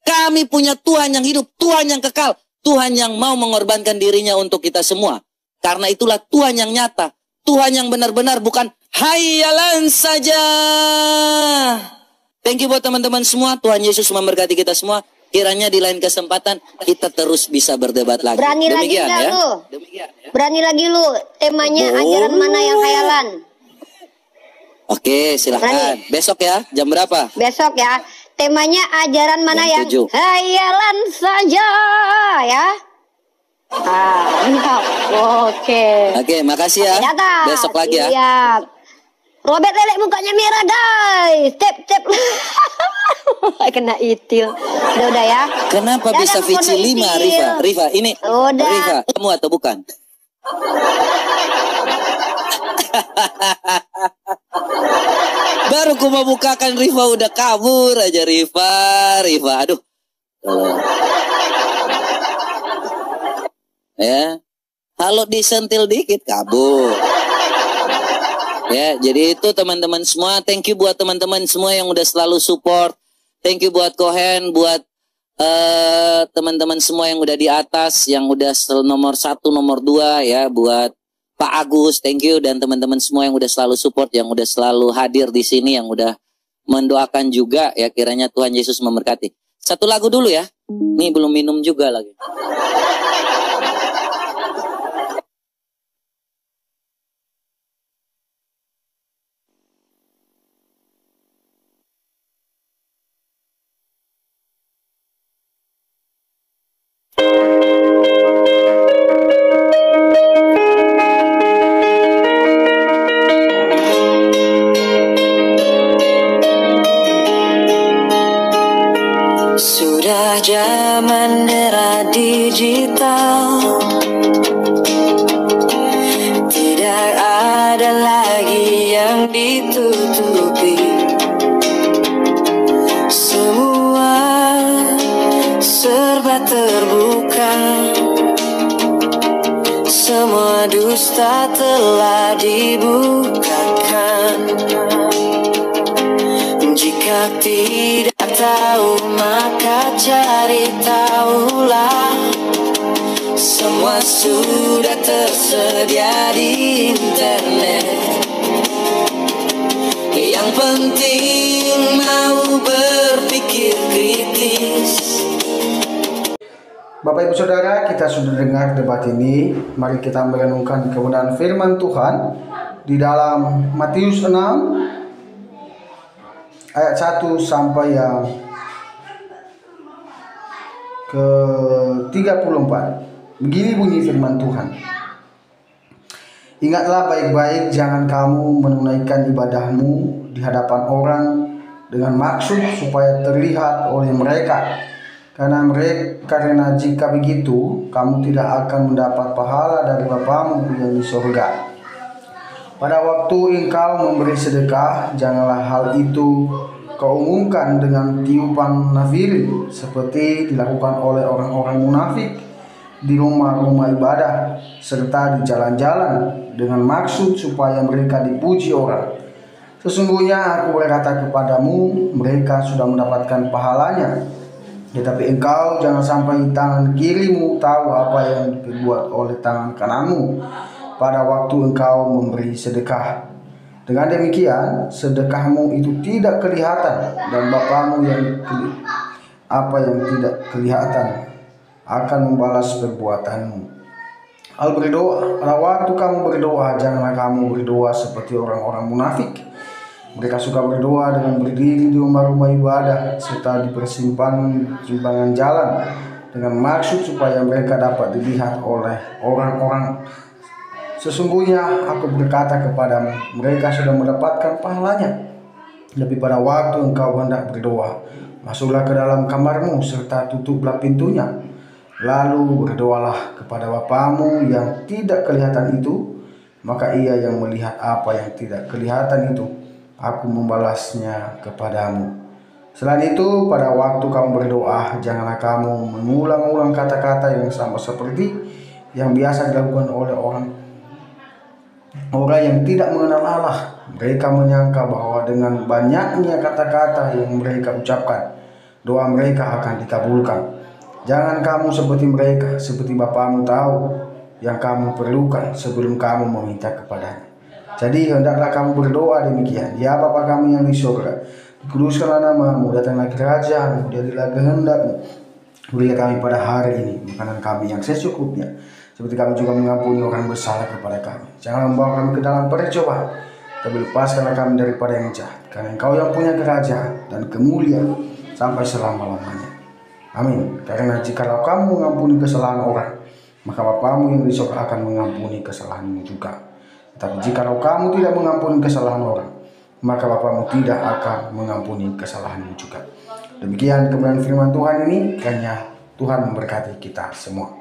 S4: Kami punya Tuhan yang hidup, Tuhan yang kekal, Tuhan yang mau mengorbankan dirinya untuk kita semua. Karena itulah Tuhan yang nyata, Tuhan yang benar-benar, bukan hayalan saja. Thank you buat teman-teman semua. Tuhan Yesus memberkati kita semua. Kiranya di lain kesempatan kita terus bisa berdebat lagi.
S3: Berani
S4: Demikian,
S3: lagi
S4: ya.
S3: lu? Berani lagi lu? Temanya ajaran mana yang hayalan?
S4: Oke, silahkan. Besok ya, jam berapa?
S3: Besok ya. Temanya ajaran mana
S4: Jam
S3: yang
S4: 7.
S3: hayalan saja ya. Mantap. Oke.
S4: Oke, makasih ya.
S3: Dadah.
S4: Besok lagi ya.
S3: Siap. Robert Lelek mukanya merah guys. Tep. Kena itil. Udah ya.
S4: Kenapa
S3: Dadah,
S4: bisa
S3: pokoknya
S4: VC 5,
S3: itil.
S4: Riva? Ini
S3: Udah.
S4: Riva, kamu atau bukan? Baru ku mau bukakan Rifa udah kabur aja Rifa. Aduh. Ya. Kalau disentil dikit kabur. Ya, jadi itu teman-teman semua. Thank you buat teman-teman semua yang udah selalu support. Thank you buat Kohen, buat teman-teman semua yang udah di atas, yang udah nomor 1, nomor 2 ya, buat Pak Agus, thank you, dan teman-teman semua yang udah selalu support, yang udah selalu hadir di sini, yang udah mendoakan juga ya, kiranya Tuhan Yesus memberkati. Satu lagu dulu ya. Nih belum minum juga lagi.
S1: Sudah zaman era digital, tidak ada lagi yang ditutupi. Semua serba terbuka, semua dusta telah dibukakan. Jika tidak tahu maka cari tahulah, semua sudah tersedia di internet. Yang penting mau berpikir kritis.
S5: Bapak Ibu Saudara, kita sudah dengar debat ini. Mari kita merenungkan kebenaran firman Tuhan di dalam Matius 6 ayat 1 sampai yang ke-34. Begini bunyi firman Tuhan. Ingatlah baik-baik, jangan kamu menunaikan ibadahmu di hadapan orang dengan maksud supaya terlihat oleh mereka. Karena jika begitu, kamu tidak akan mendapat pahala dari Bapamu yang di surga. Pada waktu engkau memberi sedekah, janganlah hal itu kau umumkan dengan tiupan nafiri seperti dilakukan oleh orang-orang munafik di rumah-rumah ibadah serta di jalan-jalan dengan maksud supaya mereka dipuji orang. Sesungguhnya aku berkata kepadamu, mereka sudah mendapatkan pahalanya. Tetapi engkau jangan sampai tangan kirimu tahu apa yang diperbuat oleh tangan kananmu pada waktu engkau memberi sedekah. Dengan demikian, sedekahmu itu tidak kelihatan, dan Bapamu yang apa yang tidak kelihatan akan membalas perbuatanmu. Al berdoa, pada waktu kamu berdoa, janganlah kamu berdoa seperti orang-orang munafik. Mereka suka berdoa dengan berdiri di rumah-rumah ibadah serta di persimpangan jalan dengan maksud supaya mereka dapat dilihat oleh orang-orang. Sesungguhnya aku berkata kepadamu, mereka sudah mendapatkan pahalanya. Tapi pada waktu engkau hendak berdoa, masuklah ke dalam kamarmu serta tutuplah pintunya. Lalu berdoalah kepada Bapamu yang tidak kelihatan itu, maka Ia yang melihat apa yang tidak kelihatan itu, aku membalasnya kepadamu. Selain itu, pada waktu kamu berdoa, janganlah kamu mengulang-ulang kata-kata yang sama seperti yang biasa dilakukan oleh orang yang tidak mengenal Allah. Mereka menyangka bahwa dengan banyaknya kata-kata yang mereka ucapkan, doa mereka akan dikabulkan. Jangan kamu seperti mereka, seperti Bapamu tahu yang kamu perlukan sebelum kamu meminta kepadanya. Jadi hendaklah kamu berdoa demikian. Ya Bapa kami yang di surga, dikuduskanlah namamu, datanglah kerajaan, jadilah kehendakmu. Berilah kami pada hari ini makanan kami yang secukupnya, seperti kami juga mengampuni orang bersalah kepada kami. Jangan membawa kami ke dalam percobaan, tapi lepaskanlah kami daripada yang jahat. Karena Engkau yang punya kerajaan dan kemuliaan sampai selama-lamanya. Amin. Karena jikalau kamu mengampuni kesalahan orang, maka Bapamu yang di surga akan mengampuni kesalahanmu juga. Tapi jikalau kamu tidak mengampuni kesalahan orang, maka Bapamu tidak akan mengampuni kesalahanmu juga. Demikian kebenaran firman Tuhan ini, kiranya Tuhan memberkati kita semua.